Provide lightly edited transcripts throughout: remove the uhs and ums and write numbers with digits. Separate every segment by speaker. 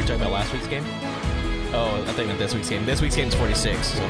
Speaker 1: talking about last week's game? Oh, I thought you meant this week's game. This week's game's 46, so...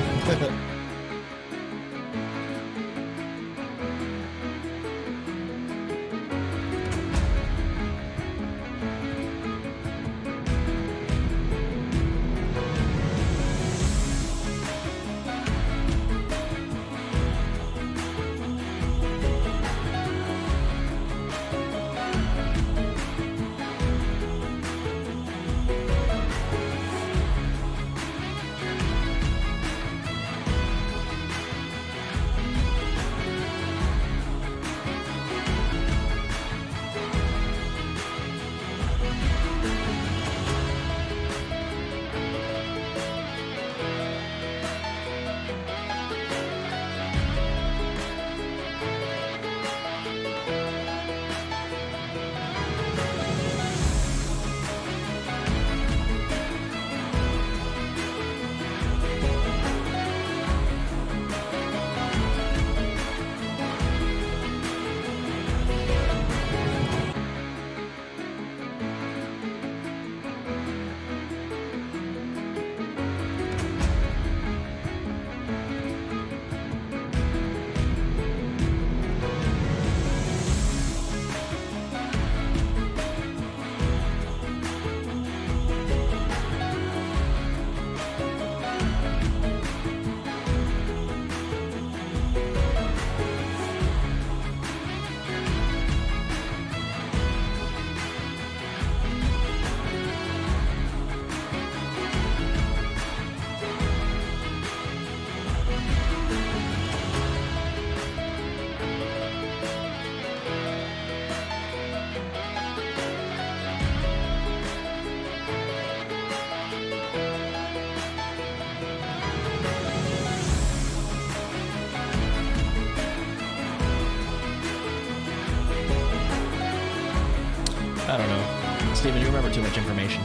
Speaker 1: I don't know. Steven, you remember too much information.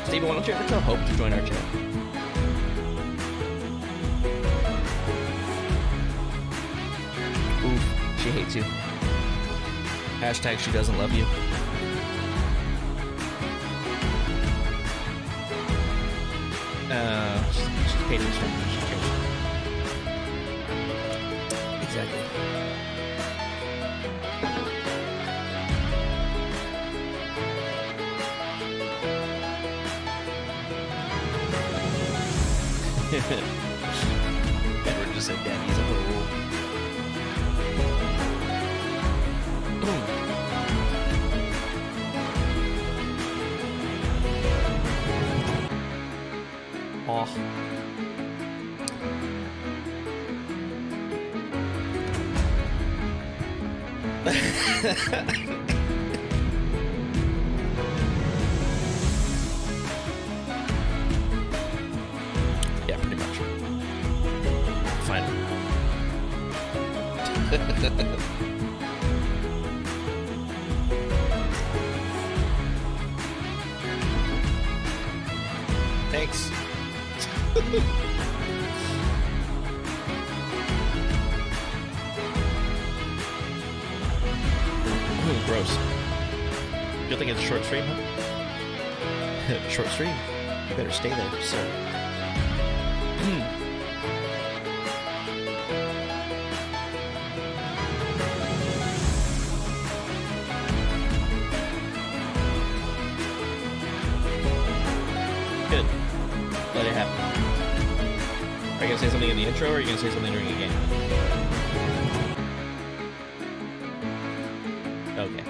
Speaker 1: Steven, why don't you ever tell Hope to join our chat? She hates you. Hashtag she doesn't love you. She's Patriots fan. She cares. Exactly. Edward just said Daddy's a hoe. Oh. Yeah, pretty much. Finally. Thanks. Ooh, gross. Good thing it's a short stream, huh? Short stream. You better stay there, sir. Good. Let it happen. Are you gonna say something in the intro, or are you gonna say something during the game? Okay.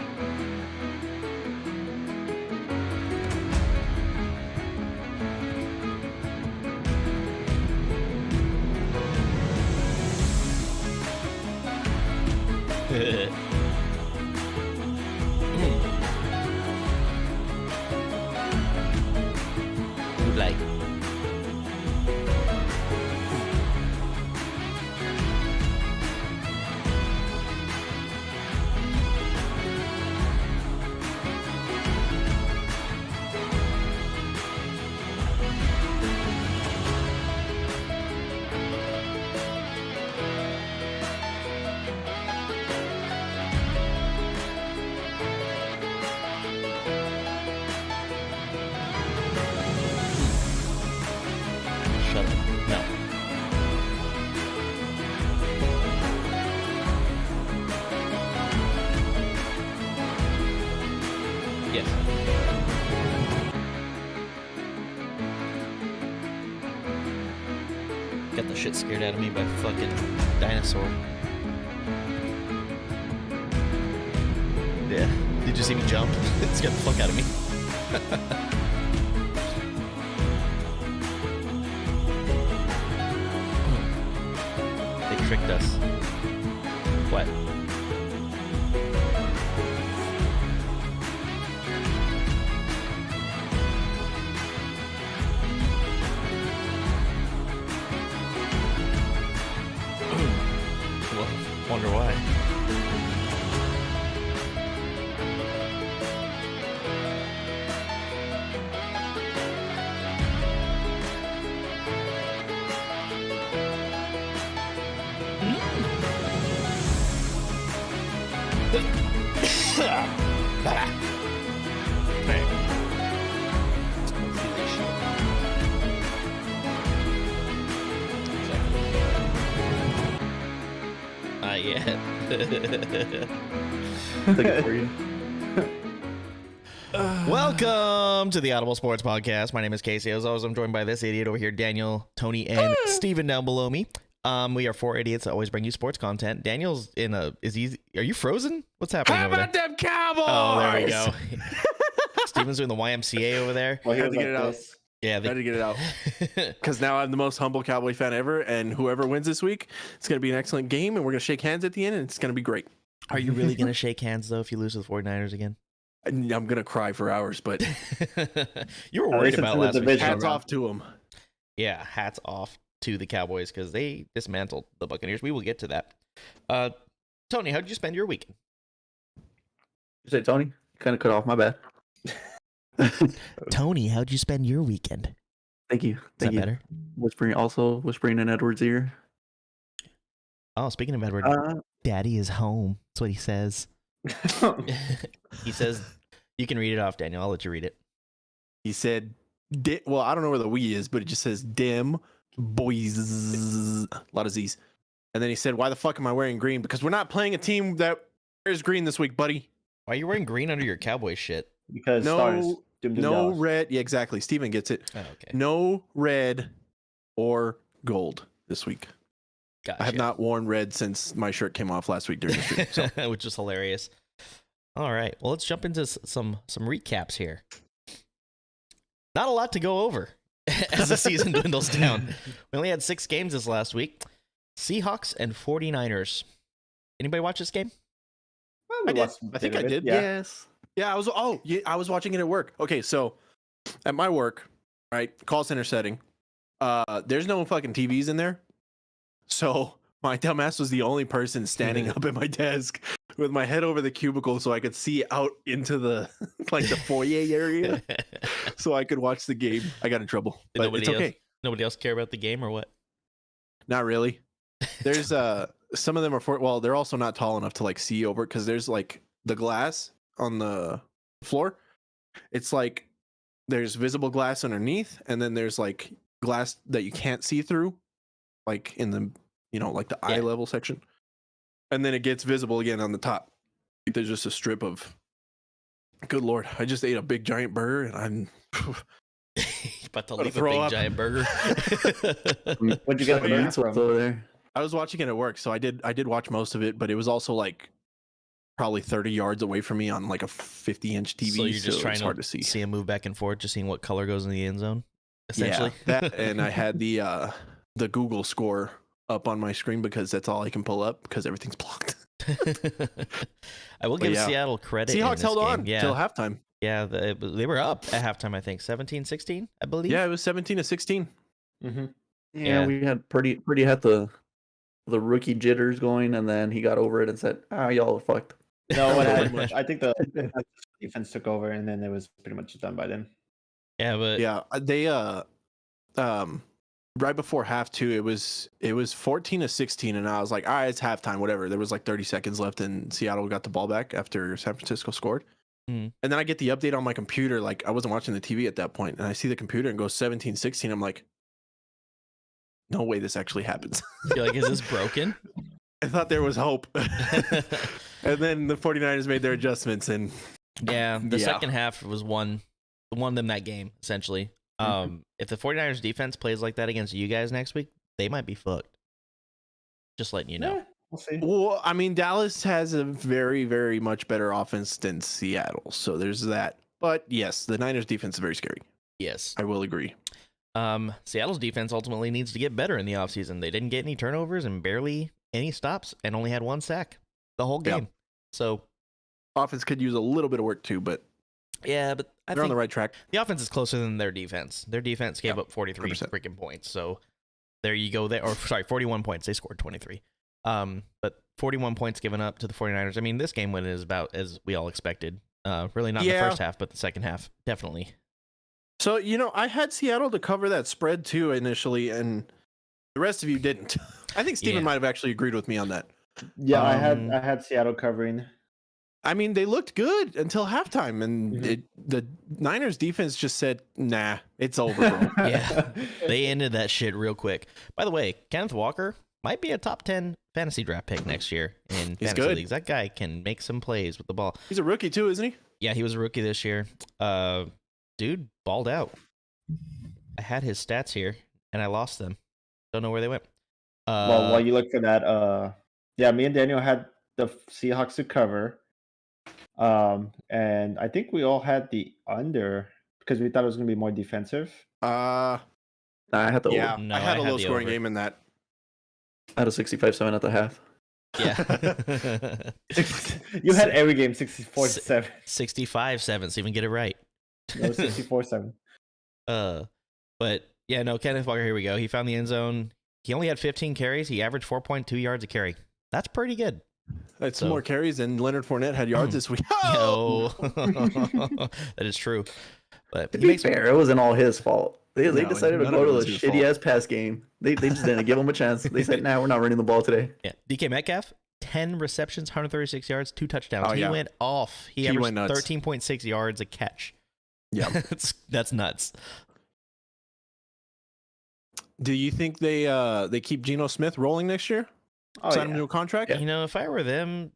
Speaker 1: Would like. Got the shit scared out of me by fucking dinosaur. Yeah. Did you see me jump? It scared the fuck out of me. They tricked us. What? Well, wonder why. Yet. Welcome to the Audible Sports Podcast. My name is Casey. As always, I'm joined by this idiot over here, Daniel, Tony, and Steven down below me. We are four idiots that always bring you sports content. Daniel's in a... Are you frozen? What's happening
Speaker 2: How
Speaker 1: over
Speaker 2: about
Speaker 1: there?
Speaker 2: them Cowboys?
Speaker 1: Oh, there we go. Steven's doing the YMCA over there.
Speaker 2: Well, had to get it out.
Speaker 1: Yeah,
Speaker 2: Had to get it out. Because now I'm the most humble Cowboy fan ever, and whoever wins this week, it's going to be an excellent game, and we're going to shake hands at the end, and it's going to be great.
Speaker 1: Are you really going to shake hands, though, if you lose to the 49ers again?
Speaker 2: I'm going to cry for hours, but
Speaker 1: you were worried about last week.
Speaker 2: Hats off to them.
Speaker 1: Yeah, hats off to the Cowboys because they dismantled the Buccaneers. We will get to that. Tony, how did you spend your weekend?
Speaker 3: You say Tony? Kind of cut off. My bad.
Speaker 1: Tony, how'd you spend your weekend?
Speaker 3: Thank you.
Speaker 1: Is that better?
Speaker 3: Whispering in Edward's ear.
Speaker 1: Oh, speaking of Edward, Daddy is home. That's what he says. He says, you can read it off, Daniel. I'll let you read it.
Speaker 2: He said, well, I don't know where the we is, but it just says dim boys. A lot of Z's. And then he said, why the fuck am I wearing green? Because we're not playing a team that wears green this week, buddy.
Speaker 1: Why are you wearing green under your Cowboy shit?
Speaker 3: Because stars.
Speaker 2: No red. Yeah, exactly. Steven gets it.
Speaker 1: Oh, okay.
Speaker 2: No red or gold this week.
Speaker 1: Gotcha.
Speaker 2: I have not worn red since my shirt came off last week during the stream. So.
Speaker 1: Which is hilarious. All right. Well, let's jump into some recaps here. Not a lot to go over as the season dwindles down. We only had 6 games this last week. Seahawks and 49ers. Anybody watch this game?
Speaker 2: I did. I think I did.
Speaker 3: Yeah.
Speaker 2: Yes. Yeah, I was watching it at work. Okay, so at my work, right, call center setting, there's no fucking TVs in there. So my dumbass was the only person standing up at my desk with my head over the cubicle so I could see out into the like the foyer area so I could watch the game. I got in trouble, but it's okay.
Speaker 1: Nobody else care about the game or what?
Speaker 2: Not really. There's some of them are they're also not tall enough to like see over because there's like the glass on the floor. It's like there's visible glass underneath, and then there's like glass that you can't see through, like in the like the eye level section, and then it gets visible again on the top. There's just a strip of. Good lord! I just ate a big giant burger, and I'm
Speaker 1: about to leave a big giant burger.
Speaker 3: What'd you get from over there?
Speaker 2: I was watching it at work, so I did watch most of it, but it was also like probably 30 yards away from me on like a 50-inch TV.
Speaker 1: So you're just trying
Speaker 2: hard to see
Speaker 1: him move back and forth, just seeing what color goes in the end zone, essentially.
Speaker 2: Yeah, that, and I had the Google score up on my screen because that's all I can pull up because everything's blocked.
Speaker 1: I will give Seattle credit.
Speaker 2: Seahawks held on till halftime.
Speaker 1: Yeah, they were up at halftime, I think 17-16, I believe.
Speaker 2: Yeah, it was 17-16.
Speaker 3: Mm-hmm. Yeah, we had pretty had the rookie jitters going, and then he got over it and said, y'all are fucked.
Speaker 4: No, what happened? I think the defense took over, and then it was pretty much done by then.
Speaker 1: Yeah, but
Speaker 2: they right before half too, it was 14-16, and I was like, all right, it's halftime, whatever. There was like 30 seconds left, and Seattle got the ball back after San Francisco scored. And then I get the update on my computer, like I wasn't watching the TV at that point, and I see the computer and goes 17-16. I'm like, no way this actually happens.
Speaker 1: You're like, is this broken?
Speaker 2: I thought there was hope. And then the 49ers made their adjustments, and
Speaker 1: the second half was won them that game, essentially. If the 49ers defense plays like that against you guys next week, they might be fucked. Just letting you know.
Speaker 4: Yeah, we'll see.
Speaker 2: Well, I mean, Dallas has a very, very much better offense than Seattle, so there's that. But yes, the Niners defense is very scary.
Speaker 1: Yes.
Speaker 2: I will agree.
Speaker 1: Seattle's defense ultimately needs to get better in the offseason. They didn't get any turnovers and barely any stops and only had 1 sack the whole game.
Speaker 2: Yep.
Speaker 1: So
Speaker 2: Offense could use a little bit of work too, but
Speaker 1: yeah, but I
Speaker 2: they're on
Speaker 1: think
Speaker 2: the right track.
Speaker 1: the offense is closer than their defense. Their defense gave up 43
Speaker 2: 100%.
Speaker 1: freaking points. So there you go. Or sorry, 41 points. They scored 23. But 41 points given up to the 49ers. I mean, this game win is about as we all expected. Really not in the
Speaker 2: Yeah.
Speaker 1: first half, but the second half, definitely.
Speaker 2: So, I had Seattle to cover that spread too initially, and the rest of you didn't. I think Steven
Speaker 1: Yeah.
Speaker 2: might have actually agreed with me on that.
Speaker 4: Yeah, I
Speaker 1: Um,
Speaker 4: had Seattle covering.
Speaker 2: I mean, they looked good until halftime, and
Speaker 4: Mhm.
Speaker 2: the Niners defense just said, nah, it's over, bro.
Speaker 1: Yeah. They ended that shit real quick. By the way, Kenneth Walker might be a top 10 fantasy draft pick next year in
Speaker 2: He's
Speaker 1: fantasy
Speaker 2: good.
Speaker 1: leagues. That guy can make some plays with the ball.
Speaker 2: He's a rookie too, isn't he?
Speaker 1: Yeah, he was a rookie this year. Dude balled out. I had his stats here and I lost them. Don't know where they went.
Speaker 4: Well, while you look for that, yeah, me and Daniel had the Seahawks to cover. And I think we all had the under because we thought it was gonna be more defensive.
Speaker 3: Nah, I had the
Speaker 2: Yeah,
Speaker 3: over.
Speaker 1: No,
Speaker 2: I had
Speaker 1: I
Speaker 2: a
Speaker 1: had
Speaker 2: low
Speaker 1: the
Speaker 2: scoring
Speaker 1: over.
Speaker 2: game in that.
Speaker 3: I had a 65-7 at the half.
Speaker 1: yeah.
Speaker 4: You had every game 64-7.
Speaker 1: 65-7, so even get it right.
Speaker 4: No, 64-7.
Speaker 1: But yeah, no, Kenneth Walker, here we go. He found the end zone. He only had 15 carries. He averaged 4.2 yards a carry. That's pretty good.
Speaker 2: That's
Speaker 1: So-
Speaker 2: more carries than Leonard Fournette had yards this week.
Speaker 1: Yo. That is true. But
Speaker 3: To
Speaker 1: he
Speaker 3: be
Speaker 1: makes
Speaker 3: fair, it wasn't all his fault. They
Speaker 2: No,
Speaker 3: decided to
Speaker 2: none
Speaker 3: go
Speaker 2: of it
Speaker 3: to
Speaker 2: was
Speaker 3: the
Speaker 2: his
Speaker 3: shitty ass pass game. They just didn't give him a chance. They said, "Nah, we're not running the ball today."
Speaker 1: Yeah, DK Metcalf, 10 receptions, 136 yards, 2 touchdowns.
Speaker 2: Oh,
Speaker 1: He
Speaker 2: yeah.
Speaker 1: went off. He
Speaker 2: He
Speaker 1: averaged
Speaker 2: went nuts.
Speaker 1: 13.6 yards a catch.
Speaker 2: Yeah.
Speaker 1: that's nuts.
Speaker 2: Do you think they keep Geno Smith rolling next year?
Speaker 4: Oh,
Speaker 2: Sign him
Speaker 4: yeah.
Speaker 2: to a contract?
Speaker 1: You know, if I were them,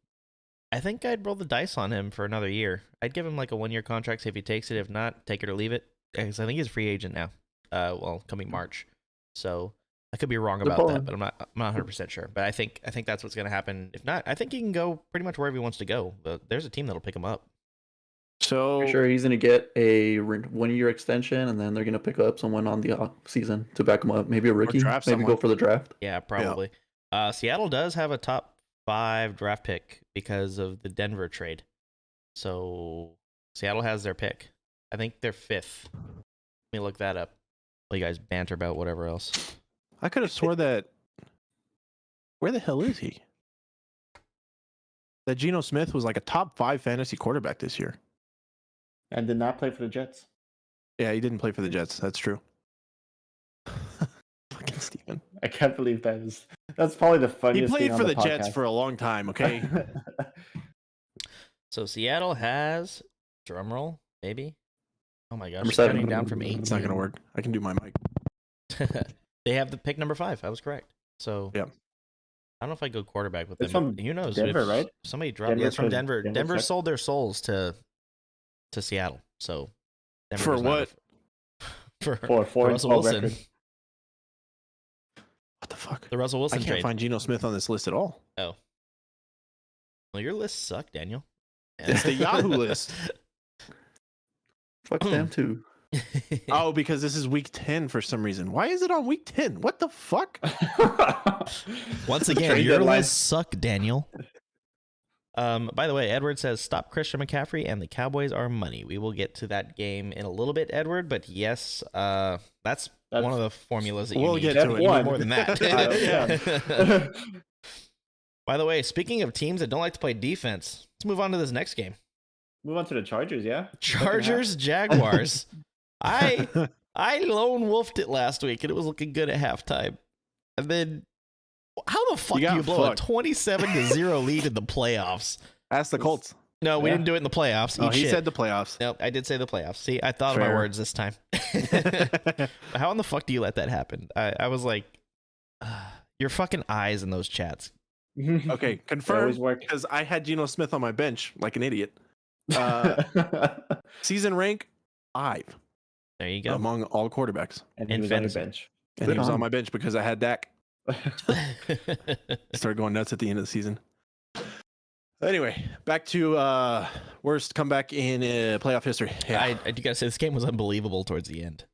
Speaker 1: I think I'd roll the dice on him for another year. I'd give him like a 1-year contract. See if he takes it. If not, take it or leave it. Because I think he's a free agent now. Coming March. So I could be wrong
Speaker 3: They're
Speaker 1: about
Speaker 3: pulling.
Speaker 1: that, but I'm not 100% sure. But I think that's what's going to happen. If not, I think he can go pretty much wherever he wants to go. But there's a team that'll pick him up.
Speaker 2: So
Speaker 3: For sure, he's gonna get a 1-year extension, and then they're gonna pick up someone on the off season to back him up. Maybe a rookie.
Speaker 2: draft
Speaker 3: Maybe
Speaker 2: someone.
Speaker 3: go for the draft.
Speaker 1: Yeah, probably. Seattle does have a top 5 draft pick because of the Denver trade. So Seattle has their pick. I think they're 5th. Let me look that up. While you guys banter about whatever else.
Speaker 2: I could have swore that. Where the hell is he? That Geno Smith was like a top 5 fantasy quarterback this year.
Speaker 4: And did not play for the Jets.
Speaker 2: Yeah, he didn't play for the Jets. That's true. Fucking Steven.
Speaker 4: I can't believe that's probably the
Speaker 2: He
Speaker 4: funniest thing
Speaker 2: played
Speaker 4: on
Speaker 2: for the
Speaker 4: podcast.
Speaker 2: Jets for a long time, okay?
Speaker 1: So Seattle has drumroll, maybe. Oh my gosh,
Speaker 3: Number
Speaker 1: it's
Speaker 3: 7.
Speaker 1: counting down from 8.
Speaker 2: It's not going to work. I can do my mic.
Speaker 1: They have the pick number 5. I was correct. So
Speaker 2: Yeah.
Speaker 1: I don't know if I go quarterback with
Speaker 4: It's
Speaker 1: them.
Speaker 4: from
Speaker 1: Who knows?
Speaker 4: Denver,
Speaker 1: if
Speaker 4: right?
Speaker 1: Somebody dropped.
Speaker 4: Denver
Speaker 1: Yeah, it's from
Speaker 4: took-
Speaker 1: Denver.
Speaker 4: Denver
Speaker 1: Denver
Speaker 4: took-
Speaker 1: sold their souls to Seattle. So Denver
Speaker 2: For
Speaker 1: does not
Speaker 2: what?
Speaker 1: have-
Speaker 4: For
Speaker 1: for Russell
Speaker 4: 4-12
Speaker 1: Wilson.
Speaker 4: record.
Speaker 2: What the fuck?
Speaker 1: The Russell
Speaker 2: I
Speaker 1: Wilson
Speaker 2: can't
Speaker 1: trade.
Speaker 2: find Geno Smith on this list at all.
Speaker 1: Oh. Well, your lists suck, Daniel.
Speaker 2: It's the Yahoo list.
Speaker 3: Fuck them too.
Speaker 2: Oh, because this is week 10 for some reason. Why is it on week 10? What the fuck?
Speaker 1: Once again,
Speaker 4: Trade
Speaker 1: your
Speaker 4: deadline.
Speaker 1: lists suck, Daniel. By the way, Edward says stop Christian McCaffrey and the Cowboys are money. We will get to that game in a little bit, Edward, but yes, that's one of the formulas that you
Speaker 2: We'll
Speaker 1: need.
Speaker 2: get
Speaker 4: Step
Speaker 2: to it.
Speaker 1: You need
Speaker 4: one.
Speaker 1: more than that.
Speaker 4: Yeah.
Speaker 1: By the way, speaking of teams that don't like to play defense, let's move on to this next game.
Speaker 4: Move on to the Chargers, yeah?
Speaker 1: Chargers, Jaguars. I lone wolfed it last week and it was looking good at halftime. And then how the fuck
Speaker 2: You
Speaker 1: do
Speaker 2: got
Speaker 1: you blow
Speaker 2: fucked.
Speaker 1: a 27-0 lead in the playoffs?
Speaker 2: Ask the Colts.
Speaker 1: No, we
Speaker 4: Yeah.
Speaker 1: didn't do it in the playoffs.
Speaker 2: Oh,
Speaker 1: Eat
Speaker 2: he
Speaker 1: shit.
Speaker 2: said the playoffs.
Speaker 1: Nope, I did say the playoffs. See, I thought of my
Speaker 2: Fair.
Speaker 1: words this time. How in the fuck do you let that happen? I was like, your fucking eyes in those chats.
Speaker 2: Okay,
Speaker 4: They always
Speaker 2: confirmed.
Speaker 4: work.
Speaker 2: Because I had Geno Smith on my bench like an idiot. Season rank 5
Speaker 1: There you go.
Speaker 2: among all quarterbacks.
Speaker 4: and he
Speaker 1: In
Speaker 4: was on your
Speaker 1: fantasy.
Speaker 4: bench.
Speaker 2: And he
Speaker 3: Good
Speaker 2: was
Speaker 3: on
Speaker 2: on
Speaker 3: him.
Speaker 2: my bench because I had Dak. Started going nuts at the end of the season. Anyway, back to worst comeback in playoff history. Yeah,
Speaker 1: I do gotta say this game was unbelievable towards the end.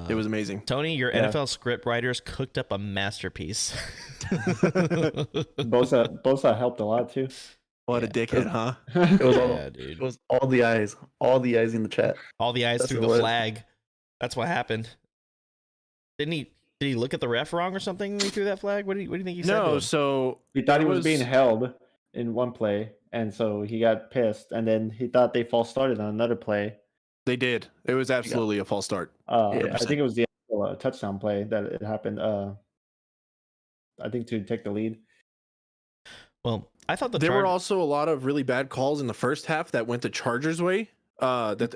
Speaker 2: it was amazing.
Speaker 1: Tony, your NFL script writers cooked up a masterpiece.
Speaker 4: Bosa helped a lot too.
Speaker 2: What a dickhead, huh?
Speaker 3: It was all,
Speaker 1: Yeah, dude.
Speaker 3: it was all the eyes in the chat.
Speaker 1: All the eyes
Speaker 3: That's
Speaker 1: through
Speaker 3: what
Speaker 1: the
Speaker 3: it was.
Speaker 1: flag. That's what happened. Did he look at the ref wrong or something when he threw that flag? What do you think he said? to
Speaker 2: No,
Speaker 1: him?
Speaker 2: so
Speaker 4: He thought he
Speaker 2: it
Speaker 4: was being held in one play, and so he got pissed. And then he thought they false started on another play.
Speaker 2: They did. It was absolutely a false start.
Speaker 3: Yeah.
Speaker 4: I think it was the touchdown play that it happened. I think to take the lead.
Speaker 1: Well, I thought
Speaker 2: There were also a lot of really bad calls in the first half that went the Chargers' way. That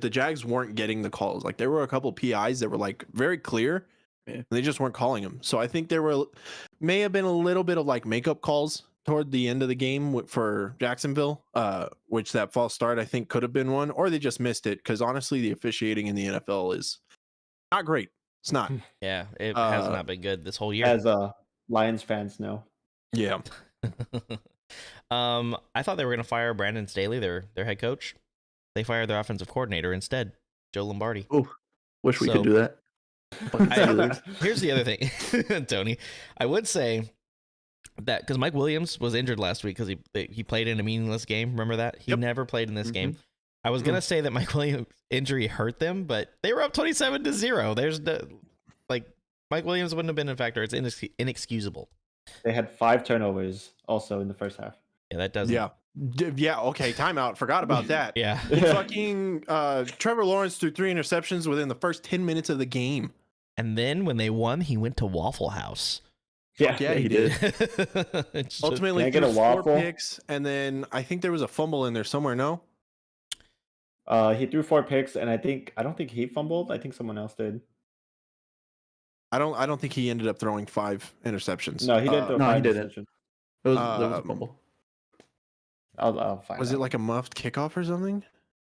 Speaker 2: the Jags weren't getting the calls. Like there were a couple PIs that were like very clear, and they just weren't calling them. So I think there may have been a little bit of like makeup calls toward the end of the game for Jacksonville, which that false start I think could have been one, or they just missed it because honestly the officiating in the NFL is not great. It's not.
Speaker 1: Yeah, it has not been good this whole year.
Speaker 4: As Lions fans know.
Speaker 2: Yeah.
Speaker 1: I thought they were going to fire Brandon Staley, their head coach. They fired their offensive coordinator instead, Joe Lombardi.
Speaker 3: Oh, wish we
Speaker 1: So-
Speaker 3: could do that. Fucking Steelers.
Speaker 1: Here's the other thing, Tony. I would say that because Mike Williams was injured last week because he played in a meaningless game. Remember that? He
Speaker 2: Yep.
Speaker 1: never played in this game. I was gonna say that Mike Williams' injury hurt them, but they were up 27-0. There's Mike Williams wouldn't have been a factor. It's inexcusable.
Speaker 4: They had 5 turnovers also in the first half.
Speaker 1: Yeah, that doesn't.
Speaker 2: Yeah. Yeah. Okay. Timeout. Forgot about that.
Speaker 1: Yeah.
Speaker 2: Fucking Trevor Lawrence threw 3 interceptions within the first 10 minutes of the game.
Speaker 1: And then when they won, he went to Waffle House.
Speaker 2: Yeah, he did.
Speaker 1: It's just-
Speaker 2: Ultimately,
Speaker 4: Can I get
Speaker 2: threw
Speaker 4: a
Speaker 2: 4
Speaker 4: waffle?
Speaker 2: picks, and then I think there was a fumble in there somewhere. No,
Speaker 4: He threw 4 picks, and I don't think he fumbled. I think someone else did.
Speaker 2: I don't think he ended up throwing 5 interceptions.
Speaker 4: No, he didn't throw
Speaker 3: no,
Speaker 4: 5
Speaker 3: he didn't.
Speaker 4: interceptions.
Speaker 3: There was a fumble.
Speaker 4: I'll find
Speaker 2: Was
Speaker 4: out.
Speaker 2: it like a muffed kickoff or something?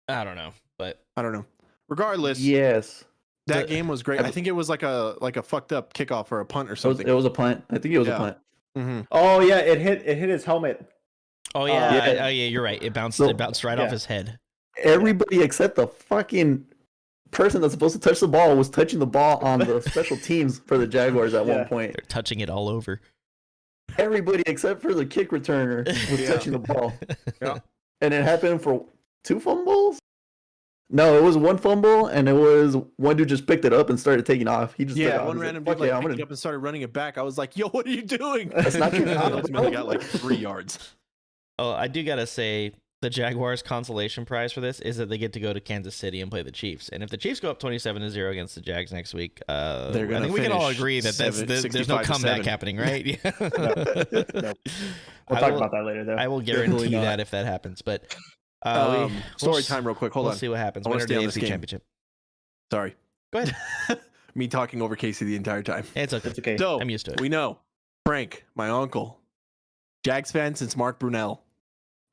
Speaker 1: I don't know, but
Speaker 2: I don't know. Regardless,
Speaker 3: Yes.
Speaker 2: that game was great. I think it was like a fucked up kickoff or a punt or something.
Speaker 3: It was a punt. I think it was
Speaker 2: Yeah.
Speaker 3: a punt.
Speaker 2: Mm-hmm.
Speaker 4: Oh yeah, it hit his helmet.
Speaker 1: oh yeah,
Speaker 3: Yeah.
Speaker 1: you're right. It bounced
Speaker 3: So-
Speaker 1: right off
Speaker 4: yeah.
Speaker 1: his head.
Speaker 3: Everybody except the fucking person that's supposed to touch the ball was touching the ball on the special teams for the Jaguars at
Speaker 4: Yeah.
Speaker 3: one point.
Speaker 1: They're touching it all over.
Speaker 3: Everybody except for the kick returner was
Speaker 2: Yeah.
Speaker 3: touching the ball.
Speaker 2: Yeah.
Speaker 3: And it happened for 2 fumbles? No, it was 1 fumble, and it was one dude just picked it up and started taking off. He just took
Speaker 2: Yeah,
Speaker 3: off.
Speaker 2: one
Speaker 3: He's like,
Speaker 2: random
Speaker 3: "Fuck
Speaker 2: dude
Speaker 3: yeah,
Speaker 2: like
Speaker 3: I'm
Speaker 2: picked
Speaker 3: gonna
Speaker 2: it up and started running it back. I was like, "Yo, what are you doing?"
Speaker 3: That's not your
Speaker 2: And
Speaker 3: job,
Speaker 2: ultimately
Speaker 3: bro.
Speaker 2: got like 3 yards.
Speaker 1: Oh, I do gotta say the Jaguars' consolation prize for this is that they get to go to Kansas City and play the Chiefs. And if the Chiefs go up 27-0 against the Jags next week, I
Speaker 2: gonna
Speaker 1: think we can all
Speaker 2: finish
Speaker 1: agree that there's no
Speaker 2: 65-7.
Speaker 1: comeback happening, right? Yeah.
Speaker 4: Nope. We'll
Speaker 1: I
Speaker 4: talk
Speaker 1: will-
Speaker 4: about that later, though.
Speaker 1: I will
Speaker 2: Definitely
Speaker 1: guarantee
Speaker 2: not.
Speaker 1: that if that happens. But
Speaker 2: Story
Speaker 1: we'll
Speaker 2: time, real quick. Hold
Speaker 1: we'll
Speaker 2: on.
Speaker 1: see what happens.
Speaker 2: I wanna
Speaker 1: Winner of
Speaker 2: stay
Speaker 1: the
Speaker 2: on this
Speaker 1: AFC
Speaker 2: game.
Speaker 1: Championship.
Speaker 2: Sorry.
Speaker 1: Go ahead.
Speaker 2: Me talking over Casey the entire time.
Speaker 1: It's okay.
Speaker 4: It's okay.
Speaker 2: So
Speaker 1: I'm used to it.
Speaker 2: we know Frank, my uncle, Jags fan since Mark Brunell.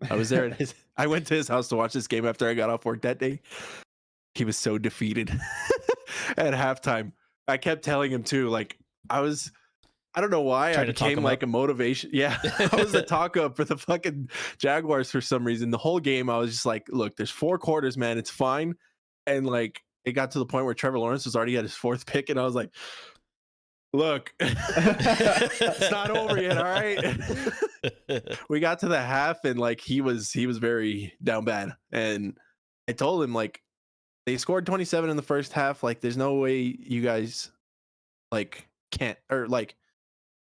Speaker 2: I was there. I went to his house to watch this game after I got off work that day. He was so defeated at halftime. I kept telling him too. Like I don't know why
Speaker 1: Trying
Speaker 2: I
Speaker 1: to talk
Speaker 2: became
Speaker 1: him
Speaker 2: like
Speaker 1: up.
Speaker 2: a motivation. Yeah, I was the talk up for the fucking Jaguars for some reason. The whole game, I was just like, look, there's 4 quarters, man. It's fine. And like, it got to the point where Trevor Lawrence was already at his 4th pick, and I was like, look, it's not over yet. All right. We got to the half, and like he was very down bad. And I told him like they scored 27 in the first half. Like, there's no way you guys like can't, or like,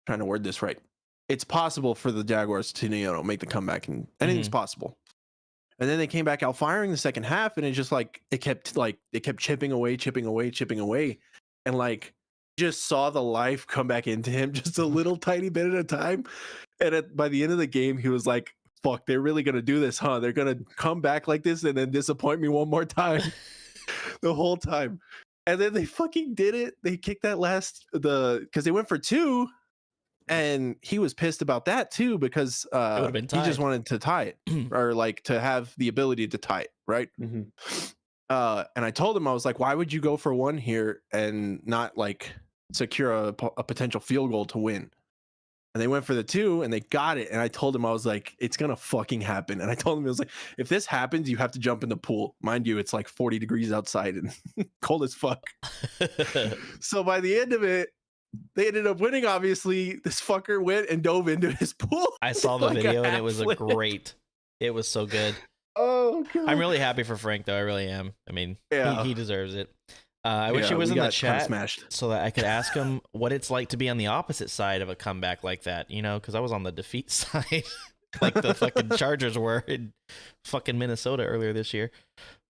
Speaker 2: trying to word this right. It's possible for the Jaguars to make the comeback, and anything's possible. And then they came back out firing the second half, and it just like it kept chipping away, and like just saw the life come back into him just a little tiny bit at a time. And by the end of the game, he was like, "Fuck, they're really gonna do this, huh? They're gonna come back like this and then disappoint me one more time." The whole time. And then they fucking did it. They kicked that because they went for 2. And he was pissed about that too, because
Speaker 1: would've been
Speaker 2: he just
Speaker 1: tied.
Speaker 2: wanted to tie it or like to have the ability to tie it, right?
Speaker 4: Mhm.
Speaker 2: And I told him, I was like, why would you go for 1 here and not like secure a potential field goal to win? And they went for the 2 and they got it. And I told him, I was like, it's going to fucking happen. And I told him, I was like, if this happens, you have to jump in the pool. Mind you, it's like 40 degrees outside and cold as fuck. So by the end of it, they ended up winning. Obviously, this fucker went and dove into his pool.
Speaker 1: I saw the
Speaker 2: like
Speaker 1: video and it was
Speaker 2: half flip.
Speaker 1: great. It was so good.
Speaker 2: Oh, God.
Speaker 1: I'm really happy for Frank, though. I really am. I mean,
Speaker 2: Yeah.
Speaker 1: he deserves it. I wish he was
Speaker 2: we
Speaker 1: in the
Speaker 2: got kinda
Speaker 1: chat
Speaker 2: smashed.
Speaker 1: so that I could ask him what it's like to be on the opposite side of a comeback like that, you know, because I was on the defeat side, like the fucking Chargers were in fucking Minnesota earlier this year.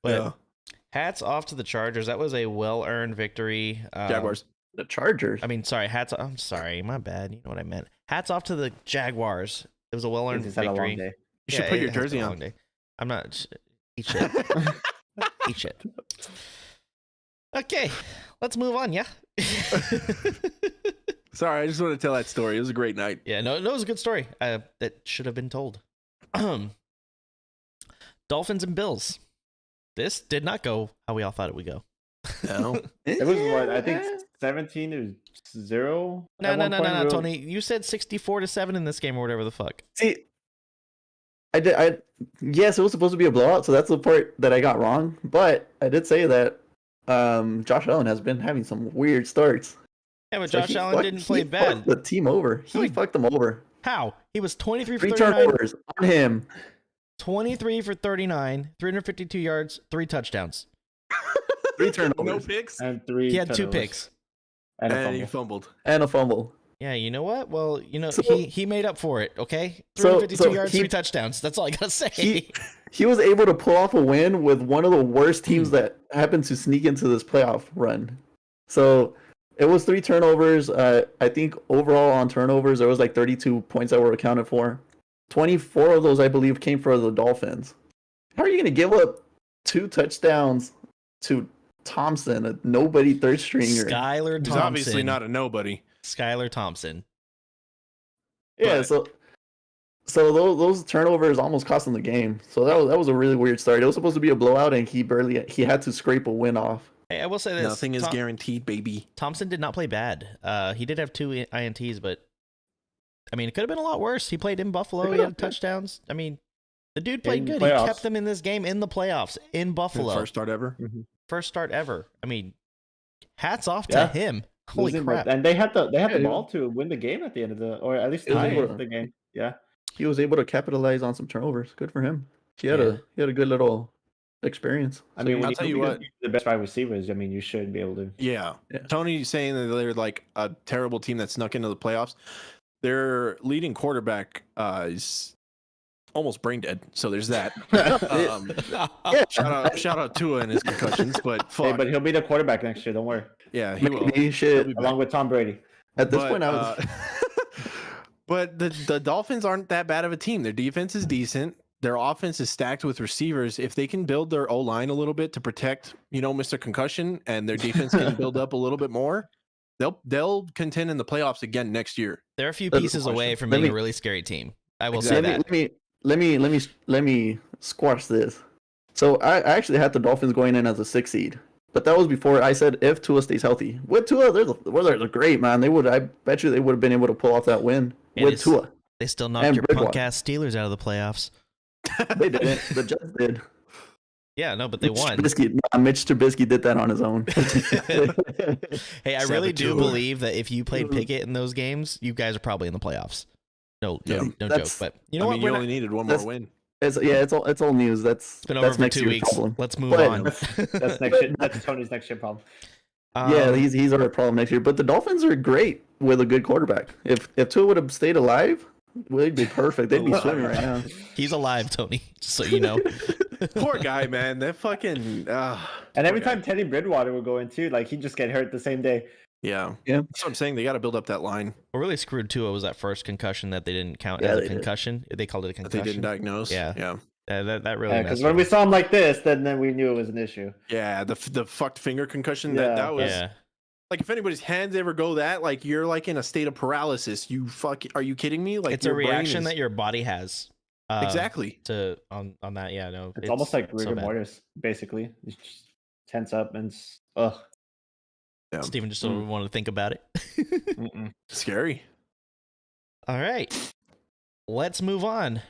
Speaker 1: But hats off to the Chargers. That was a well-earned victory.
Speaker 2: Jaguars.
Speaker 3: The Chargers.
Speaker 1: I mean, sorry, I'm sorry, my bad. You know what I meant. Hats off to the Jaguars. It was a well-earned
Speaker 4: He's had a long
Speaker 1: victory.
Speaker 4: day.
Speaker 2: You should put your jersey
Speaker 1: on.
Speaker 2: on.
Speaker 1: Day. I'm not. Eat shit. Eat shit. Okay, let's move on. Yeah.
Speaker 2: Sorry, I just want to tell that story. It was a great night.
Speaker 1: Yeah, no, it was a good story. That should have been told. Dolphins and Bills. This did not go how we all thought it would go.
Speaker 2: No.
Speaker 4: It was what I think 17-0.
Speaker 1: No, Tony. You said 64-7 in this game or whatever the fuck.
Speaker 3: See, yes, it was supposed to be a blowout, so that's the part that I got wrong. But I did say that Josh Allen has been having some weird starts.
Speaker 1: Yeah, but
Speaker 3: So
Speaker 1: Josh Allen didn't play bad.
Speaker 3: Fucked the team over. He fucked them over.
Speaker 1: How? He was 23 for
Speaker 3: 3
Speaker 1: 39.
Speaker 3: turnovers on him.
Speaker 1: 23 for 39, 352 yards, 3 touchdowns.
Speaker 3: 3 turnovers.
Speaker 2: No picks.
Speaker 4: And 3.
Speaker 1: He had 2
Speaker 4: turnovers.
Speaker 1: picks.
Speaker 4: And a
Speaker 2: And he
Speaker 4: fumble.
Speaker 2: fumbled.
Speaker 3: And a fumble.
Speaker 1: Yeah, you know what? Well, you know,
Speaker 3: So-
Speaker 1: he made up for it, okay?
Speaker 3: So-
Speaker 1: 352
Speaker 3: so
Speaker 1: yards,
Speaker 3: he-
Speaker 1: 3 touchdowns. That's all I gotta say.
Speaker 3: He was able to pull off a win with one of the worst teams that happened to sneak into this playoff run. So it was 3 turnovers. I think overall on turnovers, there was like 32 points that were accounted for. 24 of those, I believe, came for the Dolphins. How are you going to give up 2 touchdowns to Thompson, a nobody third stringer?
Speaker 1: Skylar Thompson.
Speaker 2: He's obviously not a nobody.
Speaker 1: Skylar Thompson.
Speaker 3: Yeah,
Speaker 2: but-
Speaker 3: so those turnovers almost cost him the game. So that was a really weird start. It was supposed to be a blowout, and he had to scrape a win off.
Speaker 1: Hey, I will say this.
Speaker 2: Nothing is guaranteed, baby.
Speaker 1: Thompson did not play bad. He did have 2 INTs, but I mean, it could have been a lot worse. He played in Buffalo. He had touchdowns. I mean, the dude played
Speaker 4: In
Speaker 1: good.
Speaker 4: playoffs.
Speaker 1: He kept them in this game in the playoffs in Buffalo.
Speaker 2: First start ever.
Speaker 1: First start ever. I mean, hats off to
Speaker 4: Yeah.
Speaker 1: him. Holy
Speaker 4: Losing,
Speaker 1: crap.
Speaker 4: but- And they had the
Speaker 3: Yeah,
Speaker 4: ball to win the game at the end of or at least
Speaker 3: It was
Speaker 4: tie
Speaker 3: able to-
Speaker 4: the game. Yeah.
Speaker 3: He was able to capitalize on some turnovers. Good for him. He had a good little experience.
Speaker 4: I mean, when
Speaker 2: I'll tell you what.
Speaker 4: the best wide receivers, I mean, you should be able to.
Speaker 2: Yeah.
Speaker 3: Yeah.
Speaker 2: Tony saying that they're like a terrible team that snuck into the playoffs. Their leading quarterback is almost brain dead. So there's that.
Speaker 3: Yeah,
Speaker 2: Shout out Tua and his concussions, but
Speaker 4: Hey,
Speaker 2: fuck.
Speaker 4: but he'll be the quarterback next year. Don't worry.
Speaker 2: Yeah, he will.
Speaker 3: maybe shit.
Speaker 2: He'll be
Speaker 4: Along with Tom Brady.
Speaker 3: At this
Speaker 2: But,
Speaker 3: point, I was.
Speaker 2: but the Dolphins aren't that bad of a team. Their defense is decent. Their offense is stacked with receivers. If they can build their O line a little bit to protect, Mr. Concussion, and their defense can build up a little bit more, they'll contend in the playoffs again next year.
Speaker 1: They're a few
Speaker 3: That's the
Speaker 1: pieces away
Speaker 3: question.
Speaker 1: from
Speaker 3: Let
Speaker 1: being a
Speaker 3: me-
Speaker 1: really scary team. I will
Speaker 2: Exactly.
Speaker 1: say that.
Speaker 3: Let me squash this. So I actually had the Dolphins going in as a 6 seed, but that was before I said if Tua stays healthy. With Tua, they're great, man. I bet you they would have been able to pull off that win
Speaker 1: It
Speaker 3: with
Speaker 1: is-
Speaker 3: Tua.
Speaker 1: They still knocked
Speaker 3: And
Speaker 1: your
Speaker 3: Bridgewater.
Speaker 1: punk ass Steelers out of the playoffs.
Speaker 3: They didn't. The Jets did.
Speaker 1: Yeah, no, but they won.
Speaker 3: Mitch Trubisky did that on his own.
Speaker 1: Hey, I really do
Speaker 2: Saboteur.
Speaker 1: believe that if you played Pickett in those games, you guys are probably in the playoffs. No joke.
Speaker 3: That's-
Speaker 1: But you know
Speaker 2: I
Speaker 1: what?
Speaker 2: mean,
Speaker 1: We're
Speaker 2: you
Speaker 1: not-
Speaker 2: only needed one more
Speaker 3: that's-
Speaker 2: win.
Speaker 3: It's all news.
Speaker 1: It's been over
Speaker 3: that's
Speaker 1: for
Speaker 3: next
Speaker 1: 2
Speaker 3: year's
Speaker 1: weeks.
Speaker 3: problem.
Speaker 1: Let's move
Speaker 3: But-
Speaker 1: on.
Speaker 4: That's next year. That's Tony's next year problem.
Speaker 3: Yeah, he's our problem next year. But the Dolphins are great with a good quarterback. If Tua would have stayed alive, they'd be perfect. They'd be swimming right now.
Speaker 1: He's alive, Tony. Just so you know.
Speaker 2: Poor guy, man. That fucking.
Speaker 4: And every time Teddy Bridgewater would go in too, like he'd just get hurt the same day.
Speaker 2: Yeah.
Speaker 3: Yeah.
Speaker 2: That's what I'm saying. They got to build up that line
Speaker 1: What really screwed Tua was that first concussion that they didn't count
Speaker 3: Yeah,
Speaker 1: as a
Speaker 3: they did.
Speaker 1: concussion. They called it a
Speaker 2: that
Speaker 1: concussion.
Speaker 2: they didn't diagnose.
Speaker 1: Yeah.
Speaker 2: Yeah.
Speaker 1: That really
Speaker 4: Because
Speaker 1: messed
Speaker 4: when
Speaker 1: up.
Speaker 4: we saw him like this, then we knew it was an issue.
Speaker 2: Yeah. The fucked finger concussion.
Speaker 4: Yeah.
Speaker 2: That was.
Speaker 1: Yeah.
Speaker 2: Like if anybody's hands ever go that, like you're like in a state of paralysis. Are you kidding me? Like
Speaker 1: It's a
Speaker 2: your brain
Speaker 1: reaction
Speaker 2: is-
Speaker 1: that your body has.
Speaker 2: exactly.
Speaker 1: To on that. Yeah, no.
Speaker 4: It's almost like
Speaker 1: so
Speaker 4: rigor
Speaker 1: bad.
Speaker 4: mortis, basically. You just tense up and ugh.
Speaker 2: Yeah.
Speaker 1: Steven just don't want to think about it.
Speaker 4: Mm-mm.
Speaker 2: Scary.
Speaker 1: All right. Let's move on.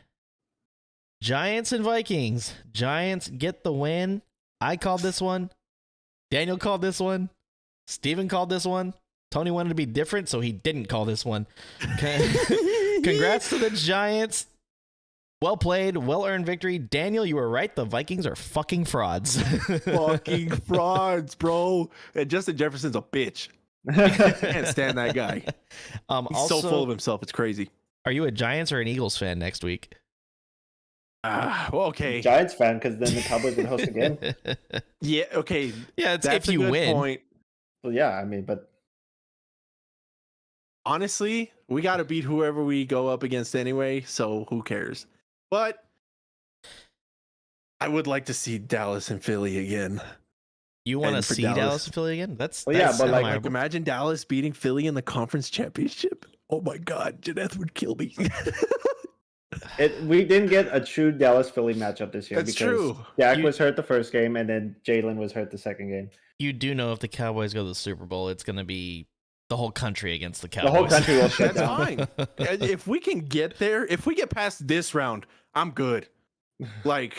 Speaker 1: Giants and Vikings. Giants get the win. I called this one. Daniel called this one. Steven called this one. Tony wanted to be different, so he didn't call this one. Congrats to the Giants. Well played, well-earned victory. Daniel, you were right. The Vikings are fucking frauds.
Speaker 2: Fucking frauds, bro. And Justin Jefferson's a bitch. Can't stand that guy. He's
Speaker 1: Also,
Speaker 2: so full of himself. It's crazy.
Speaker 1: are you a Giants or an Eagles fan next week?
Speaker 2: Well, okay.
Speaker 4: Giants fan, because then the Cowboys would host again.
Speaker 2: Yeah, okay.
Speaker 1: Yeah, it's
Speaker 2: That's
Speaker 1: if you
Speaker 2: a good
Speaker 1: win.
Speaker 2: point.
Speaker 4: Well, yeah, I mean, but
Speaker 2: Honestly, we got to beat whoever we go up against anyway, so who cares? But I would like to see Dallas and Philly again.
Speaker 1: You want to
Speaker 2: And for
Speaker 1: see
Speaker 2: Dallas.
Speaker 1: Dallas and Philly again? That's
Speaker 4: Well, yeah,
Speaker 1: that's
Speaker 4: but, like,
Speaker 1: admirable.
Speaker 2: Imagine Dallas beating Philly in the conference championship. Oh my God, Janeth would kill me.
Speaker 4: we didn't get a true Dallas Philly matchup this year.
Speaker 2: That's
Speaker 4: because
Speaker 2: true.
Speaker 4: Dak
Speaker 1: You-
Speaker 4: was hurt the first game, and then Jalen was hurt the second game.
Speaker 1: You do know if the Cowboys go to the Super Bowl, it's going to be the whole country against the
Speaker 4: The
Speaker 1: Cowboys.
Speaker 4: whole country will shut
Speaker 2: That's
Speaker 4: down.
Speaker 2: fine. If we can get there, if we get past this round, I'm good. Like,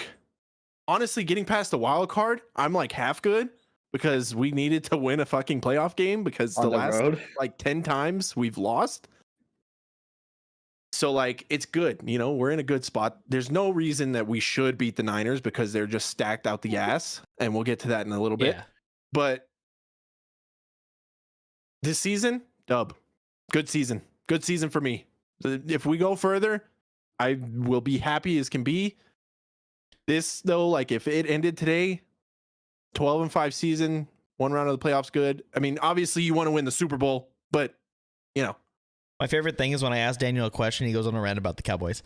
Speaker 2: honestly, getting past the wild card, I'm like half good because we needed to win a fucking playoff game because
Speaker 4: On
Speaker 2: the
Speaker 4: the
Speaker 2: last
Speaker 4: road.
Speaker 2: like 10 times we've lost. So like it's good, you know, we're in a good spot. There's no reason that we should beat the Niners because they're just stacked out the ass, and we'll get to that in a little bit.
Speaker 1: Yeah.
Speaker 2: But this season, dub. Good season. Good season for me. If we go further, I will be happy as can be. This though, like if it ended today, 12-5 season, one round of the playoffs, good. I mean, obviously you want to win the Super Bowl, but you know,
Speaker 1: My favorite thing is when I ask Daniel a question, he goes on a rant about the Cowboys.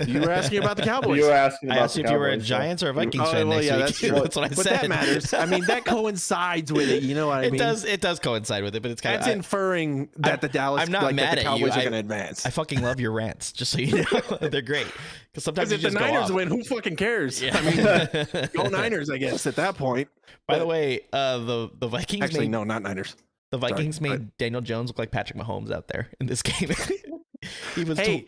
Speaker 2: you were asking about the Cowboys.
Speaker 4: You were asking
Speaker 1: I
Speaker 4: about
Speaker 1: asked
Speaker 4: the
Speaker 1: you if you were a
Speaker 4: Cowboys, so-
Speaker 1: Giants or a Vikings
Speaker 2: Oh,
Speaker 1: fan
Speaker 2: well,
Speaker 1: next
Speaker 2: yeah,
Speaker 1: week.
Speaker 2: that's true.
Speaker 1: That's what I
Speaker 2: but
Speaker 1: said.
Speaker 2: that matters. I mean, that coincides with it. You know what I
Speaker 1: It
Speaker 2: mean?
Speaker 1: does. It does coincide with it, but it's kind
Speaker 2: That's
Speaker 1: of.
Speaker 2: inferring that the Dallas,
Speaker 1: I'm not
Speaker 2: like,
Speaker 1: mad
Speaker 2: that the
Speaker 1: at you.
Speaker 2: Cowboys are
Speaker 1: I-
Speaker 2: going to advance.
Speaker 1: I fucking love your rants, just so you know. They're great. Because sometimes
Speaker 2: Because
Speaker 1: you
Speaker 2: if the
Speaker 1: just go
Speaker 2: Niners
Speaker 1: off.
Speaker 2: win, who fucking cares?
Speaker 1: Yeah.
Speaker 2: I mean, go Niners, I guess, at that point.
Speaker 1: By the
Speaker 2: But-
Speaker 1: way, the Vikings
Speaker 2: Actually,
Speaker 1: made
Speaker 2: no, not Niners.
Speaker 1: the Vikings
Speaker 2: Sorry,
Speaker 1: made Daniel Jones look like Patrick Mahomes out there in this game. he was
Speaker 2: Hey,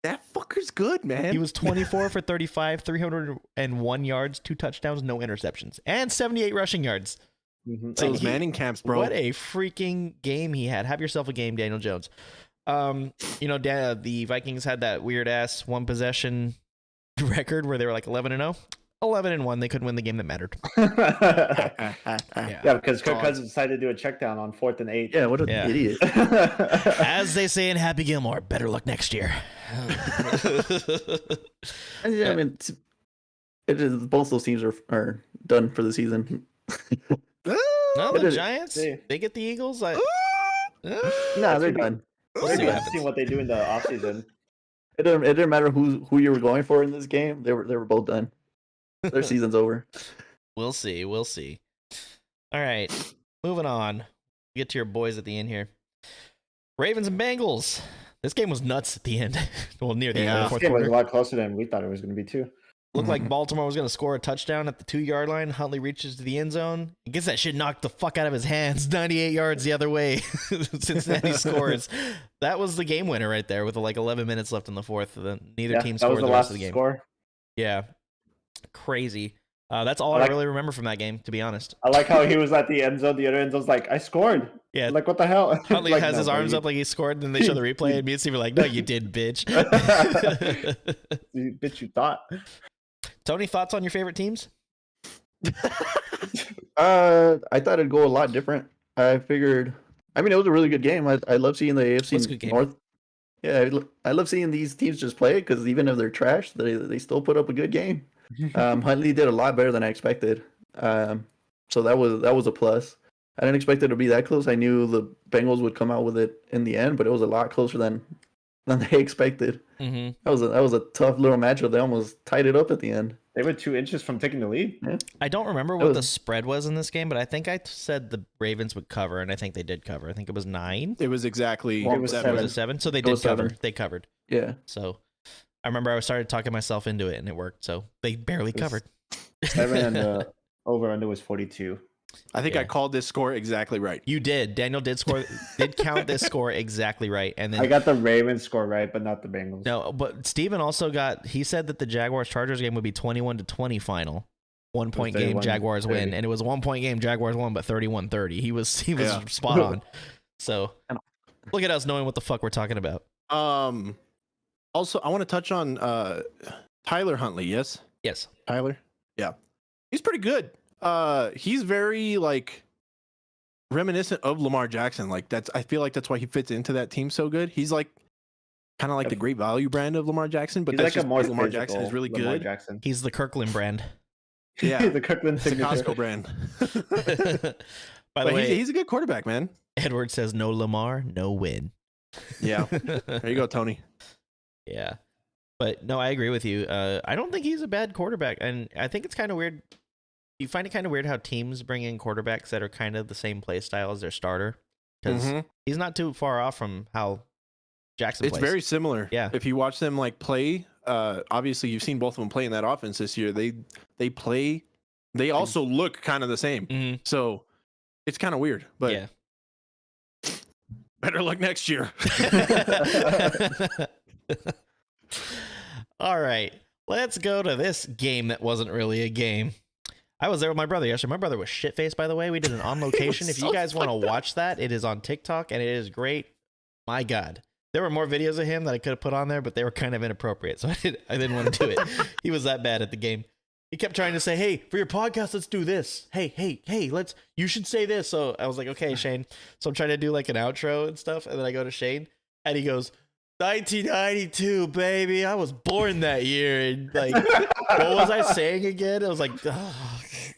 Speaker 2: that fucker's good, man.
Speaker 1: he was 24 for 35, 301 yards, 2 touchdowns, no interceptions, and 78 rushing yards.
Speaker 4: Mhm.
Speaker 2: So
Speaker 1: Like,
Speaker 2: those
Speaker 1: he-
Speaker 2: Manning camps, bro.
Speaker 1: What a freaking game he had. Have yourself a game, Daniel Jones. You know, the Vikings had that weird ass one possession record where they were like 11-0. 11-1. They couldn't win the game that mattered.
Speaker 4: Yeah, because Kirk Cousins decided to do a check down on 4th and 8.
Speaker 3: Yeah, what an
Speaker 1: Yeah.
Speaker 3: idiot.
Speaker 1: As they say in Happy Gilmore, better luck next year.
Speaker 3: Yeah, I mean, it is, both those teams are done for the season.
Speaker 1: No,
Speaker 3: It
Speaker 1: the
Speaker 3: is-
Speaker 1: Giants,
Speaker 4: Yeah.
Speaker 1: they get the Eagles.
Speaker 3: Nah, they're done.
Speaker 1: We'll
Speaker 4: We're
Speaker 1: see what
Speaker 4: going to see
Speaker 1: happens.
Speaker 4: what they do in the offseason.
Speaker 3: It didn't matter who you were going for in this game. They were both done. Their season's over.
Speaker 1: We'll see. We'll see. All right, moving on. Get to your boys at the end here. Ravens and Bengals. This game was nuts at the end. Well, near the end of
Speaker 2: Yeah.
Speaker 1: the
Speaker 4: This
Speaker 1: fourth
Speaker 4: game was a
Speaker 1: quarter.
Speaker 4: lot closer than we thought it was going to be, too.
Speaker 1: Looked like Baltimore was going to score a touchdown at the 2-yard line. Huntley reaches to the end zone. He gets that shit knocked the fuck out of his hands. 98 yards the other way. Cincinnati scores. That was the game winner right there with like 11 minutes left in the fourth. Neither
Speaker 4: Yeah,
Speaker 1: team
Speaker 4: that was
Speaker 1: scored
Speaker 4: the
Speaker 1: the rest
Speaker 4: last
Speaker 1: of the game.
Speaker 4: score.
Speaker 1: Yeah. Crazy. That's all
Speaker 4: I
Speaker 1: I
Speaker 4: like-
Speaker 1: really remember from that game, to be honest.
Speaker 4: I like how he was at the end zone. The other end zone's like, I scored.
Speaker 1: Yeah.
Speaker 4: Like, what the hell?
Speaker 1: Huntley
Speaker 4: Like,
Speaker 1: has
Speaker 4: no,
Speaker 1: his arms
Speaker 4: buddy.
Speaker 1: up like he scored, and then they show the replay, and me and Steve are like, no, you did, bitch.
Speaker 4: You bitch, you thought.
Speaker 1: Tony, thoughts on your favorite teams?
Speaker 3: I thought it'd go a lot different. I figured. I mean, it was a really good game. I love seeing the AFC
Speaker 1: Was a good game.
Speaker 3: North. Yeah, I love seeing these teams just play it because even if they're trash, they still put up a good game. Huntley did a lot better than I expected. So that was a plus. I didn't expect it to be that close. I knew the Bengals would come out with it in the end, but it was a lot closer than they expected.
Speaker 1: Mm-hmm.
Speaker 3: That was a tough little matchup. They almost tied it up at the end.
Speaker 4: They were 2 inches from taking the lead.
Speaker 1: I don't remember
Speaker 3: That
Speaker 1: what the
Speaker 3: was-
Speaker 1: spread was in this game, but I think I said the Ravens would cover, and I think they did cover. I think it was 9.
Speaker 2: It was exactly
Speaker 4: It was
Speaker 1: Or
Speaker 2: 7.
Speaker 1: was it 7? So they
Speaker 3: It
Speaker 1: did
Speaker 3: was
Speaker 1: cover.
Speaker 3: 7.
Speaker 1: They covered.
Speaker 3: Yeah.
Speaker 1: So I remember I started talking myself into it, and it worked. So they barely
Speaker 4: It was-
Speaker 1: covered.
Speaker 4: 7 and the over under was 42.
Speaker 2: I think
Speaker 1: Yeah.
Speaker 2: I called this score exactly right.
Speaker 1: You did. Daniel did count this score exactly right. And then
Speaker 4: I got the Ravens score right, but not the Bengals.
Speaker 1: no, but Steven also he said that the Jaguars Chargers game would be 21-20 final. 1 point game, Jaguars win. And it was a 1 point game, Jaguars won, but 31-30. He was spot on. So look at us knowing what the fuck we're talking about.
Speaker 2: Also, I want to touch on Tyler Huntley. Yes. Tyler. Yeah. He's pretty good. He's very like reminiscent of Lamar Jackson. Like I feel like that's why he fits into that team so good. He's like kind of like the great value brand of Lamar Jackson, but
Speaker 4: He's
Speaker 2: that's
Speaker 4: like
Speaker 2: just
Speaker 4: a more
Speaker 2: Lamar Jackson is really
Speaker 4: Lamar
Speaker 2: good.
Speaker 4: Jackson.
Speaker 1: He's the Kirkland brand.
Speaker 2: Yeah.
Speaker 4: The Kirkland
Speaker 2: The
Speaker 4: signature.
Speaker 2: Costco brand.
Speaker 1: By the way,
Speaker 2: he's a good quarterback, man.
Speaker 1: Edward says no Lamar, no win.
Speaker 2: Yeah. There you go, Tony.
Speaker 1: Yeah. But no, I agree with you. I don't think he's a bad quarterback. And I think it's kind of weird. You find it kind of weird how teams bring in quarterbacks that are kind of the same play style as their starter. Because he's not too far off from how Jackson plays.
Speaker 2: It's very similar.
Speaker 1: Yeah.
Speaker 2: If you watch them like play, obviously you've seen both of them play in that offense this year. They play. They also look kind of the same.
Speaker 1: Mhm.
Speaker 2: So it's kind of weird. But
Speaker 1: Yeah.
Speaker 2: better luck next year.
Speaker 1: All right. Let's go to this game that wasn't really a game. I was there with my brother yesterday. My brother was shit-faced, by the way. We did an on location. If you guys want to watch that, it is on TikTok, and it is great. My God. There were more videos of him that I could have put on there, but they were kind of inappropriate, so I didn't want to do it. He was that bad at the game. He kept trying to say, hey, for your podcast, let's do this. Hey, you should say this. So I was like, okay, Shane. So I'm trying to do like an outro and stuff, and then I go to Shane, and he goes, 1992, baby. I was born that year. And like, what was I saying again? I was like,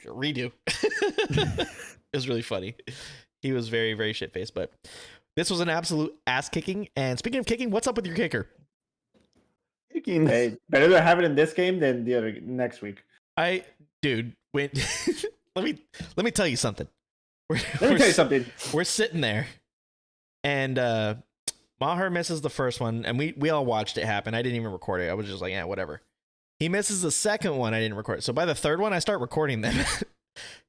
Speaker 1: redo. It was really funny. He was very, very shit-faced, but this was an absolute ass-kicking. And speaking of kicking, what's up with your kicker?
Speaker 4: Hey, better to have it in this game than the other next week.
Speaker 1: Dude, when let me tell you something.
Speaker 4: Let me tell you something.
Speaker 1: We're sitting there, and Maher misses the first one, and we all watched it happen. I didn't even record it. I was just like, yeah, whatever. He misses the second one. I didn't record it. So by the third one, I start recording them.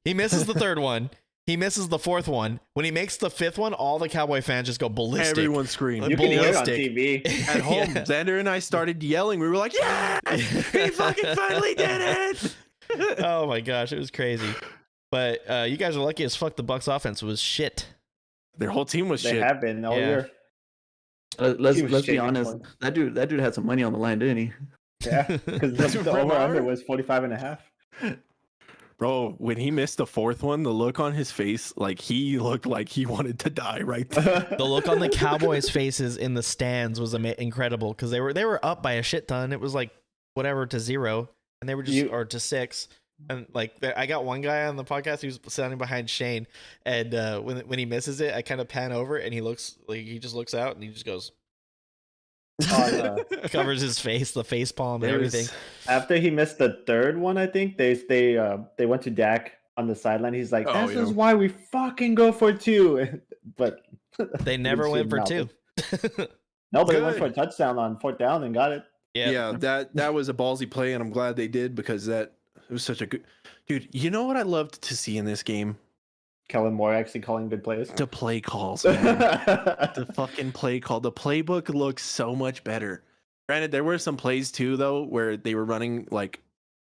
Speaker 1: He misses the third one. He misses the fourth one. When he makes the fifth one, all the Cowboy fans just go ballistic.
Speaker 2: Everyone screamed.
Speaker 4: You can hear it on
Speaker 1: Ballistic.
Speaker 4: TV.
Speaker 2: At home,
Speaker 1: Yeah.
Speaker 2: Xander and I started yelling. We were like, yeah, he fucking finally did it.
Speaker 1: Oh my gosh, it was crazy. But you guys are lucky as fuck. The Bucks offense was shit.
Speaker 2: Their whole team was
Speaker 4: They
Speaker 2: shit.
Speaker 4: have been all
Speaker 1: Yeah.
Speaker 4: year.
Speaker 3: Let's
Speaker 4: He was
Speaker 3: be
Speaker 4: shaking
Speaker 3: honest.
Speaker 4: points.
Speaker 3: That dude had some money on the line, didn't he?
Speaker 4: Yeah, because the
Speaker 2: From
Speaker 4: over-under
Speaker 2: our-
Speaker 4: was 45.5.
Speaker 2: Bro, when he missed the fourth one, the look on his face, like he looked like he wanted to die right there.
Speaker 1: The look on the Cowboys' faces in the stands was incredible because they were up by a shit ton. It was like whatever to 0, and they were just or to 6. And like I got one guy on the podcast who's standing behind Shane, and when he misses it, I kind of pan over and he just looks out and he just goes covers his face, the face palm and everything.
Speaker 4: After he missed the third one, I think they went to Dak on the sideline. He's like,
Speaker 2: Oh,
Speaker 4: "This
Speaker 2: yeah.
Speaker 4: is why we fucking go for 2." But
Speaker 1: They never
Speaker 4: we
Speaker 1: went
Speaker 4: see
Speaker 1: for 2.
Speaker 4: Nobody went
Speaker 2: Good.
Speaker 4: for a touchdown on 4th down and got it.
Speaker 2: Yeah, that was a ballsy play, and I'm glad they did because it was such a good dude. You know what I loved to see in this game?
Speaker 4: Kellen Moore actually calling good plays.
Speaker 2: The play calls, man. The fucking play call. The playbook looks so much better. Granted, there were some plays too, though, where they were running like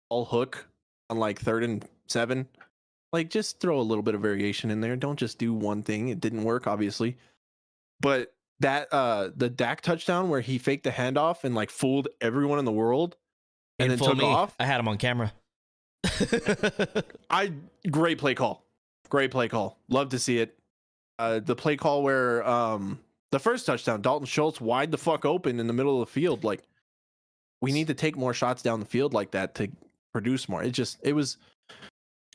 Speaker 2: all hook on like 3rd and 7. Like, just throw a little bit of variation in there. Don't just do one thing. It didn't work, obviously. But that the Dak touchdown where he faked the handoff and like fooled everyone in the world and then took off.
Speaker 1: I had him on camera.
Speaker 2: Great play call. Great play call. Love to see it. The play call where the first touchdown, Dalton Schultz wide the fuck open in the middle of the field. Like, we need to take more shots down the field like that to produce more. It was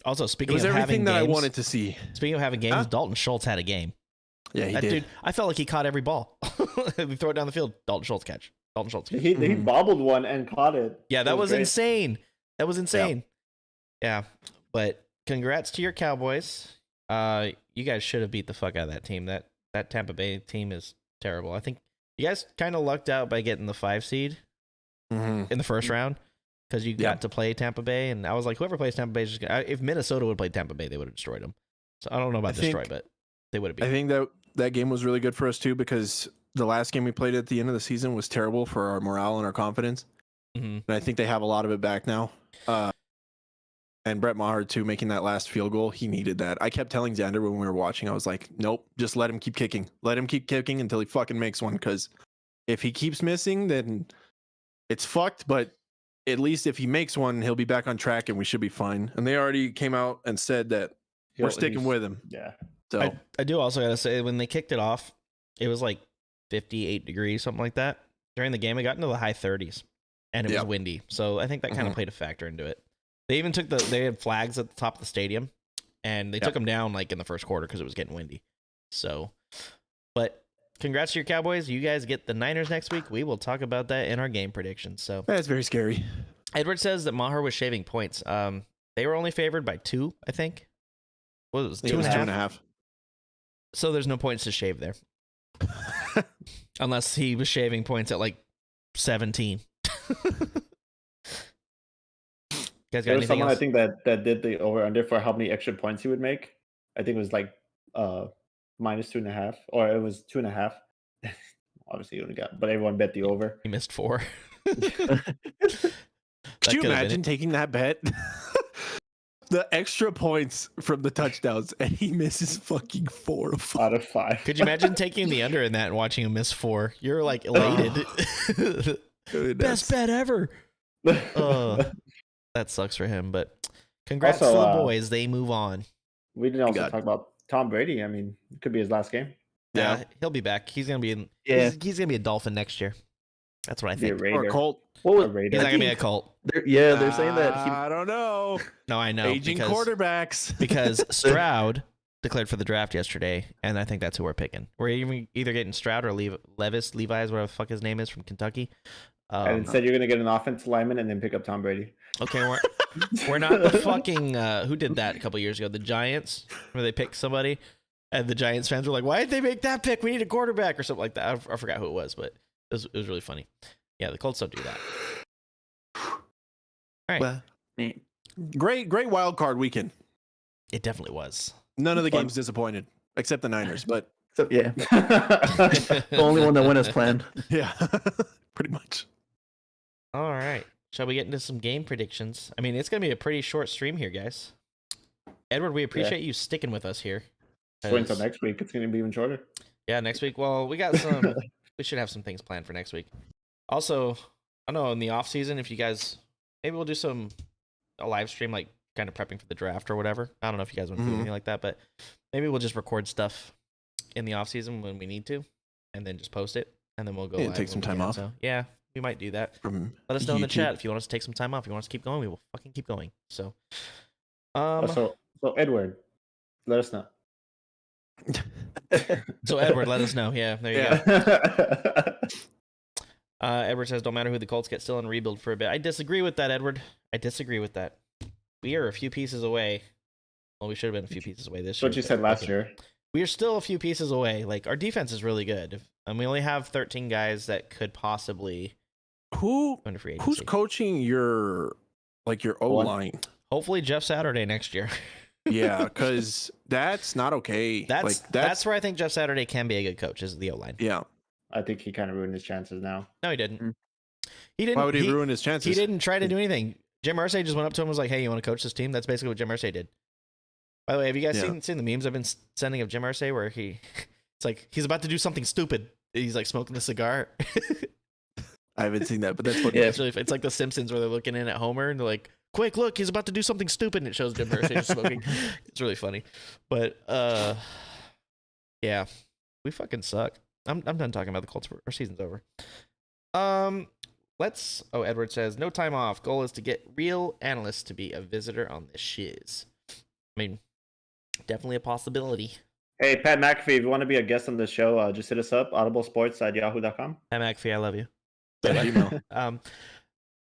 Speaker 1: Also,
Speaker 2: it
Speaker 1: speaking
Speaker 2: was
Speaker 1: of having
Speaker 2: everything that I
Speaker 1: games,
Speaker 2: wanted to see.
Speaker 1: Speaking of having games,
Speaker 2: Huh?
Speaker 1: Dalton Schultz had a game.
Speaker 2: Yeah, he
Speaker 1: That
Speaker 2: did.
Speaker 1: dude, I felt like he caught every ball. We throw it down the field. Dalton Schultz catch. Dalton Schultz catch.
Speaker 4: He bobbled one and caught it.
Speaker 1: Yeah, that
Speaker 4: It
Speaker 1: was
Speaker 4: great.
Speaker 1: insane. That was insane. Yeah, but congrats to your Cowboys. You guys should have beat the fuck out of that team. That Tampa Bay team is terrible. I think you guys kind of lucked out by getting the 5 seed
Speaker 2: Mhm.
Speaker 1: in the first round because you got to play Tampa Bay, and I was like, whoever plays Tampa Bay is just gonna, if Minnesota would have played Tampa Bay, they would have destroyed them. So I don't know about destroy, but they would have
Speaker 2: I
Speaker 1: been.
Speaker 2: think that game was really good for us too because the last game we played at the end of the season was terrible for our morale and our confidence.
Speaker 1: Mm-hmm.
Speaker 2: And I think they have a lot of it back now. And Brett Maher too, making that last field goal, he needed that. I kept telling Xander when we were watching, I was like, nope, just let him keep kicking. Let him keep kicking until he fucking makes one. Because if he keeps missing, then it's fucked. But at least if he makes one, he'll be back on track and we should be fine. And they already came out and said that we're sticking with him.
Speaker 4: Yeah.
Speaker 2: So
Speaker 1: I do also gotta say, when they kicked it off, it was like 58 degrees, something like that. During the game, it got into the high 30s, and it was windy. So I think that kind of played a factor into it. They even they had flags at the top of the stadium, and they took them down like in the first quarter because it was getting windy. So, but congrats to your Cowboys. You guys get the Niners next week. We will talk about that in our game predictions. So
Speaker 2: that's very scary.
Speaker 1: Edward says that Maher was shaving points. They were only favored by 2, I think. What was it?
Speaker 2: 2.5.
Speaker 1: So there's no points to shave there. Unless he was shaving points at like 17. Guys got
Speaker 4: There was
Speaker 1: anything
Speaker 4: someone
Speaker 1: else?
Speaker 4: I think that did the over under for how many extra points he would make. I think it was like minus 2.5, or it was 2.5. Obviously, you only got, but everyone bet the over.
Speaker 1: He missed 4.
Speaker 2: Could you imagine taking that bet? The extra points from the touchdowns, and he misses fucking 4
Speaker 4: out of 5.
Speaker 1: Could you imagine taking the under in that and watching him miss 4? You're like elated. Best bet ever. That sucks for him, but congrats
Speaker 4: Also,
Speaker 1: to the boys. They move on.
Speaker 4: We didn't also talk about Tom Brady. I mean, it could be his last game.
Speaker 1: Yeah, he'll be back. He's gonna be in.
Speaker 3: Yeah.
Speaker 1: He's gonna be a Dolphin next year. That's what I think.
Speaker 2: Or a Colt.
Speaker 3: What was,
Speaker 1: He's not gonna be a Colt.
Speaker 3: they're saying that he.
Speaker 2: I don't know.
Speaker 1: No, I know.
Speaker 2: Aging quarterbacks.
Speaker 1: Because Stroud declared for the draft yesterday, and I think that's who we're picking. We're either getting Stroud or Levis, whatever the fuck his name is, from Kentucky.
Speaker 4: And instead, you're gonna get an offensive lineman and then pick up Tom Brady.
Speaker 1: Okay, we're not the fucking who did that a couple years ago? The Giants, where they picked somebody, and the Giants fans were like, "Why did they make that pick? We need a quarterback or something like that." I forgot who it was, but it was really funny. Yeah, the Colts don't do that. All right,
Speaker 2: Well, great wild card weekend.
Speaker 1: it definitely was.
Speaker 2: None of the games disappointed, except the Niners. But
Speaker 3: So, yeah, the only one that went as planned.
Speaker 2: yeah, pretty much.
Speaker 1: All right, shall we get into some game predictions? I mean, it's gonna be a pretty short stream here, guys. Edward, we appreciate you sticking with us here.
Speaker 4: Wait until next week. It's gonna be even shorter.
Speaker 1: Yeah, next week. Well, we got some. We should have some things planned for next week. Also, I don't know, in the off season, if you guys, maybe we'll do a live stream, like kind of prepping for the draft or whatever. I don't know if you guys want to do anything like that, but maybe we'll just record stuff in the off season when we need to, and then just post it, and then we'll go live
Speaker 2: take some time off.
Speaker 1: So yeah, we might do that.
Speaker 2: From
Speaker 1: Let us know in the
Speaker 2: YouTube.
Speaker 1: chat if you want us to take some time off. If you want us to keep going, we will fucking keep going. So,
Speaker 4: So Edward, let us know.
Speaker 1: so Edward, let us know. Yeah, there you go.
Speaker 4: Yeah.
Speaker 1: Edward says, don't matter who the Colts get, still in rebuild for a bit. I disagree with that, Edward. I disagree with that. We are a few pieces away. Well, we should have been a few pieces away this
Speaker 4: That's
Speaker 1: year.
Speaker 4: what you said last year.
Speaker 1: We are still a few pieces away. Like, our defense is really good. And we only have 13 guys that could possibly go into free agency.
Speaker 2: Who's coaching your O line?
Speaker 1: Hopefully Jeff Saturday next year.
Speaker 2: Yeah, because that's not okay.
Speaker 1: That's where I think Jeff Saturday can be a good coach, is the O-line.
Speaker 2: Yeah.
Speaker 4: I think he kind of ruined his chances now.
Speaker 1: No, he didn't.
Speaker 3: Mm.
Speaker 1: He didn't.
Speaker 2: Why would he ruin his chances?
Speaker 1: He didn't try to do anything. Jim Irsay just went up to him and was like, hey, you want to coach this team? That's basically what Jim Irsay did. By the way, have you guys seen the memes I've been sending of Jim Irsay where it's like he's about to do something stupid. He's like smoking a cigar.
Speaker 2: I haven't seen that, but that's funny.
Speaker 3: Yeah.
Speaker 1: It's like the Simpsons where they're looking in at Homer and they're like, quick, look, he's about to do something stupid. And it shows Jim Irsay just smoking. It's really funny. But yeah, we fucking suck. I'm done talking about the Colts. Our season's over. Edward says, no time off. Goal is to get real analysts to be a visitor on the shiz. I mean, definitely a possibility.
Speaker 4: Hey, Pat McAfee, if you want to be a guest on the show, just hit us up, audiblesports@yahoo.com.
Speaker 1: Pat McAfee, I love you.
Speaker 2: That email.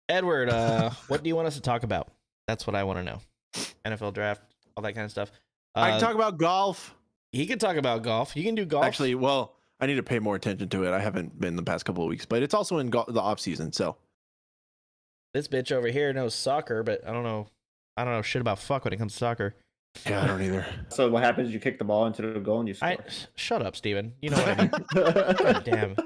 Speaker 1: Edward, what do you want us to talk about? That's what I want to know. NFL draft, all that kind of stuff.
Speaker 2: I can talk about golf.
Speaker 1: He can talk about golf. You can do golf.
Speaker 2: Actually, well, I need to pay more attention to it. I haven't been the past couple of weeks, but it's also in the off season. So
Speaker 1: this bitch over here knows soccer, but I don't know shit about fuck when it comes to soccer.
Speaker 2: Yeah, I don't either.
Speaker 4: So what happens? You kick the ball into the goal and you score.
Speaker 1: Shut up, Steven. You know what I mean. God damn.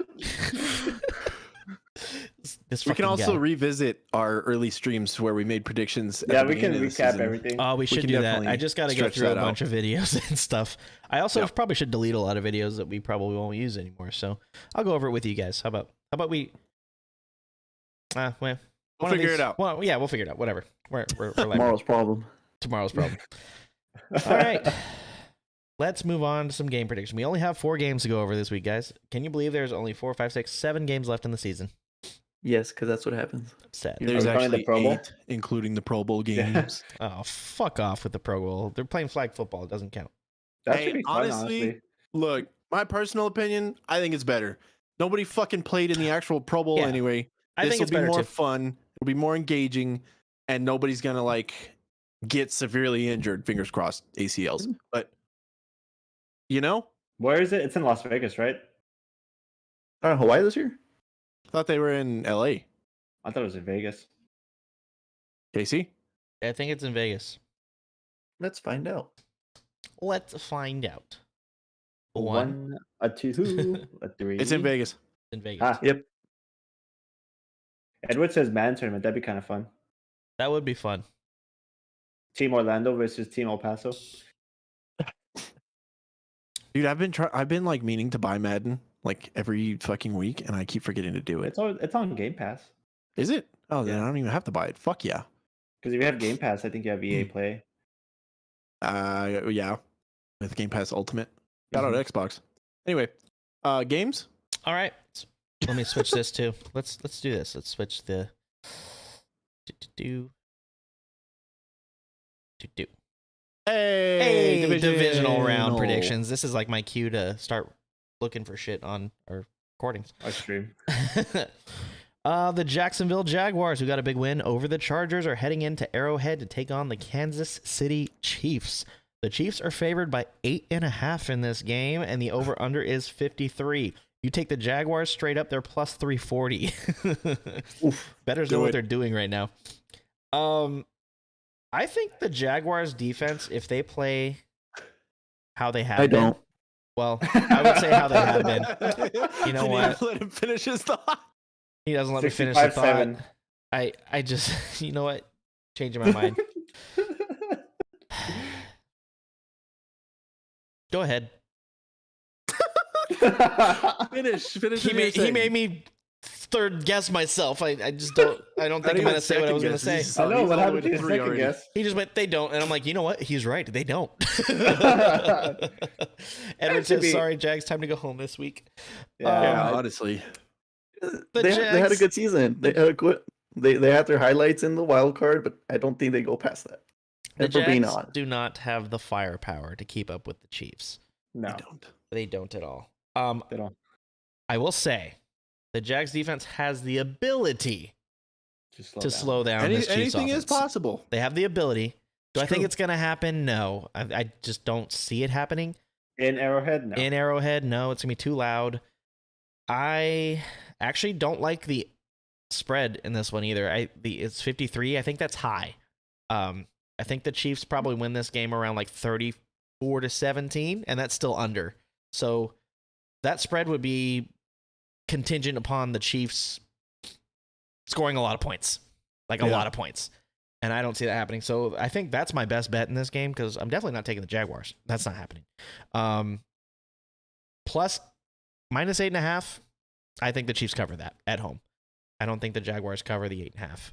Speaker 1: This
Speaker 2: We can
Speaker 1: fucking
Speaker 2: also
Speaker 1: guy.
Speaker 2: revisit our early streams where we made predictions.
Speaker 4: Yeah,
Speaker 2: at the
Speaker 4: we can
Speaker 2: beginning of the
Speaker 4: recap
Speaker 2: season.
Speaker 4: everything.
Speaker 1: Oh, we should
Speaker 2: can
Speaker 1: do that.
Speaker 2: definitely
Speaker 1: I just got to go
Speaker 2: stretch
Speaker 1: through a
Speaker 2: that out.
Speaker 1: bunch of videos and stuff. I also
Speaker 2: Yep.
Speaker 1: probably should delete a lot of videos that we probably won't use anymore. So I'll go over it with you guys. How about we? Well,
Speaker 2: We'll
Speaker 1: one of
Speaker 2: figure
Speaker 1: these-
Speaker 2: it out.
Speaker 1: Well, yeah, we'll figure it out. Whatever. We're like
Speaker 3: Tomorrow's problem.
Speaker 1: tomorrow's problem. All right. Let's move on to some game prediction. We only have 4 games to go over this week, guys. Can you believe there's only 4, 5, 6, 7 games left in the season?
Speaker 3: Yes, because that's what happens.
Speaker 1: I'm sad.
Speaker 2: There's
Speaker 4: Are we counting the
Speaker 2: actually
Speaker 4: Pro Bowl?
Speaker 2: 8, including the Pro Bowl
Speaker 4: Yeah.
Speaker 2: games.
Speaker 1: Oh, fuck off with the Pro Bowl. They're playing flag football. It doesn't count.
Speaker 4: That
Speaker 2: Hey,
Speaker 4: should be fun,
Speaker 2: honestly,
Speaker 4: honestly.
Speaker 2: Look, my personal opinion, I think it's better. Nobody fucking played in the actual Pro Bowl
Speaker 1: Yeah.
Speaker 2: anyway.
Speaker 1: I
Speaker 2: This
Speaker 1: think
Speaker 2: will
Speaker 1: it's
Speaker 2: be
Speaker 1: better
Speaker 2: more
Speaker 1: too.
Speaker 2: fun. It'll be more engaging, and nobody's gonna like get severely injured. Fingers crossed, ACLs. But you know,
Speaker 4: Where is it? It's in Las Vegas, right?
Speaker 3: Hawaii this year?
Speaker 2: thought they were in LA.
Speaker 4: I thought it was in Vegas.
Speaker 2: Casey,
Speaker 1: I think it's in Vegas.
Speaker 3: Let's find out.
Speaker 1: Let's find out.
Speaker 4: A
Speaker 1: 1
Speaker 4: a 2, a 3.
Speaker 2: it's in Vegas.
Speaker 1: in Vegas.
Speaker 4: Ah,
Speaker 3: Yep.
Speaker 4: Edward says man tournament. That'd be kind of fun.
Speaker 1: That would be fun.
Speaker 4: Team Orlando versus Team El Paso.
Speaker 2: Dude, I've been like meaning to buy Madden like every fucking week, and I keep forgetting to do it.
Speaker 4: It's on Game Pass.
Speaker 2: Is it? Oh, then
Speaker 4: Yeah.
Speaker 2: I don't even have to buy it. Fuck yeah.
Speaker 4: Because if you have Game Pass, I think you have EA Play.
Speaker 2: Yeah. With Game Pass Ultimate. Shout
Speaker 4: Mm-hmm.
Speaker 2: out Xbox. Anyway, games.
Speaker 1: All right. Let me switch this too. Let's do this. Let's switch the do.
Speaker 2: Hey,
Speaker 1: Divisional round predictions. This is like my cue to start looking for shit on our recordings.
Speaker 4: Our stream.
Speaker 1: The Jacksonville Jaguars, who got a big win over the Chargers, are heading into Arrowhead to take on the Kansas City Chiefs. The Chiefs are favored by 8.5 in this game, and the over-under is 53. You take the Jaguars straight up, they're plus 340. Bettors know
Speaker 2: Do
Speaker 1: what
Speaker 2: it.
Speaker 1: they're doing right now. I think the Jaguars defense, if they play how they have
Speaker 3: I
Speaker 1: been,
Speaker 3: don't.
Speaker 1: well, I would say how they have been. You know
Speaker 2: Didn't
Speaker 1: what?
Speaker 2: even let him finish his thought.
Speaker 1: He doesn't let me finish the thought.
Speaker 4: 65-7.
Speaker 1: I just, you know what? Changing my mind. Go ahead.
Speaker 2: Finish.
Speaker 1: He
Speaker 2: what you're
Speaker 1: made
Speaker 2: saying.
Speaker 1: me third guess myself. I just don't. I don't think I'm gonna say what I was gonna say.
Speaker 2: Second
Speaker 4: I know
Speaker 2: He's
Speaker 4: what
Speaker 2: all the way
Speaker 4: happened
Speaker 2: to
Speaker 4: to your
Speaker 2: 3
Speaker 4: second
Speaker 2: already.
Speaker 4: guess.
Speaker 1: He just went, they don't. And I'm like, you know what? He's right. They don't. Edward
Speaker 4: should
Speaker 1: says,
Speaker 4: be-
Speaker 1: sorry, Jags, time to go home this week.
Speaker 2: Yeah,
Speaker 1: Um,
Speaker 2: honestly.
Speaker 3: They had a
Speaker 1: Jags-
Speaker 3: good season. They had a good. They had their highlights in the wild card, but I don't think they go past that.
Speaker 1: The
Speaker 3: And for being
Speaker 1: Jags
Speaker 3: honest,
Speaker 1: do not have the firepower to keep up with the Chiefs.
Speaker 4: No,
Speaker 2: I don't.
Speaker 1: They don't at all.
Speaker 4: they don't.
Speaker 1: I will say, the Jags defense has the ability
Speaker 4: Just
Speaker 1: to slow down this Chiefs
Speaker 2: Anything is
Speaker 1: offense.
Speaker 2: possible.
Speaker 1: They have the ability. Do
Speaker 2: It's
Speaker 1: I think
Speaker 2: true.
Speaker 1: it's going to happen? No. I just don't see it happening.
Speaker 4: In Arrowhead, no.
Speaker 1: In Arrowhead, no. It's going to be too loud. I actually don't like the spread in this one either. It's 53. I think that's high. I think the Chiefs probably win this game around like 34-17, and that's still under. So that spread would be contingent upon the Chiefs scoring a lot of points. Like a
Speaker 2: Yeah.
Speaker 1: lot of points. And I don't see that happening. So I think that's my best bet in this game because I'm definitely not taking the Jaguars. That's not happening. Plus minus 8.5. I think the Chiefs cover that at home. I don't think the Jaguars cover the 8.5.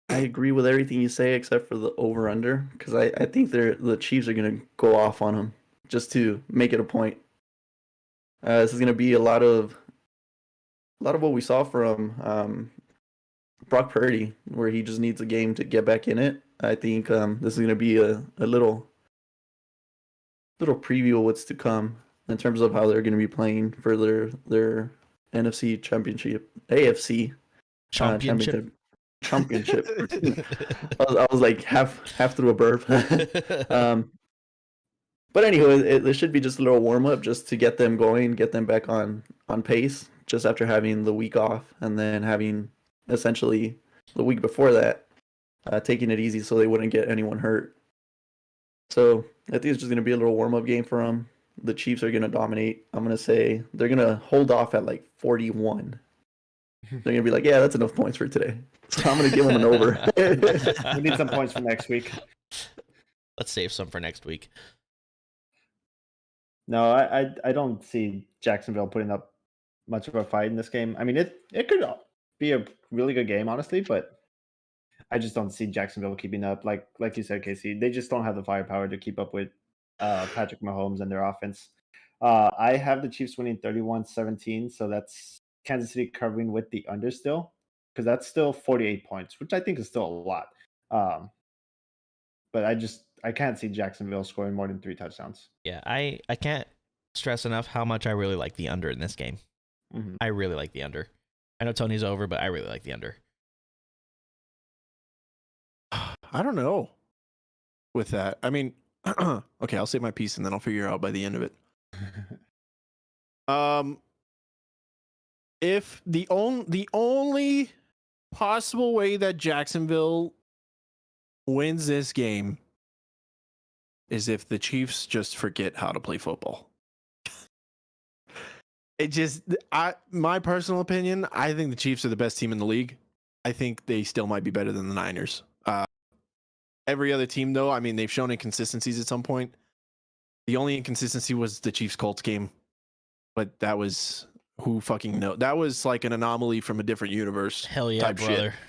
Speaker 3: I agree with everything you say except for the over under because I think the Chiefs are gonna go off on them just to make it a point. This is gonna be a lot of what we saw from Brock Purdy, where he just needs a game to get back in it. I think this is gonna be a little preview of what's to come in terms of how they're gonna be playing for their NFC championship, AFC
Speaker 1: Championship.
Speaker 3: championship. I was like half through a burp. But anyway, it should be just a little warm up just to get them going, get them back on pace. Just after having the week off and then having essentially the week before that, taking it easy so they wouldn't get anyone hurt. So I think it's just going to be a little warm-up game for them. The Chiefs are going to dominate. I'm going to say they're going to hold off at like 41. They're going to be like, yeah, that's enough points for today. So I'm going to give them an over.
Speaker 4: We need some points for next week.
Speaker 1: Let's save some for next week.
Speaker 4: No, I don't see Jacksonville putting up much of a fight in this game. I mean, it could be a really good game, honestly, but I just don't see Jacksonville keeping up. Like you said, Casey, they just don't have the firepower to keep up with Patrick Mahomes and their offense. I have the Chiefs winning 31-17, so that's Kansas City covering with the under still, because that's still 48 points, which I think is still a lot. But I can't see Jacksonville scoring more than 3 touchdowns.
Speaker 1: Yeah, I can't stress enough how much I really like the under in this game.
Speaker 4: Mm-hmm.
Speaker 1: I really like the under. I know Tony's over, but I really like the under.
Speaker 2: I don't know with that. I mean, okay, I'll say my piece and then I'll figure out by the end of it. If the only possible way that Jacksonville wins this game is if the Chiefs just forget how to play football. My personal opinion, I think the Chiefs are the best team in the league. I think they still might be better than the Niners. Every other team, though, I mean, they've shown inconsistencies at some point. The only inconsistency was the Chiefs-Colts game, but that was who fucking knows. That was like an anomaly from a different universe.
Speaker 1: Hell yeah,
Speaker 2: type
Speaker 1: brother.
Speaker 2: Shit.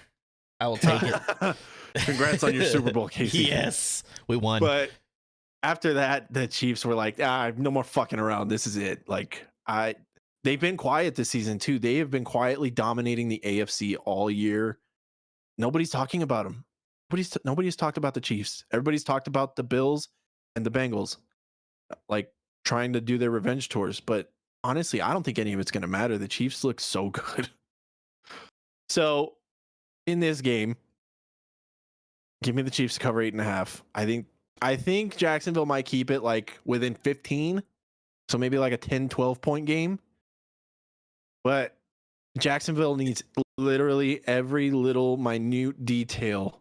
Speaker 1: I will take it.
Speaker 2: Congrats on your Super Bowl, Casey.
Speaker 1: Yes, we won.
Speaker 2: But after that, the Chiefs were like, no more fucking around. This is it. Like, they've been quiet this season, too. They have been quietly dominating the AFC all year. Nobody's talking about them. Nobody's talked about the Chiefs. Everybody's talked about the Bills and the Bengals, like trying to do their revenge tours. But honestly, I don't think any of it's going to matter. The Chiefs look so good. So in this game, give me the Chiefs to cover 8.5. I think Jacksonville might keep it like within 15. So maybe like a 10, 12 point game. But Jacksonville needs literally every little minute detail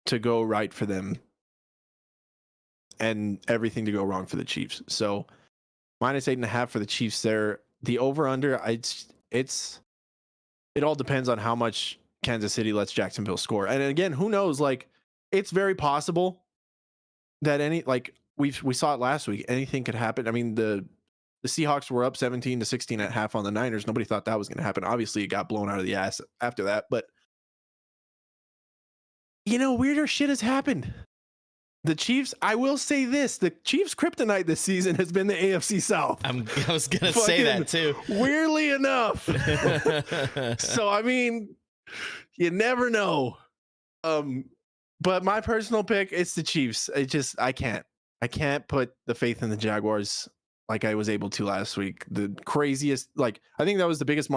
Speaker 2: to go right for them and everything to go wrong for the Chiefs. So minus 8.5 for the Chiefs there. The over under, it all depends on how much Kansas City lets Jacksonville score. And again, who knows? Like, it's very possible that we saw it last week. Anything could happen. I mean, the Seahawks were up 17-16 at half on the Niners. Nobody thought that was going to happen. Obviously, it got blown out of the ass after that, but weirder shit has happened. The Chiefs, I will say this, the Chiefs' kryptonite this season has been the AFC South.
Speaker 1: I was going to say that too.
Speaker 2: Weirdly enough. So, I mean, you never know. But my personal pick, it's the Chiefs. I can't put the faith in the Jaguars like I was able to last week. The craziest, I think that was the biggest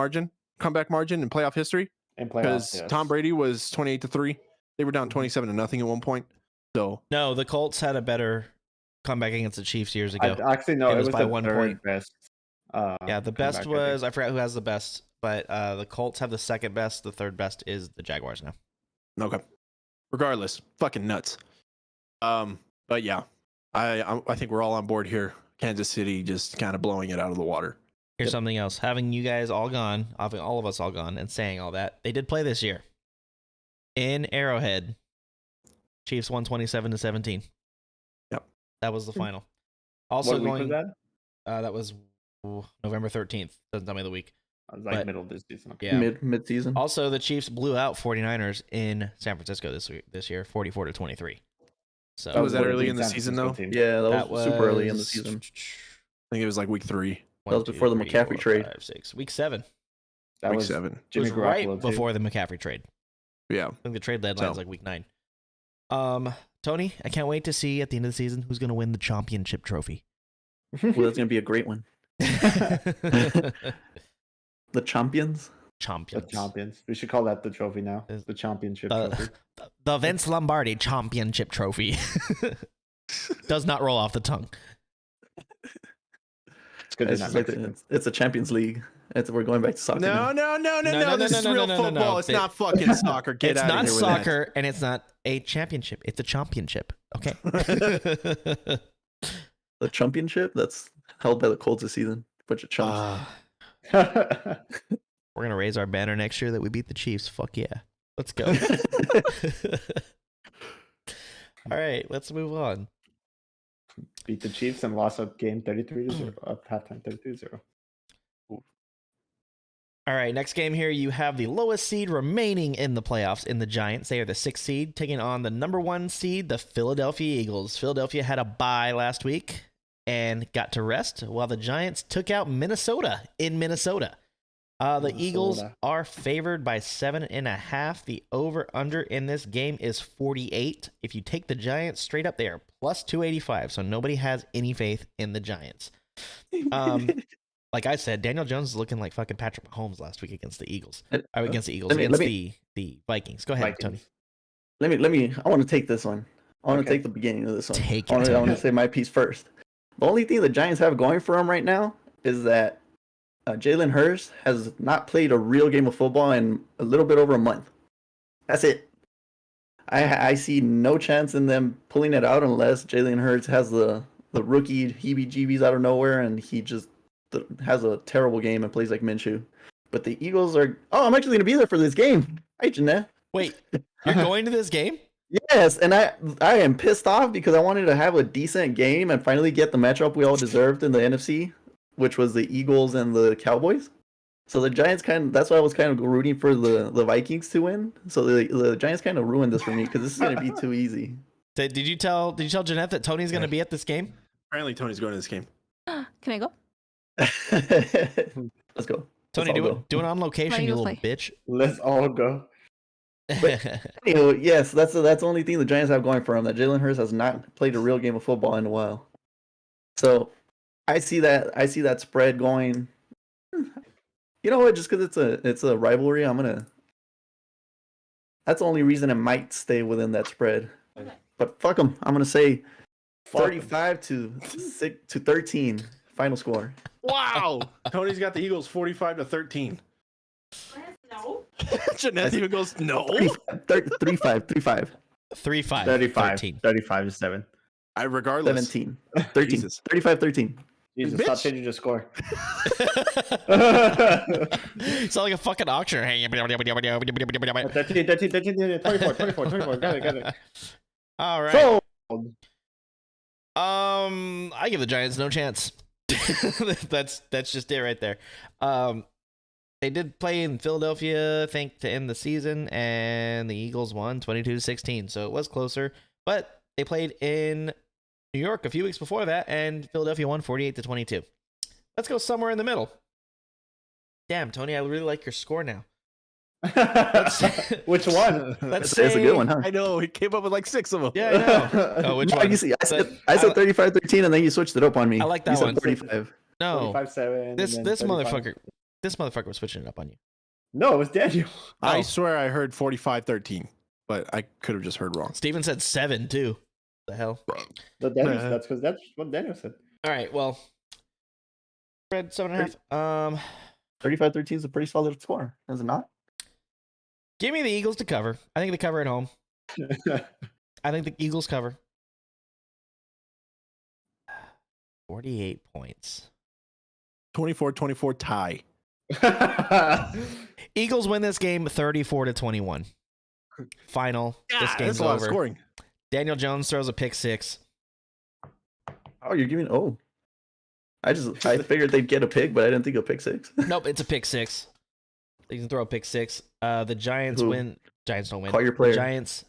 Speaker 2: comeback margin in playoff history. Because yes. Tom Brady was 28-3. They were down 27-0 at one point. So
Speaker 1: no, the Colts had a better comeback against the Chiefs years ago.
Speaker 4: Actually, no,
Speaker 1: it was by
Speaker 4: the
Speaker 1: 1 point.
Speaker 4: Best.
Speaker 1: Yeah, the best was, I forgot who has the best, but the Colts have the second best. The third best is the Jaguars now.
Speaker 2: Okay. Regardless, fucking nuts. But yeah, I think we're all on board here. Kansas City just kind of blowing it out of the water.
Speaker 1: Here's something else. Having you guys all gone, having all of us all gone, and saying all that, they did play this year in Arrowhead. Chiefs won 27-17.
Speaker 2: Yep,
Speaker 1: that was the final. Also,
Speaker 4: what week was that?
Speaker 1: That was November 13th. Doesn't tell me the week.
Speaker 4: I was like middle of this season.
Speaker 1: Yeah,
Speaker 3: mid season.
Speaker 1: Also, the Chiefs blew out 49ers in San Francisco this year, 44-23. So
Speaker 2: was that early in the season though?
Speaker 3: Yeah, that was super early in the season.
Speaker 2: I think it was like week 3.
Speaker 3: That was before the McCaffrey trade.
Speaker 1: 5, 6. Week 7.
Speaker 4: That
Speaker 2: week
Speaker 4: was
Speaker 2: 7.
Speaker 1: It was right before the McCaffrey trade.
Speaker 2: Yeah.
Speaker 1: I think the trade deadline is like week 9. Tony, I can't wait to see at the end of the season who's going to win the championship trophy.
Speaker 3: Well, that's going to be a great one. The champions?
Speaker 4: The champions. We should call that the trophy now. The championship trophy.
Speaker 1: The Vince Lombardi championship trophy. Does not roll off the tongue.
Speaker 2: It's
Speaker 4: because
Speaker 3: It's
Speaker 4: they're
Speaker 3: just
Speaker 4: not
Speaker 3: like
Speaker 4: Mexican.
Speaker 3: it's a Champions League. We're going back to soccer.
Speaker 2: No,
Speaker 3: now.
Speaker 2: no. This is real football. It's not fucking soccer. Get
Speaker 1: It's
Speaker 2: out of
Speaker 1: not
Speaker 2: here with
Speaker 1: soccer, and it's not a championship. It's a championship. Okay.
Speaker 2: that.
Speaker 3: The championship that's held by the Colts this season. Bunch of chumps.
Speaker 1: We're gonna raise our banner next year that we beat the Chiefs. Fuck yeah. Let's go. All right, let's move on.
Speaker 4: Beat the Chiefs and lost a game 33-0 up halftime 33-0.
Speaker 1: All right, next game here, you have the lowest seed remaining in the playoffs in the Giants. They are the 6th seed, taking on the number 1 seed, the Philadelphia Eagles. Philadelphia had a bye last week and got to rest, while the Giants took out Minnesota in Minnesota. The Eagles are favored by 7.5. The over-under in this game is 48. If you take the Giants straight up, they are plus 285, so nobody has any faith in the Giants. Like I said, Daniel Jones is looking like fucking Patrick Mahomes last week against the Eagles. Against the Vikings. Go ahead, Tony.
Speaker 3: Let me. I want to take this one. I want to take the beginning of this one. I want to say my piece first. The only thing the Giants have going for them right now is that Jalen Hurts has not played a real game of football in a little bit over a month. That's it. I see no chance in them pulling it out unless Jalen Hurts has the rookie heebie-jeebies out of nowhere and he just has a terrible game and plays like Minshew. But the Eagles are... Oh, I'm actually going to be there for this game. Hi, Jeanette.
Speaker 1: Wait, you're going to this game?
Speaker 3: Yes, and I am pissed off because I wanted to have a decent game and finally get the matchup we all deserved in the NFC, which was the Eagles and the Cowboys. So the Giants that's why I was kind of rooting for the Vikings to win. So the Giants kind of ruined this for me because this is going to be too easy.
Speaker 1: Did you tell Jeanette that Tony's going to be at this game?
Speaker 2: Apparently, Tony's going to this game.
Speaker 5: Can I go?
Speaker 3: Let's go.
Speaker 1: Tony, do it on location, you little bitch.
Speaker 4: Let's all go.
Speaker 3: Anyway, yes, that's the only thing the Giants have going for them. That Jalen Hurts has not played a real game of football in a while. So I see that spread going. You know what? Just because it's a rivalry, that's the only reason it might stay within that spread. But fuck them. I'm gonna say 35 to 13 final score.
Speaker 2: Wow. Tony's got the Eagles 45-13.
Speaker 5: No.
Speaker 2: Jeanette even goes, no.
Speaker 3: 35.
Speaker 1: 3-5.
Speaker 4: 35-7.
Speaker 2: Regardless.
Speaker 3: 17. 13. 35-13.
Speaker 4: Jesus, stop changing your score.
Speaker 1: It's not like a fucking auction.
Speaker 4: 13, 24. Got it.
Speaker 1: All right.
Speaker 3: So,
Speaker 1: I give the Giants no chance. That's just it right there. They did play in Philadelphia, I think, to end the season, and the Eagles won 22-16, so it was closer. But they played in New York a few weeks before that, and Philadelphia won 48-22. Let's go somewhere in the middle. Damn, Tony, I really like your score now.
Speaker 4: Which one?
Speaker 1: Let's
Speaker 3: that's a good one, huh?
Speaker 2: I know. He came up with like 6 of them.
Speaker 1: Yeah, I know. Oh, which one?
Speaker 3: You see, I said 35-13, and then you switched it up on me.
Speaker 1: I like that
Speaker 3: you
Speaker 1: one.
Speaker 3: Said 35.
Speaker 1: No,
Speaker 4: 45-7.
Speaker 1: this motherfucker was switching it up on you.
Speaker 4: No, it was Daniel.
Speaker 2: I swear I heard 45-13, but I could have just heard wrong.
Speaker 1: Steven said 7 too. The hell?
Speaker 4: That's because that's what Daniel said.
Speaker 1: All right, well, Fred 7.5.
Speaker 3: 35-13 is a pretty solid score, is it not?
Speaker 1: Give me the Eagles to cover. I think they cover at home. I think the Eagles cover. 48 points.
Speaker 2: 24-24 tie.
Speaker 1: Eagles win this game 34-21. Final. This game's
Speaker 2: that's a lot
Speaker 1: over.
Speaker 2: of scoring.
Speaker 1: Daniel Jones throws a pick 6.
Speaker 3: Oh, you're giving. Oh, I figured they'd get a pick, but I didn't think a pick 6.
Speaker 1: Nope, it's a pick 6. They can throw a pick 6. The Giants win. Giants don't win.
Speaker 3: Call your player.
Speaker 1: The Giants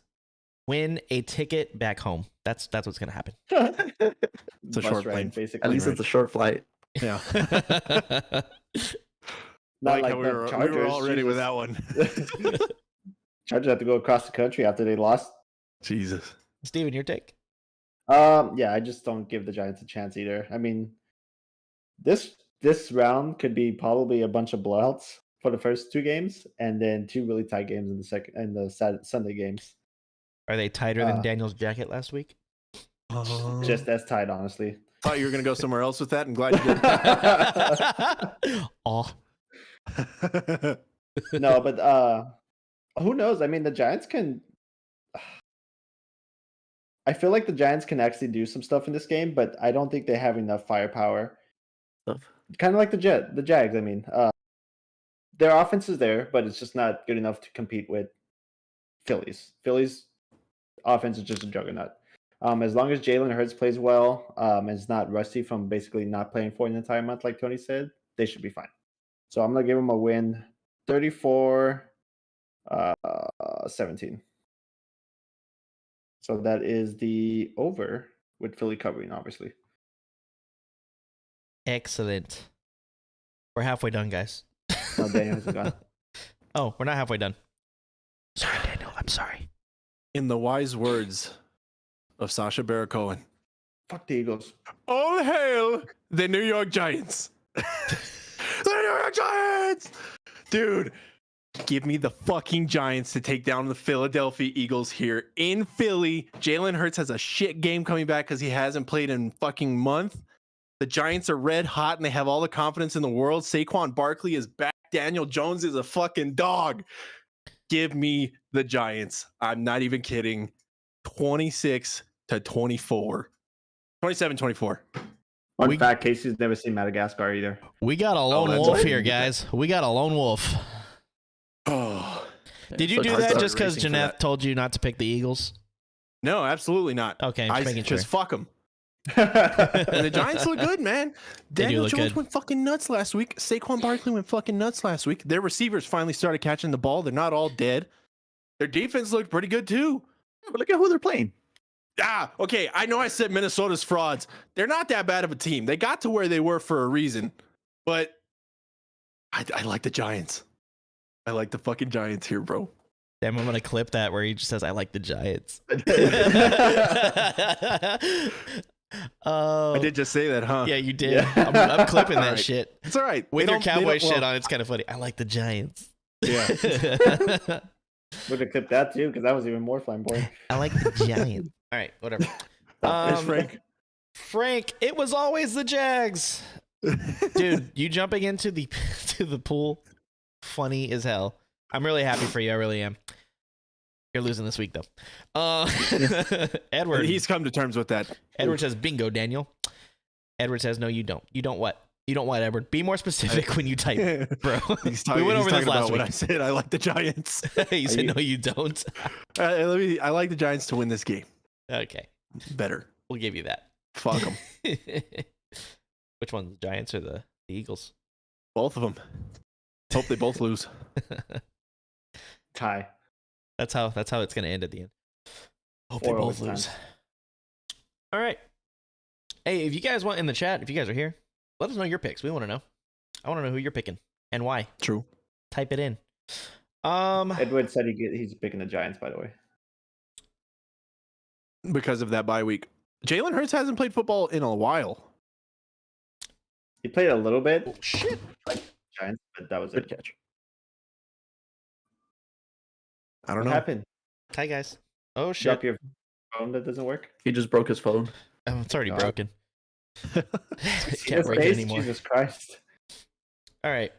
Speaker 1: win a ticket back home. That's what's gonna happen.
Speaker 2: It's a short plane.
Speaker 4: basically.
Speaker 3: At least it's a short flight.
Speaker 2: Yeah.
Speaker 4: Not
Speaker 2: like how we
Speaker 4: the
Speaker 2: were all ready with that one.
Speaker 4: Chargers have to go across the country after they lost.
Speaker 2: Jesus.
Speaker 1: Steven, your take?
Speaker 4: Yeah, I just don't give the Giants a chance either. I mean, this round could be probably a bunch of blowouts for the first 2 games, and then 2 really tight games in the Sunday games.
Speaker 1: Are they tighter than Daniel's jacket last week?
Speaker 4: Just as tight, honestly.
Speaker 2: Thought you were gonna go somewhere else with that, and glad you did.
Speaker 1: Oh,
Speaker 4: No, but who knows? I mean, the Giants can. I feel like the Giants can actually do some stuff in this game, but I don't think they have enough firepower. Kind of like the Jags. I mean, their offense is there, but it's just not good enough to compete with Philly's. Philly's offense is just a juggernaut. As long as Jalen Hurts plays well, and is not rusty from basically not playing for an entire month, like Tony said, they should be fine. So I'm gonna give them a win, 34-17. So that is the over with Philly covering, obviously.
Speaker 1: excellent. We're halfway done, guys.
Speaker 4: No, Daniel hasn't gone.
Speaker 1: Oh, we're not halfway done. Sorry, Daniel. I'm sorry.
Speaker 2: In the wise words of Sacha Baron Cohen,
Speaker 4: Fuck the Eagles.
Speaker 2: all hail the New York Giants. The New York Giants, dude. Give me the fucking Giants to take down the Philadelphia Eagles here in Philly. Jalen Hurts has a shit game coming back because he hasn't played in fucking month. The Giants are red hot and they have all the confidence in the world. Saquon Barkley is back. Daniel Jones is a fucking dog. Give me the Giants. I'm not even kidding. 26-24. 27-24.
Speaker 4: Fun fact, Casey's never seen Madagascar either.
Speaker 1: We got a lone
Speaker 2: that's
Speaker 1: wolf
Speaker 2: right.
Speaker 1: here, guys. We got a lone wolf.
Speaker 2: Oh.
Speaker 1: Did you
Speaker 3: So
Speaker 1: do
Speaker 3: hard to
Speaker 1: that
Speaker 3: start
Speaker 1: just because
Speaker 2: racing for
Speaker 1: Janeth
Speaker 2: that.
Speaker 1: told you not to pick the Eagles?
Speaker 2: No, absolutely not.
Speaker 1: Okay, I'm just making sure.
Speaker 2: Just fuck them. And the Giants look good, man.
Speaker 1: They do
Speaker 2: Daniel
Speaker 1: look
Speaker 2: Jones
Speaker 1: good.
Speaker 2: went fucking nuts last week. Saquon Barkley went fucking nuts last week. Their receivers finally started catching the ball. They're not all dead. Their defense looked pretty good too.
Speaker 3: But look at who they're playing.
Speaker 2: Ah, okay. I know I said Minnesota's frauds. They're not that bad of a team. They got to where they were for a reason. But I like the Giants. I like the fucking Giants here, bro.
Speaker 1: Damn, I'm gonna clip that where he just says, "I like the Giants."
Speaker 2: I did just say that, huh?
Speaker 1: Yeah, you did.
Speaker 3: Yeah.
Speaker 1: I'm clipping that
Speaker 2: All right.
Speaker 1: shit
Speaker 2: It's all right.
Speaker 1: with
Speaker 2: They
Speaker 1: your
Speaker 2: don't- they
Speaker 1: cowboy
Speaker 2: don't-
Speaker 1: shit
Speaker 2: well,
Speaker 1: on. It's kind of funny. I like the Giants.
Speaker 2: Yeah.
Speaker 4: Would have clipped that too, because that was even more flamboyant.
Speaker 1: I like the Giants. All right, whatever.
Speaker 2: There's Frank.
Speaker 1: Frank, it was always the Jags. Dude, you jumping into the to the pool, funny as hell. I'm really happy for you. I really am. You're losing this week though. Edward.
Speaker 2: He's come to terms with that.
Speaker 1: Edward says, "Bingo, Daniel." Edward says, "No, you don't. You don't what? You don't what, Edward? Be more specific when you type, bro."
Speaker 2: He's
Speaker 1: We went over this
Speaker 2: talking
Speaker 1: last
Speaker 2: about what
Speaker 1: week.
Speaker 2: I said. I like the Giants.
Speaker 1: You said, "No, you don't."
Speaker 2: I like the Giants to win this game.
Speaker 1: Okay,
Speaker 2: Better.
Speaker 1: we'll give you that.
Speaker 2: Fuck them.
Speaker 1: Which one, the Giants or the Eagles?
Speaker 2: Both of them. Hope they both lose.
Speaker 4: Tie.
Speaker 1: That's how it's gonna end at the end. Hope they
Speaker 4: Or
Speaker 1: both
Speaker 4: overtime.
Speaker 1: lose. All right. Hey, if you guys want in the chat, if you guys are here, let us know your picks. We want to know. I want to know who you're picking and why.
Speaker 2: True.
Speaker 1: Type it in.
Speaker 4: Edward said he's picking the Giants, by the way.
Speaker 2: Because of that bye week. Jalen Hurts hasn't played football in a while.
Speaker 4: He played a little bit.
Speaker 1: Oh, shit.
Speaker 4: Giants, but that was
Speaker 3: Good
Speaker 4: it.
Speaker 3: catch.
Speaker 2: I don't
Speaker 4: What
Speaker 2: know.
Speaker 4: happened?
Speaker 1: Hi guys. Oh shit.
Speaker 4: Drop your phone that doesn't work?
Speaker 3: He just broke his phone.
Speaker 1: It's already
Speaker 4: God.
Speaker 1: broken.
Speaker 4: See
Speaker 1: Can't
Speaker 4: his
Speaker 1: break it
Speaker 4: face?
Speaker 1: anymore.
Speaker 4: Jesus Christ.
Speaker 1: All right.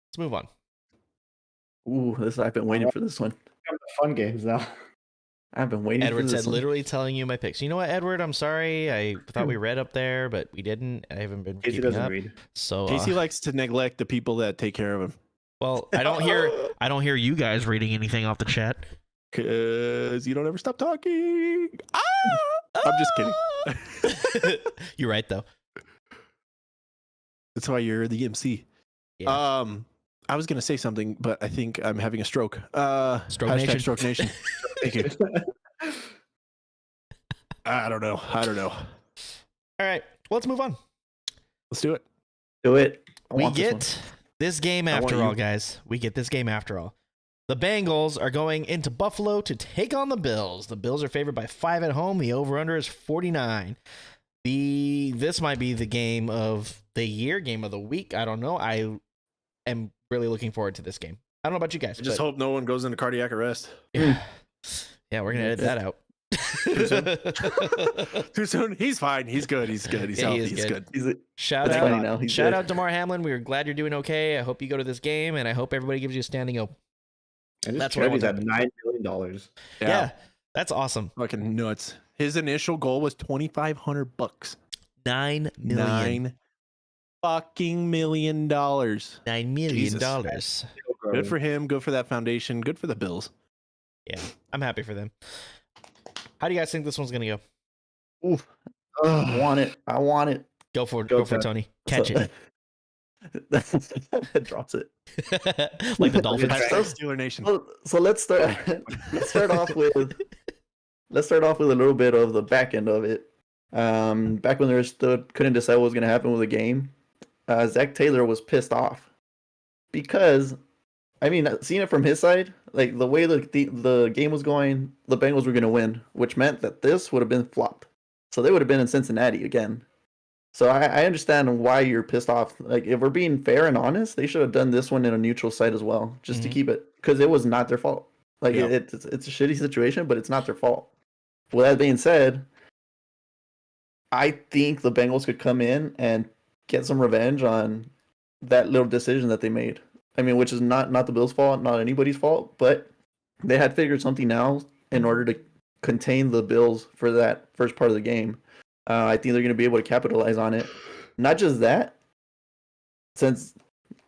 Speaker 1: Let's move on.
Speaker 3: Ooh, I've been waiting for this one.
Speaker 4: Come to fun games now.
Speaker 3: I've been waiting
Speaker 1: Edward
Speaker 3: for
Speaker 1: said,
Speaker 3: this one.
Speaker 1: literally telling you my picks. You know what, Edward? I'm sorry. I thought we read up there, but we didn't. I haven't been
Speaker 4: Casey
Speaker 1: keeping
Speaker 4: doesn't
Speaker 1: up.
Speaker 4: read.
Speaker 1: So,
Speaker 2: Casey likes to neglect the people that take care of him.
Speaker 1: well, I don't hear you guys reading anything off the chat.
Speaker 2: Because you don't ever stop talking. Ah! I'm just kidding.
Speaker 1: You're right though.
Speaker 2: That's why you're the MC.
Speaker 1: Yeah.
Speaker 2: I was gonna say something, but I think I'm having a stroke.
Speaker 1: Stroke
Speaker 2: hashtag
Speaker 1: Nation.
Speaker 2: Stroke Nation. Thank you. I don't know.
Speaker 1: All right. Well, let's move on.
Speaker 2: Let's do it.
Speaker 3: Do it. I
Speaker 1: We
Speaker 3: want this one.
Speaker 1: get this game
Speaker 2: I want
Speaker 1: after all,
Speaker 2: you.
Speaker 1: guys. We get this game after all. The Bengals are going into Buffalo to take on the Bills. The Bills are favored by 5 at home. The over-under is 49. This might be the game of the year, game of the week. I don't know. I am really looking forward to this game. I don't know about you guys.
Speaker 2: I just
Speaker 1: but-
Speaker 2: hope no one goes into cardiac arrest.
Speaker 1: Yeah, yeah, we're gonna edit that out.
Speaker 2: Too soon. He's fine. He's good. He's good. He's
Speaker 1: Yeah, he
Speaker 2: healthy.
Speaker 1: is
Speaker 2: He's
Speaker 1: good.
Speaker 2: good.
Speaker 1: Shout
Speaker 3: It's
Speaker 1: out,
Speaker 3: funny now. He's
Speaker 1: shout
Speaker 3: good.
Speaker 1: out Damar Hamlin. We're glad you're doing okay. I hope you go to this game, and I hope everybody gives you a standing O.
Speaker 4: And
Speaker 1: That's
Speaker 4: that's
Speaker 1: what I
Speaker 4: what
Speaker 1: want
Speaker 4: he's
Speaker 1: to
Speaker 4: at
Speaker 1: happen.
Speaker 4: $9 million.
Speaker 1: Yeah, that's awesome.
Speaker 2: Fucking nuts. His initial goal was $2,500.
Speaker 1: $9 million.
Speaker 2: $9 million.
Speaker 1: $9 million.
Speaker 2: Jesus. Good for him. Good for that foundation. Good for the Bills.
Speaker 1: Yeah, I'm happy for them. How do you guys think this one's gonna go?
Speaker 3: Oof. I want it. I want it.
Speaker 1: Go for it.
Speaker 4: Go
Speaker 1: Go for it,
Speaker 4: Ted.
Speaker 1: Tony. Catch it.
Speaker 3: Drops it.
Speaker 1: Like the Dolphins.
Speaker 2: Steeler Nation.
Speaker 3: So let's start. Let's start off with a little bit of the back end of it. Back when couldn't decide what was going to happen with the game, Zach Taylor was pissed off because, I mean, seeing it from his side, like the way the game was going, the Bengals were going to win, which meant that this would have been flopped. So they would have been in Cincinnati again. So I understand why you're pissed off. Like, if we're being fair and honest, they should have done this one in a neutral site as well, just to keep it, because it was not their fault. Like, it's a shitty situation, but it's not their fault. With that being said, I think the Bengals could come in and get some revenge on that little decision that they made. I mean, which is not the Bills' fault, not anybody's fault, but they had figured something out in order to contain the Bills for that first part of the game. I think they're going to be able to capitalize on it. Not just that, since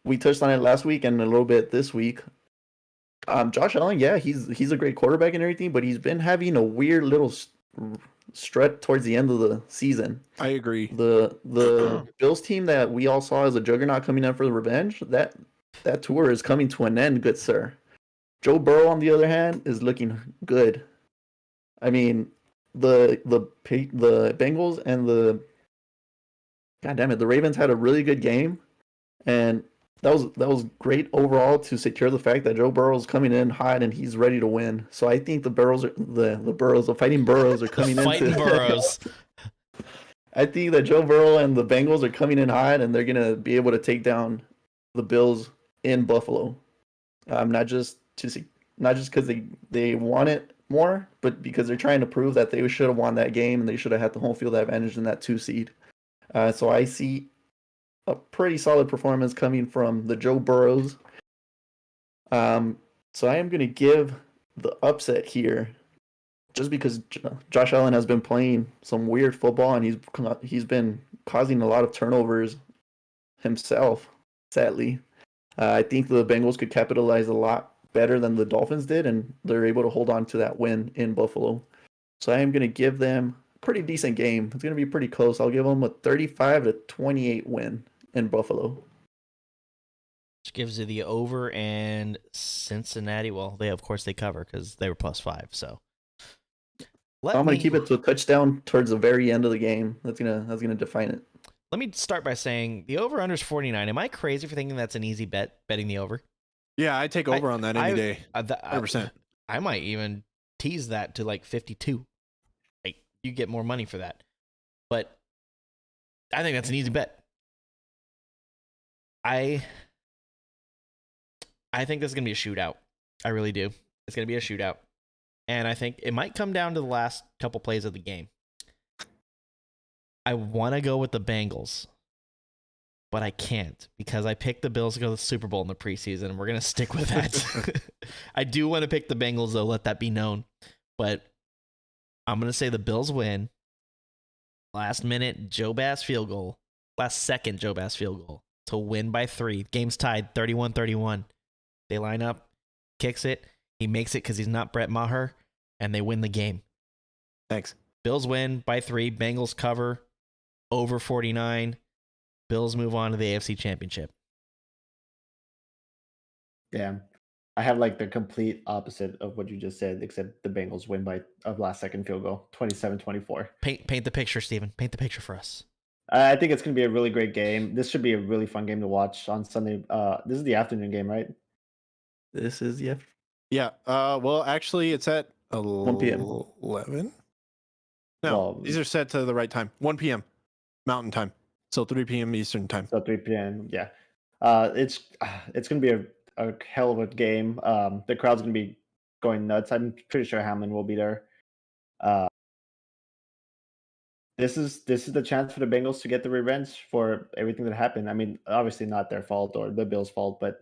Speaker 3: we touched on it last week and a little bit this week, Josh Allen, yeah, he's a great quarterback and everything, but he's been having a weird little strut towards the end of the season.
Speaker 2: I agree.
Speaker 3: The Bills team that we all saw as a juggernaut coming in for the revenge, that tour is coming to an end, good sir. Joe Burrow, on the other hand, is looking good. I mean, the Bengals and the Ravens had a really good game, and that was great overall to secure the fact that Joe Burrow is coming in hot and he's ready to win. So I think the Fighting Burrows are coming in.
Speaker 1: Fighting Burrows.
Speaker 3: I think that Joe Burrow and the Bengals are coming in hot, and they're gonna be able to take down the Bills in Buffalo. Not just because they want it more, but because they're trying to prove that they should have won that game and they should have had the home field advantage in that 2 seed. So I see a pretty solid performance coming from the Joe Burrows. So I am going to give the upset here, just because Josh Allen has been playing some weird football and he's been causing a lot of turnovers himself, sadly. I think the Bengals could capitalize a lot better than the Dolphins did, and they're able to hold on to that win in Buffalo. So I am going to give them a pretty decent game. It's going to be pretty close. I'll give them a 35-28 win in Buffalo.
Speaker 1: Which gives you the over, and Cincinnati. Well, they cover because they were +5. So
Speaker 3: I'm going to keep it to a touchdown towards the very end of the game. That's gonna define it.
Speaker 1: Let me start by saying the over under is 49. Am I crazy for thinking that's an easy betting the over?
Speaker 2: Yeah, I take over on that any day.
Speaker 1: 100%. I might even tease that to like 52. Like, you get more money for that. But I think that's an easy bet. I think this is going to be a shootout. I really do. It's going to be a shootout. And I think it might come down to the last couple plays of the game. I want to go with the Bengals, but I can't because I picked the Bills to go to the Super Bowl in the preseason, and we're going to stick with that. I do want to pick the Bengals, though, let that be known. But I'm going to say the Bills win. Last minute Joe Bass field goal. Last second Joe Bass field goal to win by 3. Game's tied 31-31. They line up, kicks it. He makes it because he's not Brett Maher, and they win the game.
Speaker 2: Thanks.
Speaker 1: Bills win by 3. Bengals cover over 49. Bills move on to the AFC Championship.
Speaker 4: Yeah. I have like the complete opposite of what you just said, except the Bengals win by a last second field goal, 27-24.
Speaker 1: Paint the picture, Steven. Paint the picture for us.
Speaker 4: I think it's going to be a really great game. This should be a really fun game to watch on Sunday. This is the afternoon game, right?
Speaker 3: This is
Speaker 2: Yeah. Well, actually, it's at
Speaker 3: 1 p.m.
Speaker 2: 11. No,
Speaker 4: Well,
Speaker 2: these are set to the right time. 1 p.m. Mountain time. So 3 p.m. Eastern time.
Speaker 4: So 3 p.m. Yeah. It's going to be a hell of a game. The crowd's going to be going nuts. I'm pretty sure Hamlin will be there. this is the chance for the Bengals to get the revenge for everything that happened. I mean, obviously not their fault or the Bills' fault, but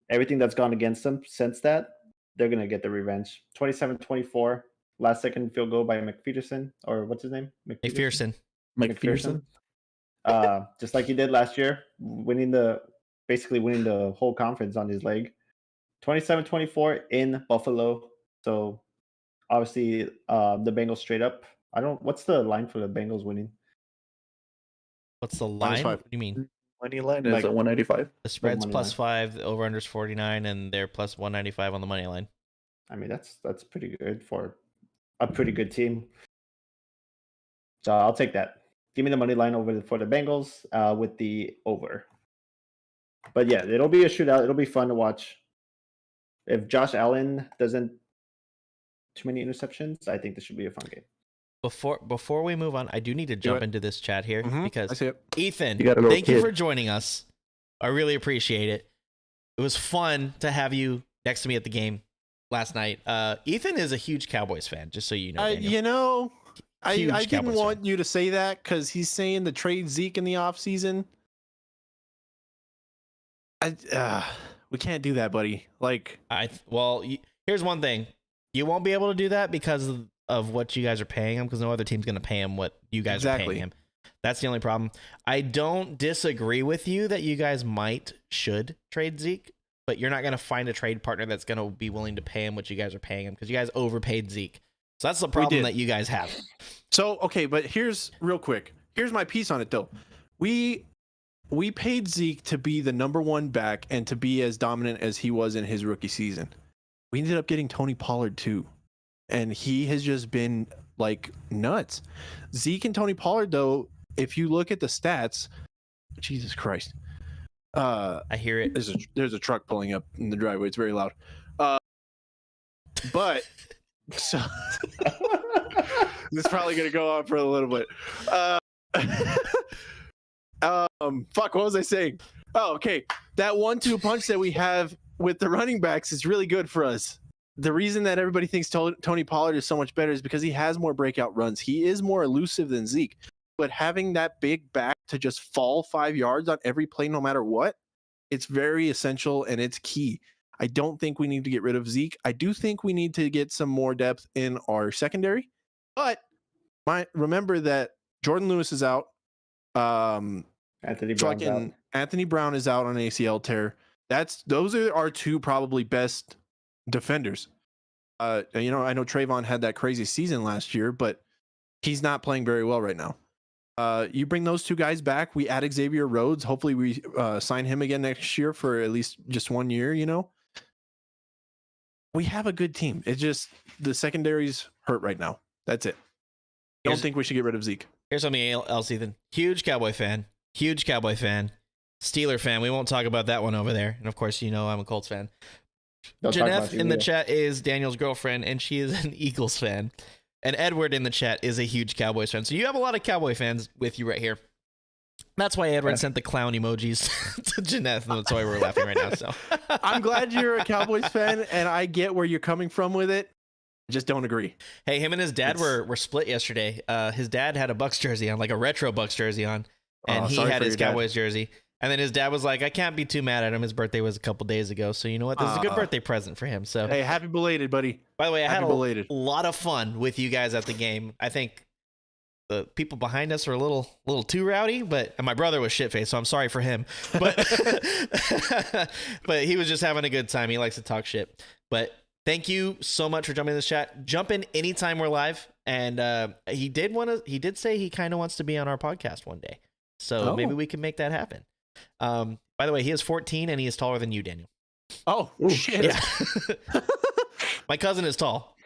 Speaker 4: everything that's gone against them since that, they're gonna get the revenge. 27-24, last second field goal by McPherson, or what's his name?
Speaker 1: McPherson.
Speaker 3: McPherson.
Speaker 4: Just like he did last year, basically winning the whole conference on his leg. 27-24 in Buffalo. So obviously the Bengals straight up. What's the line for the Bengals winning?
Speaker 1: What's the
Speaker 2: -5.
Speaker 1: line? What do you mean?
Speaker 3: Money line is
Speaker 4: Like-
Speaker 3: at 195.
Speaker 1: The spread's
Speaker 4: money
Speaker 1: plus 5, the over-under's 49, and they're plus 195 on the money line.
Speaker 4: I mean, that's pretty good for a pretty good team. So I'll take that. Give me the money line for the Bengals with the over. But yeah, it'll be a shootout. It'll be fun to watch. If Josh Allen doesn't too many interceptions, I think this should be a fun game.
Speaker 1: Before we move on, I do need to jump
Speaker 2: it.
Speaker 1: into this chat here
Speaker 2: I
Speaker 1: because
Speaker 2: see it.
Speaker 1: Ethan,
Speaker 3: You got a little
Speaker 1: thank you
Speaker 3: kid.
Speaker 1: for joining us. I really appreciate it. It was fun to have you next to me at the game last night. Ethan is a huge Cowboys fan, just so you know. Daniel.
Speaker 2: You know,
Speaker 1: Huge
Speaker 2: I didn't
Speaker 1: Cowboys
Speaker 2: want
Speaker 1: fan.
Speaker 2: you to say that because he's saying to trade Zeke in the offseason. We can't do that, buddy. Like,
Speaker 1: Here's one thing: you won't be able to do that because of what you guys are paying him, because no other team's going to pay him what you guys are paying him. That's the only problem. I don't disagree with you that you guys should trade Zeke, but you're not going to find a trade partner that's going to be willing to pay him what you guys are paying him because you guys overpaid Zeke. So that's the problem that you guys have.
Speaker 2: so okay, but here's my piece on it though. We paid Zeke to be the number 1 back and to be as dominant as he was in his rookie season. We ended up getting Tony Pollard too, and he has just been like nuts. Zeke and Tony Pollard though, if you look at the stats, Jesus Christ.
Speaker 1: I hear it.
Speaker 2: There's a truck pulling up in the driveway. It's very loud. But so this is probably gonna go on for a little bit. Fuck, what was I saying? Oh, okay. That 1-2 punch that we have with the running backs is really good for us. The reason that everybody thinks Tony Pollard is so much better is because he has more breakout runs. He is more elusive than Zeke. But having that big back to just fall 5 yards on every play, no matter what, it's very essential and it's key. I don't think we need to get rid of Zeke. I do think we need to get some more depth in our secondary. But remember that Jordan Lewis is out.
Speaker 4: Anthony Brown's out.
Speaker 2: Anthony Brown is out on ACL tear. Those are our 2 probably best defenders. I know Trayvon had that crazy season last year, but he's not playing very well right now. You bring those 2 guys back. We add Xavier Rhodes. Hopefully we sign him again next year for at least just 1 year, We have a good team. It's just the secondary's hurt right now. That's it. I don't think we should get rid of Zeke.
Speaker 1: Here's something else, Ethan. Huge Cowboy fan. Steeler fan. We won't talk about that one over there. And of course, I'm a Colts fan.
Speaker 4: Don't talk
Speaker 1: Janeth
Speaker 4: about you
Speaker 1: in the
Speaker 4: either.
Speaker 1: chat is Daniel's girlfriend, and she is an Eagles fan. And Edward in the chat is a huge Cowboys fan. So you have a lot of Cowboy fans with you right here. That's why Edward sent the clown emojis to Janeth, and that's why we're laughing right now. So
Speaker 2: I'm glad you're a Cowboys fan, and I get where you're coming from with it. I just don't agree.
Speaker 1: Hey, him and his dad were split yesterday. His dad had a Bucks jersey on, like a retro Bucks jersey on, and he
Speaker 2: sorry
Speaker 1: had
Speaker 2: for
Speaker 1: his
Speaker 2: your dad.
Speaker 1: Cowboys jersey. And then his dad was like, I can't be too mad at him. His birthday was a couple days ago. So you know what? This is a good birthday present for him. So
Speaker 2: Hey, happy belated, buddy.
Speaker 1: by the way, I had
Speaker 2: belated.
Speaker 1: a lot of fun with you guys at the game. I think the people behind us were a little too rowdy, and my brother was shit-faced, so I'm sorry for him. But but he was just having a good time. He likes to talk shit. But thank you so much for jumping in this chat. Jump in anytime we're live. And he did say he kind of wants to be on our podcast one day. So maybe we can make that happen. By the way, he is 14 and he is taller than you, Daniel.
Speaker 2: Oh, shit.
Speaker 1: Yeah. My cousin is tall.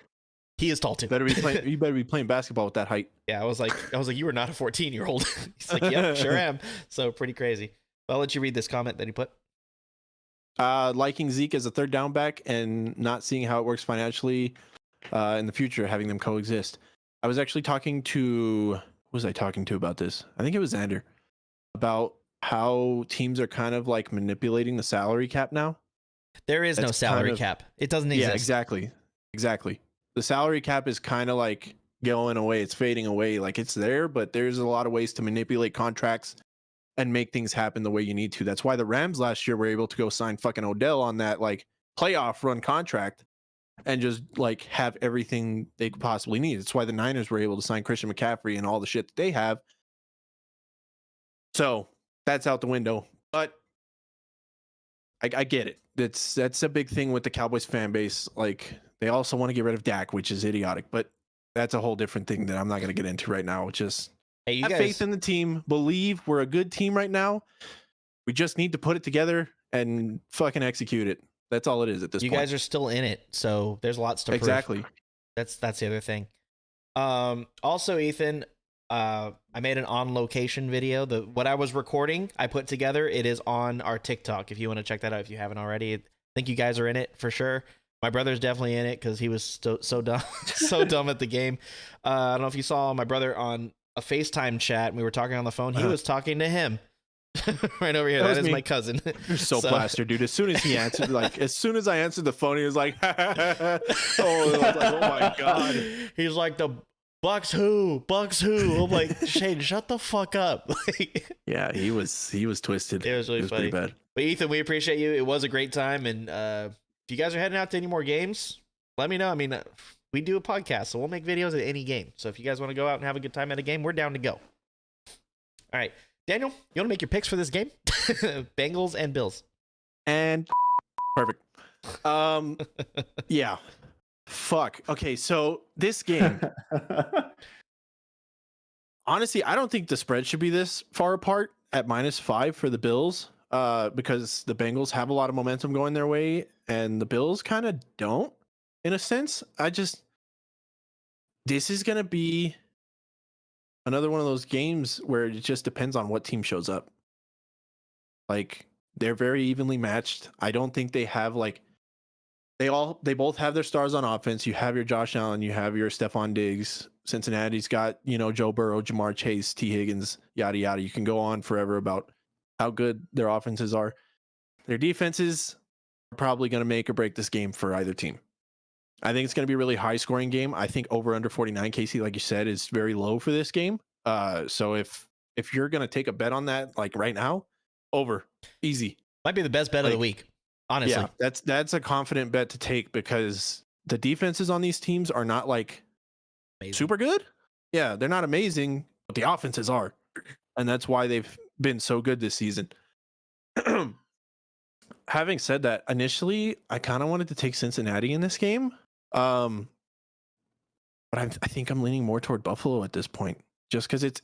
Speaker 1: He is tall too.
Speaker 2: You better be playing basketball with that height.
Speaker 1: Yeah, I was like, you are not a 14-year-old. He's like, yep, sure am. So pretty crazy. I'll let you read this comment that he put.
Speaker 2: Liking Zeke as a 3rd down back and not seeing how it works financially in the future, having them coexist. I was actually talking to, who was I talking to about this? I think it was Xander, about how teams are kind of like manipulating the salary cap now.
Speaker 1: There is no salary cap. It doesn't exist.
Speaker 2: Yeah, exactly. The salary cap is kind of like going away. It's fading away. Like it's there, but there's a lot of ways to manipulate contracts and make things happen the way you need to. That's why the Rams last year were able to go sign fucking Odell on that like playoff run contract and just like have everything they could possibly need. It's why the Niners were able to sign Christian McCaffrey and all the shit that they have. So that's out the window. But I get it. That's a big thing with the Cowboys fan base. Like they also want to get rid of Dak, which is idiotic, but that's a whole different thing that I'm not going to get into right now. Just
Speaker 1: Hey, you
Speaker 2: have
Speaker 1: guys,
Speaker 2: faith in the team. Believe we're a good team right now. We just need to put it together and fucking execute it. That's all it is at this
Speaker 1: you
Speaker 2: point.
Speaker 1: guys are still in it, so there's lots to prove.
Speaker 2: Exactly.
Speaker 1: That's the other thing. Also, Ethan, I made an on location video. What I was recording, I put together. It is on our TikTok. If you want to check that out, if you haven't already, I think you guys are in it for sure. My brother's definitely in it because he was so dumb, so dumb at the game. I don't know if you saw my brother on a FaceTime chat. And we were talking on the phone. He was talking to him right over here. That is
Speaker 2: me.
Speaker 1: my cousin.
Speaker 2: You're so plastered, dude. As soon as he answered, like, as soon as I answered the phone, he was like, oh, oh my God.
Speaker 1: He's like, the Bucks who? I'm like, Shane, shut the fuck up.
Speaker 2: Yeah, he was twisted.
Speaker 1: It was really funny.
Speaker 2: Pretty bad.
Speaker 1: But Ethan, we appreciate you. It was a great time. And if you guys are heading out to any more games, let me know. I mean, we do a podcast, so we'll make videos at any game. So if you guys want to go out and have a good time at a game, we're down to go. All right. Daniel, you want to make your picks for this game? Bengals and Bills.
Speaker 2: And perfect. Yeah. Fuck. Okay, so this game, honestly, I don't think the spread should be this far apart at -5 for the Bills, because the Bengals have a lot of momentum going their way, and the Bills kind of don't, in a sense. This is gonna be another one of those games where it just depends on what team shows up. Like, they're very evenly matched. I don't think they have like they both have their stars on offense. You have your Josh Allen, you have your Stephon Diggs. Cincinnati's got, Joe Burrow, Jamar Chase, T. Higgins, yada yada. You can go on forever about how good their offenses are. Their defenses are probably going to make or break this game for either team. I think it's going to be a really high scoring game. I think over under 49, Casey, like you said, is very low for this game. So if you're going to take a bet on that, like right now, over, easy.
Speaker 1: Might be the best bet of the week, honestly.
Speaker 2: Yeah, that's a confident bet to take because the defenses on these teams are not like
Speaker 1: Amazing.
Speaker 2: super good. Yeah, they're not amazing, but the offenses are. And that's why they've been so good this season. Having said that, initially, I kind of wanted to take Cincinnati in this game. But I think I'm leaning more toward Buffalo at this point, just because it's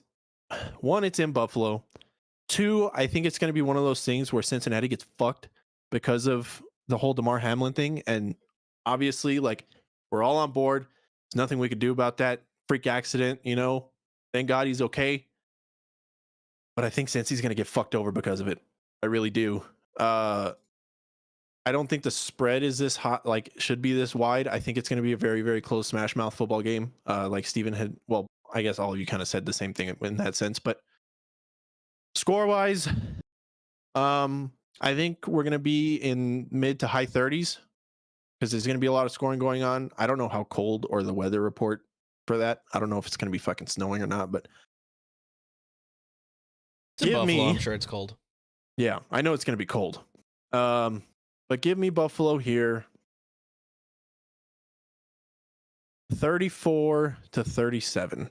Speaker 2: in Buffalo. 2, I think it's going to be one of those things where Cincinnati gets fucked because of the whole DeMar Hamlin thing. And obviously, like, we're all on board. There's nothing we could do about that freak accident, Thank God he's okay. But I think Cincy's going to get fucked over because of it. I really do. I don't think the spread is this hot, like should be this wide. I think it's going to be a very, very close smash mouth football game. Like Steven had, well, I guess all of you kind of said the same thing in that sense, but score wise, I think we're going to be in mid to high 30s because there's going to be a lot of scoring going on. I don't know how cold or the weather report for that. I don't know if it's going to be fucking snowing or not, but
Speaker 1: It's in Buffalo. I'm sure it's cold.
Speaker 2: Yeah, I know it's going to be cold. But give me Buffalo here. 34-37.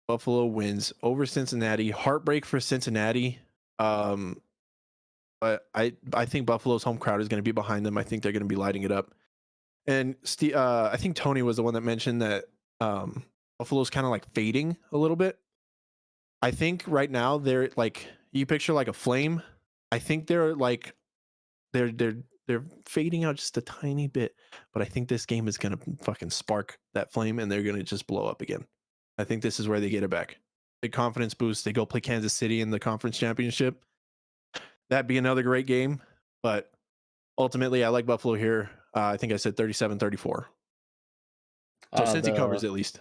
Speaker 2: Buffalo wins over Cincinnati. Heartbreak for Cincinnati. But I think Buffalo's home crowd is going to be behind them. I think they're going to be lighting it up. And I think Tony was the one that mentioned that Buffalo's kind of like fading a little bit. I think right now they're like, you picture like a flame. I think they're like they're fading out just a tiny bit, but I think this game is going to fucking spark that flame and they're going to just blow up again. I think this is where they get it back. Big confidence boost. They go play Kansas City in the conference championship. That'd be another great game, but ultimately I like Buffalo here. I think I said 37-34. So Cincy covers at least.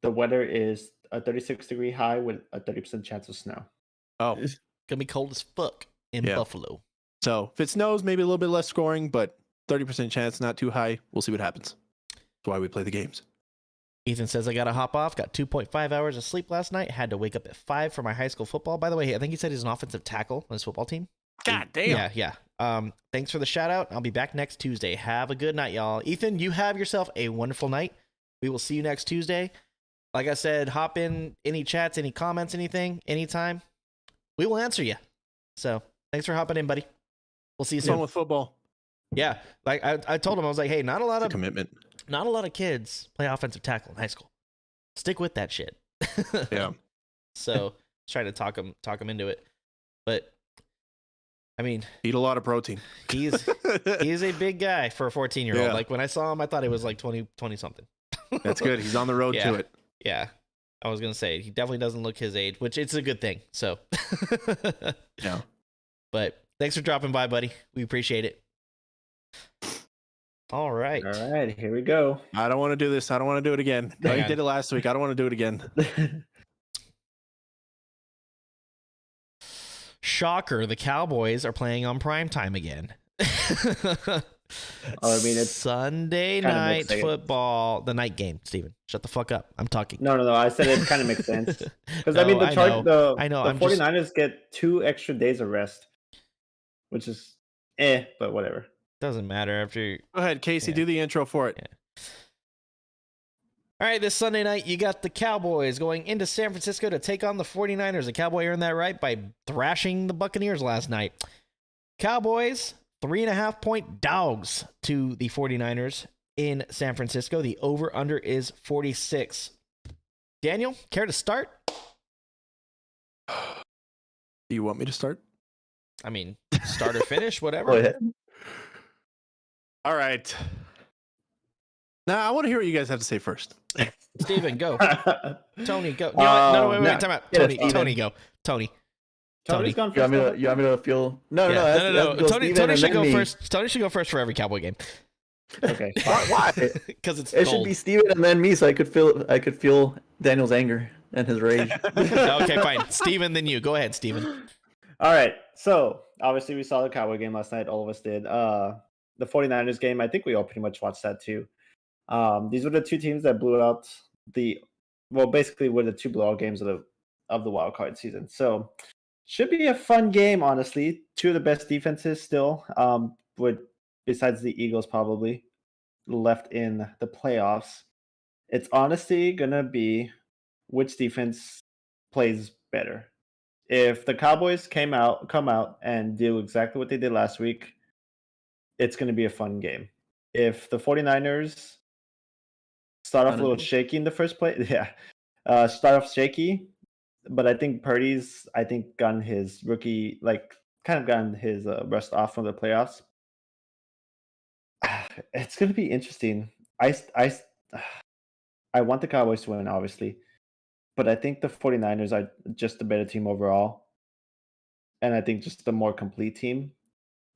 Speaker 4: The weather is a 36-degree high with a 30% chance of snow.
Speaker 2: Oh,
Speaker 1: It's gonna be cold as fuck in Buffalo.
Speaker 2: So if it snows, maybe a little bit less scoring, but 30% chance, not too high. We'll see what happens. That's why we play the games.
Speaker 1: Ethan says, I got to hop off. Got 2.5 hours of sleep last night. Had to wake up at 5 for my high school football. By the way, I think he said he's an offensive tackle on his football team.
Speaker 2: God damn.
Speaker 1: Yeah. Thanks for the shout out. I'll be back next Tuesday. Have a good night, y'all. Ethan, you have yourself a wonderful night. We will see you next Tuesday. Like I said, hop in any chats, any comments, anything, anytime. We will answer you. So thanks for hopping in, buddy. We'll see you
Speaker 2: Fun
Speaker 1: soon.
Speaker 2: with football.
Speaker 1: Yeah. Like I told him, I was like, hey, not a lot
Speaker 2: It's a
Speaker 1: of
Speaker 2: commitment.
Speaker 1: not a lot of kids play offensive tackle in high school. Stick with that shit.
Speaker 2: Yeah.
Speaker 1: So trying to talk him into it. But I mean,
Speaker 2: Eat a lot of protein.
Speaker 1: he is a big guy for a 14-year-old.
Speaker 2: Yeah.
Speaker 1: Like when I saw him, I thought he was like 20 something.
Speaker 2: That's good. He's on the road
Speaker 1: Yeah.
Speaker 2: to it.
Speaker 1: Yeah. I was gonna say he definitely doesn't look his age, which it's a good thing. So
Speaker 2: Yeah.
Speaker 1: But thanks for dropping by, buddy. We appreciate it. All right.
Speaker 4: All right, here we go.
Speaker 2: I don't want to do this. I don't want to do it again.
Speaker 1: Hang
Speaker 2: I
Speaker 1: on.
Speaker 2: did it last week. I don't want to do it again.
Speaker 1: Shocker, the Cowboys are playing on primetime again.
Speaker 4: I mean, it's
Speaker 1: Sunday
Speaker 4: kind of
Speaker 1: night
Speaker 4: makes sense.
Speaker 1: football, the night game. Steven, shut the fuck up. I'm talking.
Speaker 4: No. I said it kind of makes sense because
Speaker 1: No,
Speaker 4: I mean
Speaker 1: I know.
Speaker 4: the
Speaker 1: I know,
Speaker 4: the
Speaker 1: I'm just-
Speaker 4: 49ers get 2 extra days of rest, which is but whatever.
Speaker 1: Doesn't matter after.
Speaker 2: Go ahead, Casey.
Speaker 1: Yeah.
Speaker 2: Do the intro for it.
Speaker 1: All right, this Sunday night, you got the Cowboys going into San Francisco to take on the 49ers. The Cowboy earned that right by thrashing the Buccaneers last night. Cowboys, 3.5-point dogs to the 49ers in San Francisco. The over-under is 46. Daniel, care to start?
Speaker 2: Do you want me to start?
Speaker 1: I mean, start or finish, whatever.
Speaker 3: Go ahead.
Speaker 2: All right. Now I want to hear what you guys have to say first.
Speaker 1: Steven, go. Tony, go. You know what? No, wait,
Speaker 3: no.
Speaker 1: time out.
Speaker 3: Yeah,
Speaker 1: Tony,
Speaker 3: Steven.
Speaker 1: Tony, go. Tony.
Speaker 4: Tony's gone
Speaker 3: You want
Speaker 4: first.
Speaker 3: me to feel? No,
Speaker 1: Yeah.
Speaker 3: no,
Speaker 1: No.
Speaker 3: go
Speaker 1: Tony,
Speaker 3: Steven
Speaker 1: Tony
Speaker 3: and
Speaker 1: should
Speaker 3: then
Speaker 1: go
Speaker 3: me.
Speaker 1: first. Tony should go first for every Cowboy game
Speaker 4: Okay.
Speaker 3: Why?
Speaker 1: because it's
Speaker 3: It
Speaker 1: gold.
Speaker 3: should be Steven and then me, so I could feel Daniel's anger and his rage.
Speaker 1: Okay, fine. Steven, then you. Go ahead, Steven.
Speaker 4: All right. So obviously we saw the Cowboy game last night. All of us did. The 49ers game, I think we all pretty much watched that too. These were the 2 teams that blew out basically were the 2 blowout games of the wild card season. So should be a fun game, honestly. 2 of the best defenses still, besides the Eagles probably left in the playoffs. It's honestly gonna be which defense plays better. If the Cowboys come out and do exactly what they did last week, it's going to be a fun game. If the 49ers start off a little shaky in the first play, start off shaky, but I think Purdy's gotten his rookie, gotten his rust off from the playoffs. It's going to be interesting. I want the Cowboys to win, obviously, but I think the 49ers are just a better team overall. And I think just a more complete team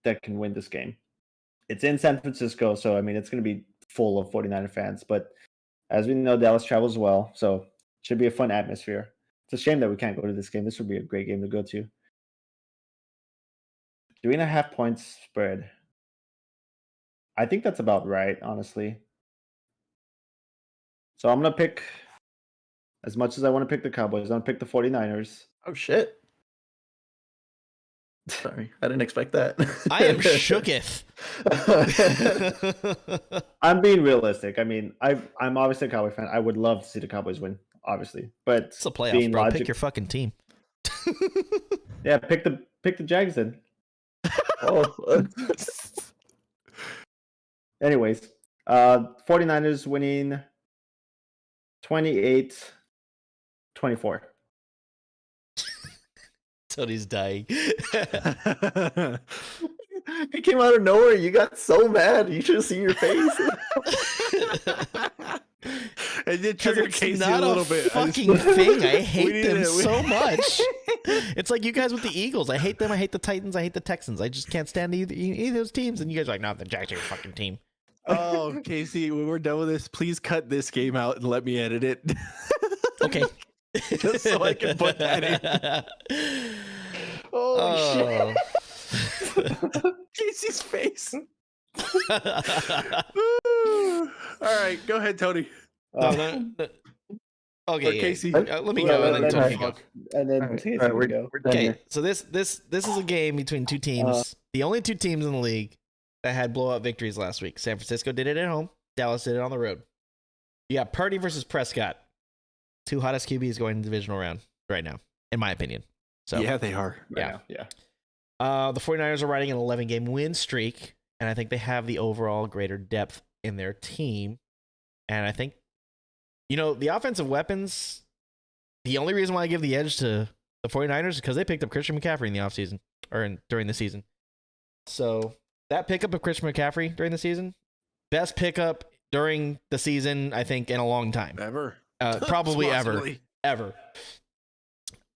Speaker 4: that can win this game. It's in San Francisco, so I mean, it's going to be full of 49er fans. But as we know, Dallas travels well, so it should be a fun atmosphere. It's a shame that we can't go to this game. This would be a great game to go to. 3.5 points spread. I think that's about right, honestly. So I'm going to pick, as much as I want to pick the Cowboys, I'm going to pick the 49ers.
Speaker 3: Oh shit! Sorry, I didn't expect that.
Speaker 1: I am shooketh.
Speaker 4: I'm being realistic. I mean, I'm obviously a Cowboy fan. I would love to see the Cowboys win, obviously. But
Speaker 1: It's a playoffs,
Speaker 4: being
Speaker 1: bro. Pick your fucking team.
Speaker 4: yeah, pick the Jags then.
Speaker 3: Oh,
Speaker 4: Anyways, 49ers winning 28-24.
Speaker 1: Tony's dying.
Speaker 3: it came out of nowhere. You got so mad. You should have seen your face.
Speaker 2: It did
Speaker 1: Because
Speaker 2: trigger
Speaker 1: it's
Speaker 2: Casey
Speaker 1: not
Speaker 2: a little bit. I just-
Speaker 1: fucking thing. I
Speaker 2: We
Speaker 1: hate
Speaker 2: need
Speaker 1: them
Speaker 2: it.
Speaker 1: so much. It's like you guys with the Eagles. I hate them. I hate the Titans. I hate the Texans. I just can't stand either of those teams. And you guys are like, no, the Jags are your fucking team.
Speaker 2: Oh, Casey, when we're done with this, please cut this game out and let me edit it.
Speaker 1: Okay.
Speaker 2: Just so I can put that in.
Speaker 3: Holy shit!
Speaker 2: Casey's face. All right, go ahead, Tony.
Speaker 1: No, no. Okay,
Speaker 2: Or
Speaker 1: yeah,
Speaker 2: Casey,
Speaker 1: let me
Speaker 3: well,
Speaker 1: go, and then
Speaker 3: let
Speaker 1: Tony
Speaker 3: Tony
Speaker 1: go.
Speaker 2: fuck.
Speaker 4: And then
Speaker 3: All right,
Speaker 4: Casey
Speaker 3: all right,
Speaker 4: can go.
Speaker 3: we're done
Speaker 1: Okay,
Speaker 3: here.
Speaker 1: so this is a game between two teams. The only two teams in the league that had blowout victories last week. San Francisco did it at home. Dallas did it on the road. You got Purdy versus Prescott. Two hottest QBs going to the divisional round right now, in my opinion. So
Speaker 2: Yeah, they are.
Speaker 1: yeah.
Speaker 4: Yeah.
Speaker 1: The 49ers are riding an 11-game win streak, and I think they have the overall greater depth in their team. And I think, the offensive weapons, the only reason why I give the edge to the 49ers is because they picked up Christian McCaffrey in the offseason, or during the season. So that pickup of Christian McCaffrey during the season, best pickup during the season, I think, in a long time.
Speaker 2: Ever.
Speaker 1: Probably ever.
Speaker 2: Possibly.
Speaker 1: Ever.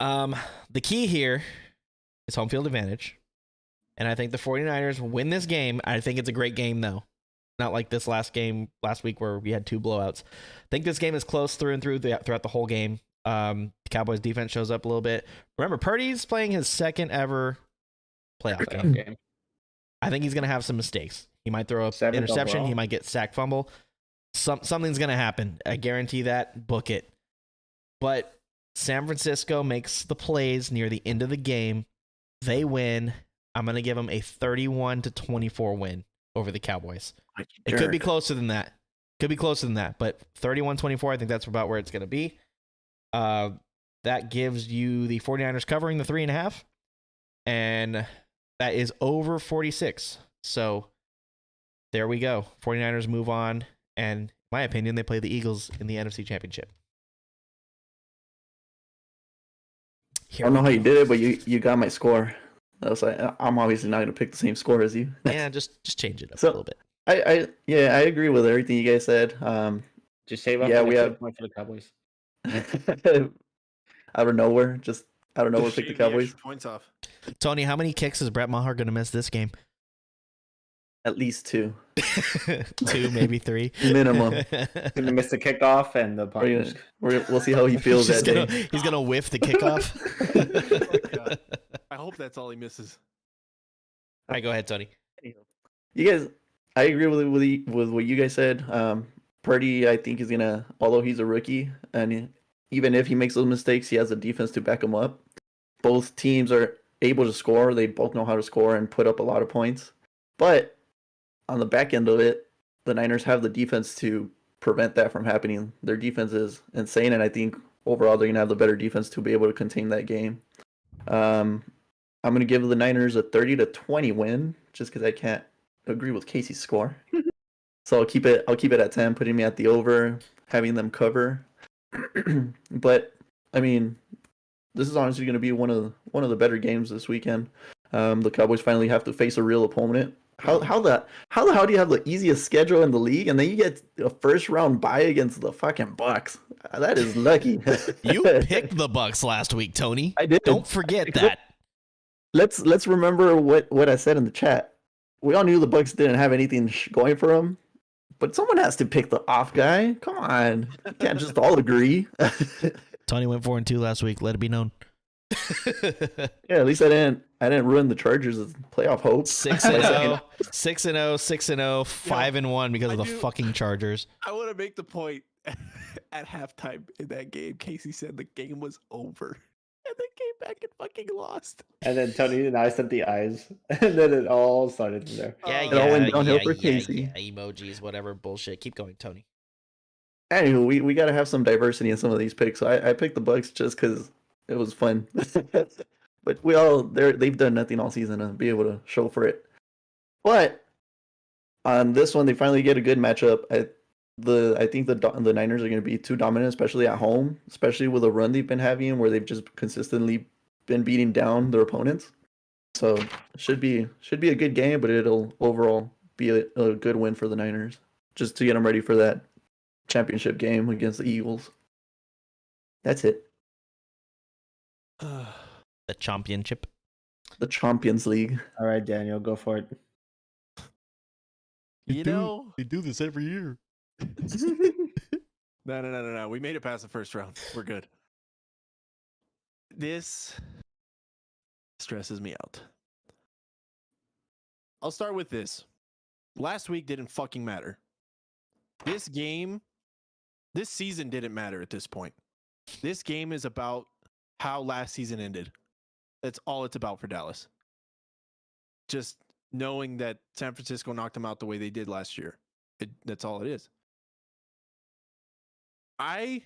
Speaker 1: The key here is home field advantage. And I think the 49ers win this game. I think it's a great game, though. Not like this last week where we had two blowouts. I think this game is close through and through throughout the whole game. The Cowboys defense shows up a little bit. Remember, Purdy's playing his second ever playoff game. I think he's going to have some mistakes. He might throw an
Speaker 4: Seventh
Speaker 1: interception.
Speaker 4: overall.
Speaker 1: He might get sack fumble. Something's going to happen. I guarantee that. Book it. But San Francisco makes the plays near the end of the game. They win. I'm going to give them a 31-24 win over the Cowboys. It could be closer than that. But 31-24, I think that's about where it's going to be. That gives you the 49ers covering the 3.5. And that is over 46. So there we go. 49ers move on. And in my opinion, they play the Eagles in the NFC Championship.
Speaker 3: I don't know how you did it, but you got my score. I was like, I'm obviously not gonna pick the same score as you.
Speaker 1: Yeah, just change it up a
Speaker 3: So-
Speaker 1: little bit.
Speaker 3: I agree with everything you guys said.
Speaker 4: Just save up
Speaker 3: Yeah,
Speaker 4: an
Speaker 3: we
Speaker 4: extra
Speaker 3: have-
Speaker 4: point for the Cowboys.
Speaker 3: out of nowhere, pick the
Speaker 2: Shave the
Speaker 3: Cowboys.
Speaker 2: extra points off.
Speaker 1: Tony, how many kicks is Brett Maher going to miss this game?
Speaker 3: At least 2
Speaker 1: 2, maybe 3.
Speaker 3: minimum.
Speaker 4: Gonna miss the kickoff and the punt.
Speaker 3: We'll see how he feels that day.
Speaker 1: He's gonna whiff the kickoff.
Speaker 2: God. I hope that's all he misses.
Speaker 1: All right, go ahead, Tony.
Speaker 3: You guys, I agree with what you guys said. Purdy, I think, is gonna, although he's a rookie, and even if he makes those mistakes, he has a defense to back him up. Both teams are able to score. They both know how to score and put up a lot of points. But on the back end of it, the Niners have the defense to prevent that from happening. Their defense is insane, and I think overall they're gonna have the better defense to be able to contain that game. I'm gonna give the Niners a 30-20 win, just because I can't agree with Casey's score. So I'll keep it at 10, putting me at the over, having them cover. But I mean, this is honestly going to be one of the better games this weekend. The Cowboys finally have to face a real opponent. How the hell do you have the easiest schedule in the league and then you get a first round bye against the fucking Bucks? That is lucky.
Speaker 1: You picked the Bucks last week, Tony.
Speaker 3: I did.
Speaker 1: Don't forget that.
Speaker 3: Let's remember what I said in the chat. We all knew the Bucks didn't have anything going for them, but someone has to pick the off guy. Come on, you can't just all agree.
Speaker 1: Tony went 4-2 last week. Let it be known.
Speaker 3: Yeah, at least I didn't ruin the Chargers' playoff hopes.
Speaker 1: 6-0, 6-0, 6-0, 5-1 because of the fucking Chargers.
Speaker 2: I want to make the point at halftime in that game. Casey said the game was over. And they came back and fucking lost.
Speaker 4: And then Tony and I sent the eyes, and then it all started from there.
Speaker 1: Yeah,
Speaker 3: It all went downhill for Casey.
Speaker 1: Emojis, whatever bullshit. Keep going, Tony.
Speaker 3: Anywho, we got to have some diversity in some of these picks. So I picked the Bucks just because it was fun. But they've done nothing all season to be able to show for it. But on this one, they finally get a good matchup. I think the Niners are going to be too dominant, especially at home, especially with the run they've been having, where they've just consistently been beating down their opponents. So it should be a good game, but it'll overall be a good win for the Niners, just to get them ready for that championship game against the Eagles. That's it.
Speaker 1: The championship.
Speaker 3: The Champions League.
Speaker 4: All right, Daniel, go for it.
Speaker 2: You know,
Speaker 1: they do this every year.
Speaker 2: no. We made it past the first round. We're good. This stresses me out. I'll start with this. Last week didn't fucking matter. This game this season didn't matter at this point. This game is about how last season ended. That's all it's about for Dallas. Just knowing that San Francisco knocked them out the way they did last year. That's all it is. I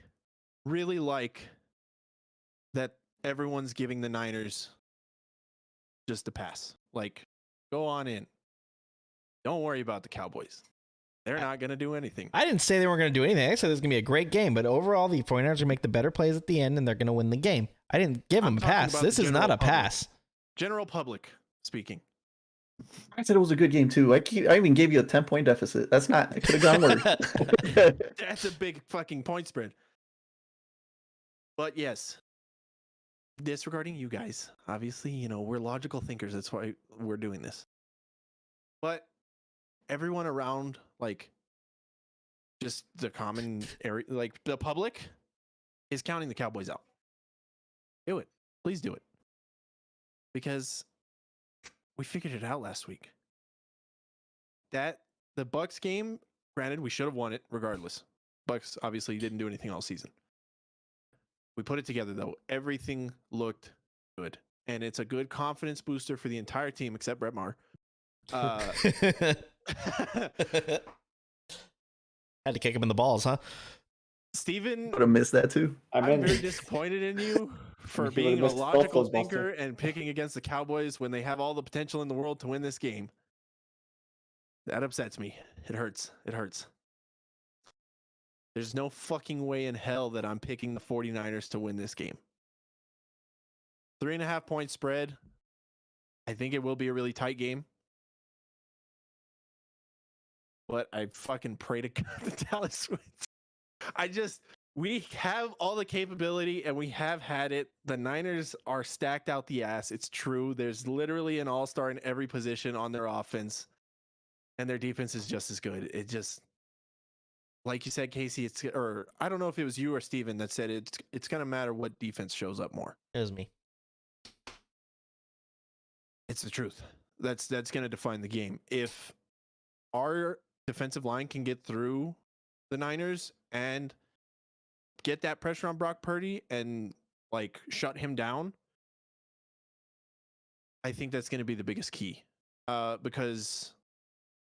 Speaker 2: really like that everyone's giving the Niners just a pass. Like, go on in. Don't worry about the Cowboys. They're not going to do anything.
Speaker 1: I didn't say they weren't going to do anything. I said this is going to be a great game, but overall, the 49ers are going to make the better plays at the end, and they're going to win the game. I didn't give them a
Speaker 2: talking
Speaker 1: pass.
Speaker 2: about
Speaker 1: This
Speaker 2: the
Speaker 1: is not a
Speaker 2: general public.
Speaker 1: pass.
Speaker 2: General public speaking.
Speaker 3: I said it was a good game too. I even gave you a 10-point deficit. That's not. It could have gone worse.
Speaker 2: That's a big fucking point spread. But yes, disregarding you guys, obviously, we're logical thinkers. That's why we're doing this. But everyone around, like, just the common area, like the public, is counting the Cowboys out. Do it. Please do it. Because we figured it out last week. The Bucs game, granted, we should have won it regardless. Bucs obviously didn't do anything all season. We put it together though. Everything looked good. And it's a good confidence booster for the entire team except Brett Maher.
Speaker 1: Had to kick him in the balls, huh?
Speaker 2: Steven,
Speaker 3: Would have missed that too.
Speaker 4: I
Speaker 2: I'm
Speaker 4: mean,
Speaker 2: very disappointed in you for
Speaker 4: You would've
Speaker 2: being a
Speaker 4: missed both
Speaker 2: logical
Speaker 4: those balls, too.
Speaker 2: thinker and picking against the Cowboys when they have all the potential in the world to win this game. That upsets me. It hurts. It hurts. There's no fucking way in hell that I'm picking the 49ers to win this game. 3.5 point spread. I think it will be a really tight game. But I fucking pray to God that Dallas wins. We have all the capability and we have had it. The Niners are stacked out the ass. It's true. There's literally an all-star in every position on their offense. And their defense is just as good. It just, like you said, Casey, or I don't know if it was you or Steven that said it's going to matter what defense shows up more.
Speaker 1: It was me.
Speaker 2: It's the truth. That's going to define the game. If our defensive line can get through the Niners and get that pressure on Brock Purdy and like shut him down, I think that's going to be the biggest key. Because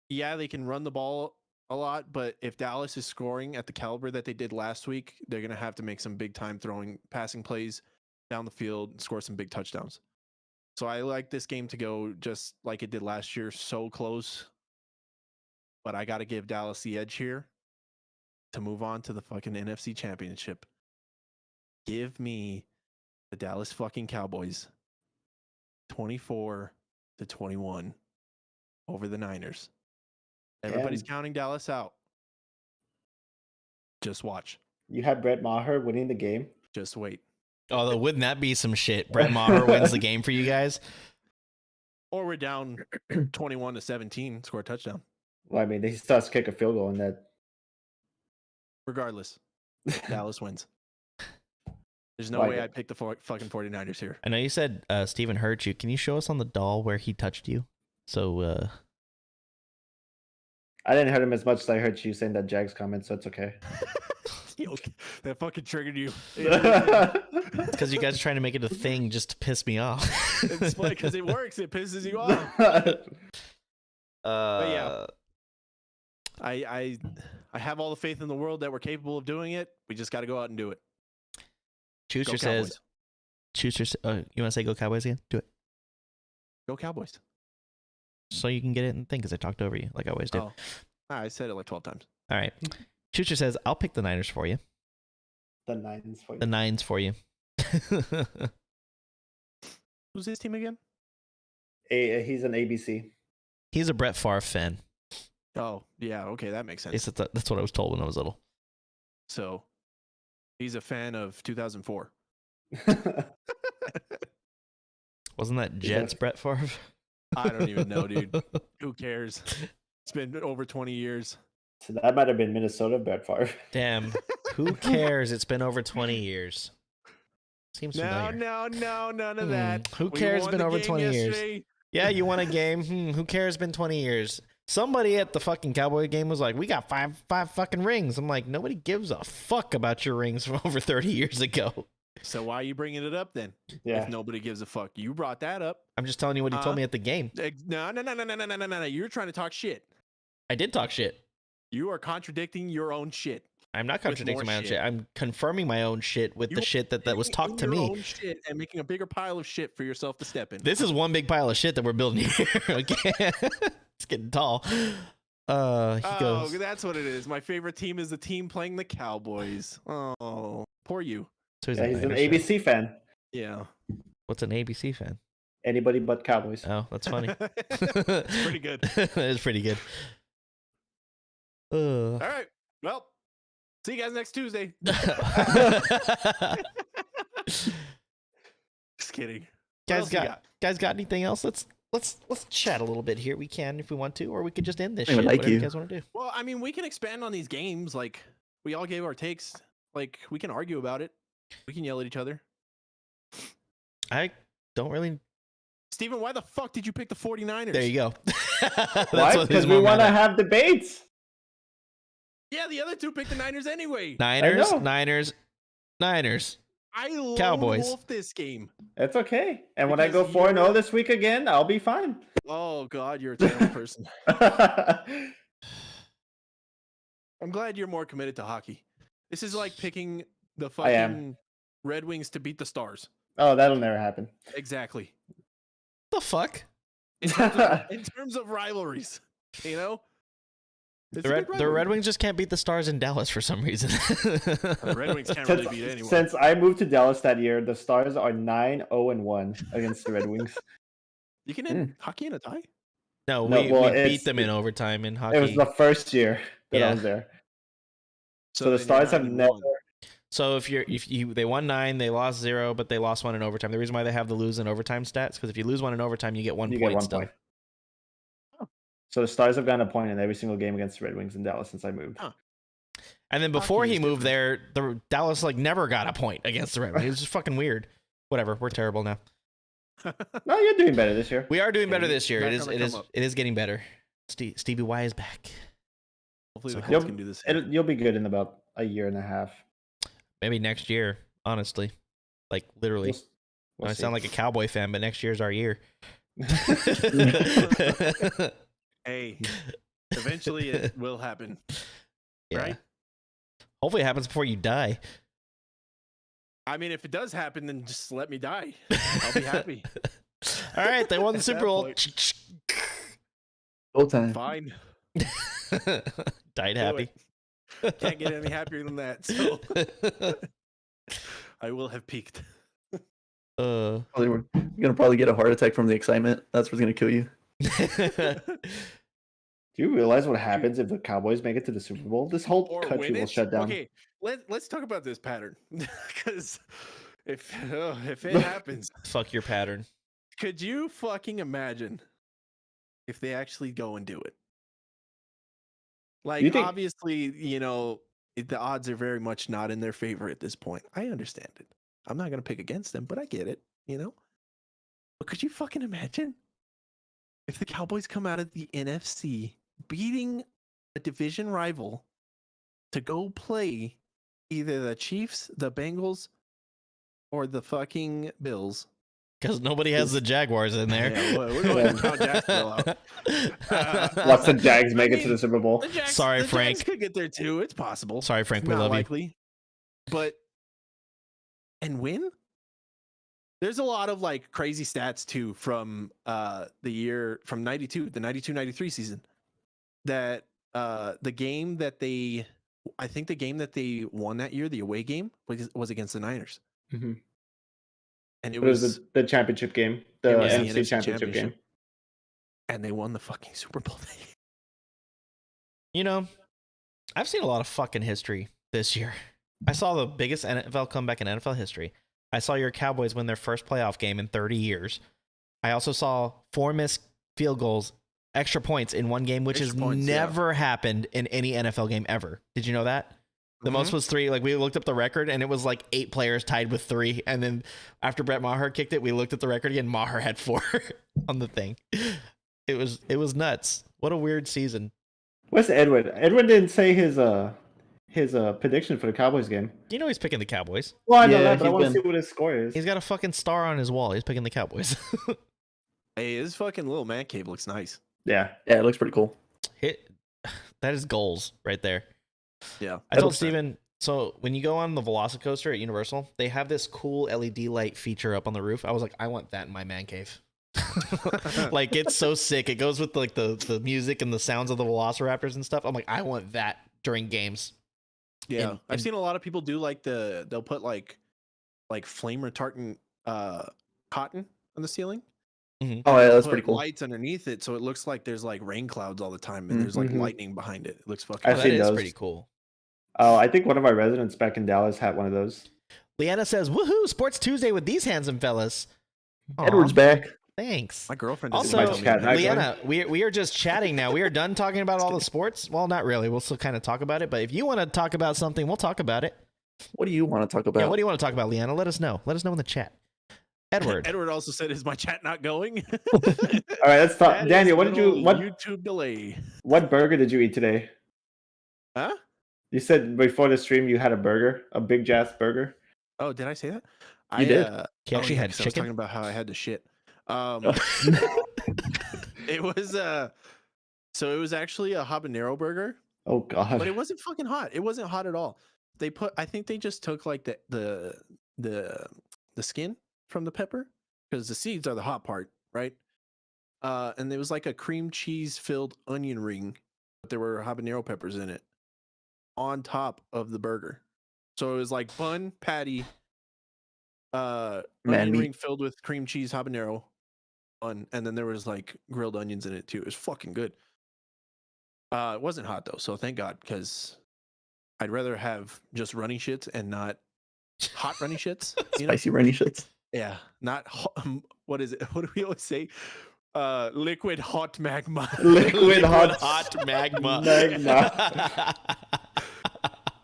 Speaker 2: yeah, they can run the ball a lot, but if Dallas is scoring at the caliber that they did last week, they're going to have to make some big time passing plays down the field and score some big touchdowns. So I like this game to go just like it did last year, so close. But I got to give Dallas the edge here to move on to the fucking NFC Championship. Give me the Dallas fucking Cowboys 24-21 over the Niners. Everybody's counting Dallas out. Just watch.
Speaker 4: you had Brett Maher winning the game.
Speaker 2: Just wait.
Speaker 1: Although, wouldn't that be some shit? Brett Maher wins the game for you guys.
Speaker 2: Or we're down 21-17, score a touchdown.
Speaker 4: Well, I mean, he still has to kick a field goal in that.
Speaker 2: Regardless, Dallas wins. There's no
Speaker 4: Like
Speaker 2: way
Speaker 4: it.
Speaker 2: I'd pick the fucking 49ers here.
Speaker 1: I know you said Steven hurt you. Can you show us on the doll where he touched you? So,
Speaker 4: I didn't hurt him as much as I heard you saying that Jags comment, so it's okay.
Speaker 2: Yo, that fucking triggered you.
Speaker 1: it's because you guys are trying to make it a thing just to piss me off.
Speaker 2: It's funny because it works. It pisses you off. But yeah, I have all the faith in the world that we're capable of doing it. We just got to go out and do it.
Speaker 1: Chuster
Speaker 2: Go
Speaker 1: says, you want to say go Cowboys again? Do it.
Speaker 2: Go Cowboys.
Speaker 1: So you can get it and think because I talked over you like I always do.
Speaker 2: Oh, I said it like 12 times.
Speaker 1: All right. Chuster says, I'll pick the Niners for you.
Speaker 4: The Nines for you.
Speaker 1: The Nines for you.
Speaker 2: Who's his team again?
Speaker 4: He's an ABC.
Speaker 1: He's a Brett Favre fan.
Speaker 2: Oh, yeah. Okay, that makes sense.
Speaker 1: That's what I was told when I was little.
Speaker 2: So he's a fan of 2004.
Speaker 1: Wasn't that Jets Brett Favre?
Speaker 2: I don't even know, dude. Who cares? It's been over 20 years.
Speaker 4: So that might have been Minnesota Brett Favre.
Speaker 1: Damn. Who cares? It's been over 20 years. Seems familiar.
Speaker 2: No, none of that.
Speaker 1: Who
Speaker 2: We
Speaker 1: cares? It's
Speaker 2: won
Speaker 1: been
Speaker 2: the
Speaker 1: over
Speaker 2: game
Speaker 1: 20 years.
Speaker 2: yesterday.
Speaker 1: Yeah, you won a game. Who cares? It's been 20 years. Somebody at the fucking Cowboy game was like, we got five fucking rings. I'm like, nobody gives a fuck about your rings from over 30 years ago.
Speaker 2: So why are you bringing it up then?
Speaker 4: Yeah.
Speaker 2: If nobody gives a fuck. You brought that up.
Speaker 1: I'm just telling you what he told me at the game.
Speaker 2: No. You're trying to talk shit.
Speaker 1: I did talk shit.
Speaker 2: You are contradicting your own shit.
Speaker 1: I'm not contradicting
Speaker 2: more
Speaker 1: my own
Speaker 2: shit.
Speaker 1: shit. I'm confirming my own shit with the shit that was talked to
Speaker 2: Your
Speaker 1: me.
Speaker 2: own shit and making a bigger pile of shit for yourself to step in.
Speaker 1: This is one big pile of shit that we're building here. Okay. It's getting tall. He goes,
Speaker 2: that's what it is. My favorite team is the team playing the Cowboys. Oh, poor you.
Speaker 1: so he's
Speaker 4: Yeah,
Speaker 1: a
Speaker 4: he's an
Speaker 1: Niners fan.
Speaker 4: ABC fan.
Speaker 2: Yeah.
Speaker 1: What's an ABC fan?
Speaker 4: Anybody but Cowboys.
Speaker 1: Oh, that's funny.
Speaker 2: It's pretty good.
Speaker 1: It's pretty good.
Speaker 2: All right. Well, see you guys next Tuesday. Just kidding. What else you
Speaker 1: guys got anything else? Let's chat a little bit here. We can if we want to, or we could just end this
Speaker 3: I
Speaker 1: shit.
Speaker 3: would like
Speaker 1: Whatever you
Speaker 3: you.
Speaker 1: guys want to do.
Speaker 2: Well, I mean, we can expand on these games. Like, we all gave our takes. Like, we can argue about it. We can yell at each other.
Speaker 1: I don't really.
Speaker 2: Steven, why the fuck did you pick the 49ers?
Speaker 1: There you go. That's
Speaker 4: Why?
Speaker 1: what he's
Speaker 4: Because we
Speaker 1: more
Speaker 4: want to
Speaker 1: mad at.
Speaker 4: have debates.
Speaker 2: Yeah, the other two picked the Niners anyway.
Speaker 1: Niners,
Speaker 4: know.
Speaker 1: Niners.
Speaker 2: I lone
Speaker 1: Cowboys.
Speaker 2: wolf this game.
Speaker 4: It's okay. And when I
Speaker 2: Because
Speaker 4: go 4-0
Speaker 2: you're-
Speaker 4: this week again, I'll be fine.
Speaker 2: Oh, God, you're a terrible person.
Speaker 4: Oh,
Speaker 2: I'm glad you're more committed to hockey. This is like picking the
Speaker 4: I am.
Speaker 2: fucking Red Wings to beat the Stars.
Speaker 4: Oh, that'll never happen.
Speaker 2: Exactly.
Speaker 1: The fuck?
Speaker 2: In terms of rivalries, you know? It's
Speaker 1: The
Speaker 2: a
Speaker 1: Red,
Speaker 2: good
Speaker 1: the Red
Speaker 2: rivalry.
Speaker 1: Wings just can't beat the Stars in Dallas for some reason.
Speaker 2: The Red Wings can't really beat anyone.
Speaker 4: Since I moved to Dallas that year, the Stars are 9-0-1 against the Red Wings.
Speaker 2: You can end hockey in a tie?
Speaker 1: No,
Speaker 4: No,
Speaker 1: we
Speaker 4: well,
Speaker 1: beat
Speaker 4: it's-
Speaker 1: them in overtime in hockey.
Speaker 4: It was the first year that
Speaker 1: Yeah.
Speaker 4: I was there. So the
Speaker 2: then you're
Speaker 4: Stars have
Speaker 2: 9-1.
Speaker 4: never.
Speaker 1: So if they won 9, they lost 0, but they lost 1 in overtime. The reason why they have the lose in overtime stats because if you lose 1 in overtime, you get 1
Speaker 4: You
Speaker 1: point
Speaker 4: get 1
Speaker 1: still.
Speaker 4: point. So the Stars have gotten a point in every single game against the Red Wings in Dallas since I moved.
Speaker 2: Huh.
Speaker 1: And then before
Speaker 2: Hockey
Speaker 1: he
Speaker 2: is
Speaker 1: moved there, the Dallas like never got a point against the Red Wings. It was just fucking weird. Whatever, we're terrible now.
Speaker 4: No, you're doing better this year.
Speaker 1: We are doing better
Speaker 2: Hey,
Speaker 1: this year.
Speaker 2: back
Speaker 1: It is
Speaker 2: on the
Speaker 1: it is
Speaker 2: come up.
Speaker 1: it is getting better. Stevie Y is back.
Speaker 2: Hopefully the
Speaker 1: So-
Speaker 2: Colts can do this.
Speaker 4: You'll be good in about a year and a half.
Speaker 1: Maybe next year, honestly. Like literally.
Speaker 4: We'll
Speaker 1: I
Speaker 4: see.
Speaker 1: sound like a Cowboy fan, but next year's our year.
Speaker 2: Hey, eventually it will happen.
Speaker 1: Yeah.
Speaker 2: Right?
Speaker 1: Hopefully it happens before you die.
Speaker 2: I mean, if it does happen, then just let me die. I'll be happy.
Speaker 1: All right, they won the
Speaker 2: At
Speaker 1: Super
Speaker 2: that
Speaker 1: Bowl.
Speaker 2: point.
Speaker 3: Full time.
Speaker 2: Fine.
Speaker 1: Died
Speaker 2: Do
Speaker 1: happy.
Speaker 2: it. Can't get any happier than that. So I will have peaked.
Speaker 3: You're gonna probably get a heart attack from the excitement. That's what's gonna kill you.
Speaker 4: Do you realize what happens if the Cowboys make it to the Super Bowl? This whole
Speaker 2: Or
Speaker 4: country
Speaker 2: win
Speaker 4: will
Speaker 2: it.
Speaker 4: shut down.
Speaker 2: Okay, let's talk about this pattern because if it happens,
Speaker 1: Fuck your pattern.
Speaker 2: could you fucking imagine if they actually go and do it? Like,
Speaker 4: You think-
Speaker 2: obviously, the odds are very much not in their favor at this point. I understand it. I'm not gonna pick against them, but I get it. But could you fucking imagine if the Cowboys come out of the NFC beating a division rival to go play either the Chiefs, the Bengals, or the fucking Bills?
Speaker 1: Because nobody has the Jaguars in there.
Speaker 2: Yeah, we're going to count Jacksonville out.
Speaker 4: Watch the Jags make
Speaker 2: I
Speaker 4: it to
Speaker 2: mean,
Speaker 4: the Super Bowl.
Speaker 2: The Jags,
Speaker 1: Sorry,
Speaker 2: the
Speaker 1: Frank.
Speaker 2: Jags could get there too. It's possible.
Speaker 1: Sorry, Frank,
Speaker 2: It's
Speaker 1: we
Speaker 2: not
Speaker 1: love you.
Speaker 2: likely. But and win. There's a lot of like crazy stats too from the year from 92, the 92-93 season. That the game that they won that year, the away game, was against the Niners.
Speaker 4: Mhm.
Speaker 2: And
Speaker 4: It was the championship game, the
Speaker 2: It was the
Speaker 4: NFC
Speaker 2: NFC
Speaker 4: championship game.
Speaker 2: championship. And they won the fucking Super Bowl.
Speaker 1: I've seen a lot of fucking history this year. I saw the biggest NFL comeback in NFL history. I saw your Cowboys win their first playoff game in 30 years. I also saw 4 missed field goals, extra points in one game, which has
Speaker 2: Extra points, yeah.
Speaker 1: never happened in any NFL game ever. Did you know that? The most was 3. Like, we looked up the record, and it was like 8 players tied with 3. And then after Brett Maher kicked it, we looked at the record again. Maher had 4 on the thing. It was nuts. What a weird season.
Speaker 4: Where's Edwin? Edwin didn't say his prediction for the Cowboys game.
Speaker 1: You know he's picking the Cowboys.
Speaker 4: Well, I know
Speaker 3: Yeah,
Speaker 4: that, but I
Speaker 3: he's
Speaker 4: want to
Speaker 3: been-
Speaker 4: see what his score is.
Speaker 1: He's got a fucking star on his wall. He's picking the Cowboys.
Speaker 2: Hey, his fucking little man cave looks nice.
Speaker 4: Yeah.
Speaker 3: Yeah, it looks pretty cool.
Speaker 1: Hit. That is goals right there.
Speaker 2: Yeah.
Speaker 1: I told
Speaker 2: 100%.
Speaker 1: Steven, so when you go on the Velocicoaster at Universal, they have this cool LED light feature up on the roof. I was like, I want that in my man cave. Like, it's so sick. It goes with like the music and the sounds of the Velociraptors and stuff. I'm like, I want that during games.
Speaker 2: Yeah,
Speaker 1: And-
Speaker 2: I've seen a lot of people do like they'll put like flame retardant cotton on the ceiling.
Speaker 3: Oh yeah, that's
Speaker 2: Put
Speaker 3: pretty cool.
Speaker 2: Lights underneath it, so it looks like there's like rain clouds all the time, and there's like
Speaker 4: Mhm.
Speaker 2: lightning behind it. It looks fucking.
Speaker 1: Oh,
Speaker 4: I've
Speaker 1: that
Speaker 4: seen
Speaker 1: is
Speaker 4: those.
Speaker 1: pretty cool.
Speaker 4: Oh, I think one of my residents back in Dallas had one of those.
Speaker 1: Leanna says, woohoo, Sports Tuesday with these handsome fellas. Aw,
Speaker 3: Edward's back.
Speaker 1: Thanks.
Speaker 2: My girlfriend
Speaker 1: Also,
Speaker 2: doesn't
Speaker 4: my chat
Speaker 2: tell me.
Speaker 4: night.
Speaker 1: Leanna, we are just chatting now. We are done talking about all the sports. Well, not really. We'll still kind of talk about it. But if you want to talk about something, we'll talk about it.
Speaker 3: What do you want to talk about?
Speaker 1: Yeah, what do you want to talk about, Leanna? Let us know. Let us know in the chat. Edward.
Speaker 2: Edward also said, "Is my chat not going?"
Speaker 4: All right, let's talk.
Speaker 2: That
Speaker 4: Daniel,
Speaker 2: is
Speaker 4: what did you
Speaker 2: little
Speaker 4: what
Speaker 2: YouTube delay?
Speaker 4: what burger did you eat today?
Speaker 2: Huh?
Speaker 4: You said before the stream you had a burger, a big jazz burger.
Speaker 2: Oh, did I say that?
Speaker 3: You did.
Speaker 1: He actually had
Speaker 2: 'cause I was
Speaker 1: chicken?
Speaker 2: talking about how I had to shit. It was so it was actually a habanero burger,
Speaker 4: Oh god.
Speaker 2: but it wasn't fucking hot. It wasn't hot at all. I think they just took like the skin from the pepper, because the seeds are the hot part, right? And there was like a cream cheese filled onion ring, but there were habanero peppers in it on top of the burger. So it was like bun, patty, onion
Speaker 3: meat.
Speaker 2: ring filled with cream cheese habanero bun, and then there was like grilled onions in it too. It was fucking good. It wasn't hot though, so thank God, because I'd rather have just runny shits and not hot runny shits. You know?
Speaker 3: Spicy rainy shits.
Speaker 2: Yeah, not what is it? What do we always say? Liquid hot magma.
Speaker 4: Liquid hot
Speaker 1: magma.
Speaker 4: magma.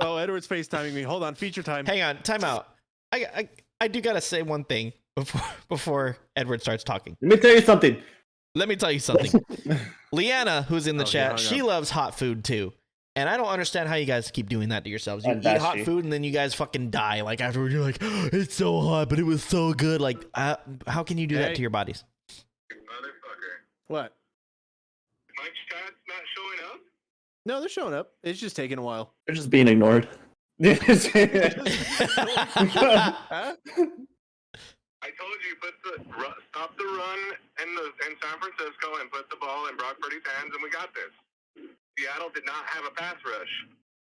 Speaker 2: Oh, Edward's FaceTiming me. Hold on, feature time.
Speaker 1: Hang on, time out. I do gotta say one thing before Edward starts talking.
Speaker 4: Let me tell you something.
Speaker 1: Let me tell you something. Leanna, who's in the
Speaker 2: Oh, he
Speaker 1: chat,
Speaker 2: hung
Speaker 1: she
Speaker 2: up.
Speaker 1: loves hot food too. And I don't understand how you guys keep doing that to yourselves. You
Speaker 4: And
Speaker 1: eat
Speaker 4: that's
Speaker 1: hot
Speaker 4: she.
Speaker 1: food and then you guys fucking die. Like afterwards, you're like, it's so hot, but it was so good. Like, how can you do that
Speaker 2: Hey.
Speaker 1: to your bodies?
Speaker 6: Motherfucker.
Speaker 2: What?
Speaker 6: My chat's not showing up?
Speaker 2: No, they're showing up. It's just taking a while.
Speaker 3: They're just being ignored.
Speaker 2: Huh?
Speaker 6: I told you stop the run in San Francisco and put the ball in Brock Purdy's hands, and we got this. Seattle did not have a pass rush.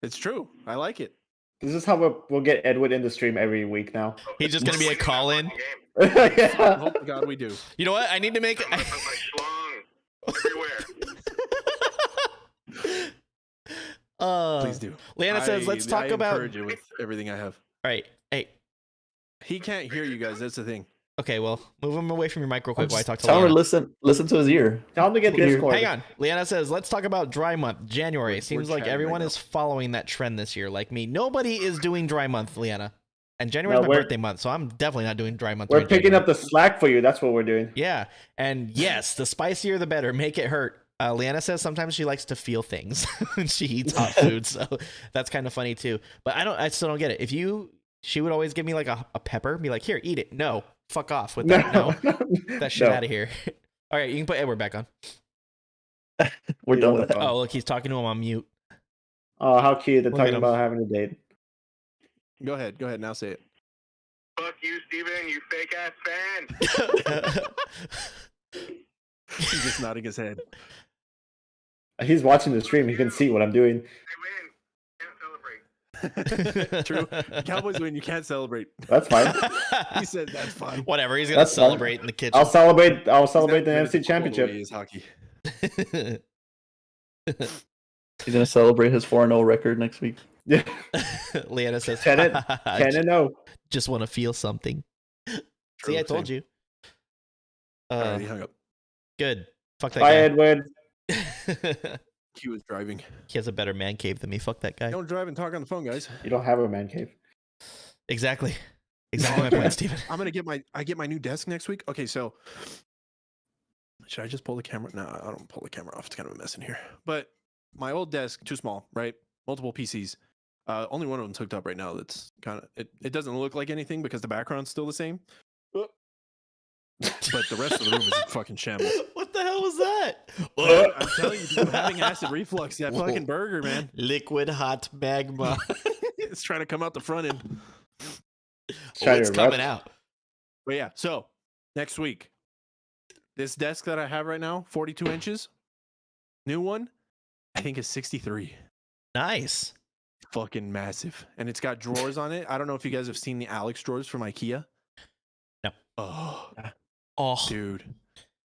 Speaker 2: It's true. I like it.
Speaker 4: This is how we'll get Edward in the stream every week now.
Speaker 1: He's just gonna be a
Speaker 6: Winning that
Speaker 1: call-in.
Speaker 6: fucking game.
Speaker 4: Yeah.
Speaker 2: Oh my God, we do.
Speaker 1: You know what? I need to make.
Speaker 6: I'm gonna put my schlong everywhere.
Speaker 2: Please do.
Speaker 1: Leanna says, let's talk
Speaker 2: I
Speaker 1: about.
Speaker 2: encourage it with everything I have.
Speaker 1: All right. Hey.
Speaker 2: He can't hear you guys. That's the thing.
Speaker 1: Okay. Well, move him away from your mic real quick while I talk to
Speaker 3: Tell her
Speaker 1: Leanna.
Speaker 3: listen to his ear.
Speaker 4: Tell him to get
Speaker 3: Here.
Speaker 4: Discord.
Speaker 1: Hang on. Leanna says, let's talk about dry month, January.
Speaker 2: We're
Speaker 1: Seems like
Speaker 2: chatting
Speaker 1: everyone
Speaker 2: right
Speaker 1: is following that trend this year, like me. Nobody is doing dry month, Leanna. And January is
Speaker 4: No,
Speaker 1: my
Speaker 4: we're-
Speaker 1: birthday month, so I'm definitely not doing dry month.
Speaker 4: We're
Speaker 1: during
Speaker 4: picking
Speaker 1: January.
Speaker 4: up the slack for you. That's what we're doing.
Speaker 1: Yeah. And yes, the spicier the better. Make it hurt. Leanna says sometimes she likes to feel things when she eats hot food, so that's kind of funny too. But I still don't get it. She would always give me like a pepper, be like, here, eat it. No, fuck off with that. No, that shit
Speaker 4: No.
Speaker 1: out of here. All right, you can put Edward back on.
Speaker 3: We're
Speaker 4: He's
Speaker 3: done
Speaker 4: on
Speaker 3: with
Speaker 4: the
Speaker 3: that.
Speaker 4: phone.
Speaker 1: Oh, look, he's talking to him on mute.
Speaker 4: Oh, how cute! They're
Speaker 1: Look at
Speaker 4: talking
Speaker 1: him.
Speaker 4: about having a date.
Speaker 2: Go ahead. Go ahead. Now say it.
Speaker 6: Fuck you, Steven, you fake ass fan.
Speaker 2: He's just nodding his head.
Speaker 4: He's watching the stream. He can see what I'm doing.
Speaker 6: They win. Can't celebrate.
Speaker 2: True. Cowboys win. You can't celebrate.
Speaker 4: That's fine.
Speaker 2: He said that's fine.
Speaker 1: Whatever, he's gonna
Speaker 4: That's fine.
Speaker 1: celebrate in the kitchen.
Speaker 4: I'll celebrate. I'll
Speaker 2: He's
Speaker 4: celebrate
Speaker 2: not
Speaker 4: the
Speaker 2: committed
Speaker 4: NFC
Speaker 2: to football the way
Speaker 4: Championship.
Speaker 2: he is hockey.
Speaker 3: He's gonna celebrate his 4-0 record next week.
Speaker 4: Yeah,
Speaker 1: Leanna says,
Speaker 4: 10-0.
Speaker 1: just want to feel something. See, I told you.
Speaker 2: Alright, he hung up.
Speaker 1: Good. Fuck that
Speaker 4: Bye,
Speaker 1: guy.
Speaker 4: Edward.
Speaker 2: He was driving.
Speaker 1: He has a better man cave than me. Fuck that guy.
Speaker 2: Don't drive and talk on the phone, guys.
Speaker 4: You don't have a man cave.
Speaker 1: Exactly. Exactly my point, Steven.
Speaker 2: I'm gonna get my new desk next week. Okay, so Should I just pull the camera? No, I don't pull the camera off. It's kind of a mess in here. But my old desk, too small, right? Multiple PCs. Only one of them's hooked up right now. That's kind of it doesn't look like anything because the background's still the same. But the rest of the room is in fucking shambles.
Speaker 1: What the hell was that?
Speaker 2: I'm telling you, I'm having acid reflux. That fucking burger, man.
Speaker 1: Liquid hot magma.
Speaker 2: It's trying to come out the front end.
Speaker 4: Try to
Speaker 1: It's
Speaker 4: erupt.
Speaker 1: coming out.
Speaker 2: But yeah, so next week, this desk that I have right now, 42 inches, new one, I think is 63.
Speaker 1: Nice.
Speaker 2: Fucking massive. And it's got drawers on it. I don't know if you guys have seen the Alex drawers from IKEA.
Speaker 1: No.
Speaker 2: Oh,
Speaker 1: Oh,
Speaker 2: dude.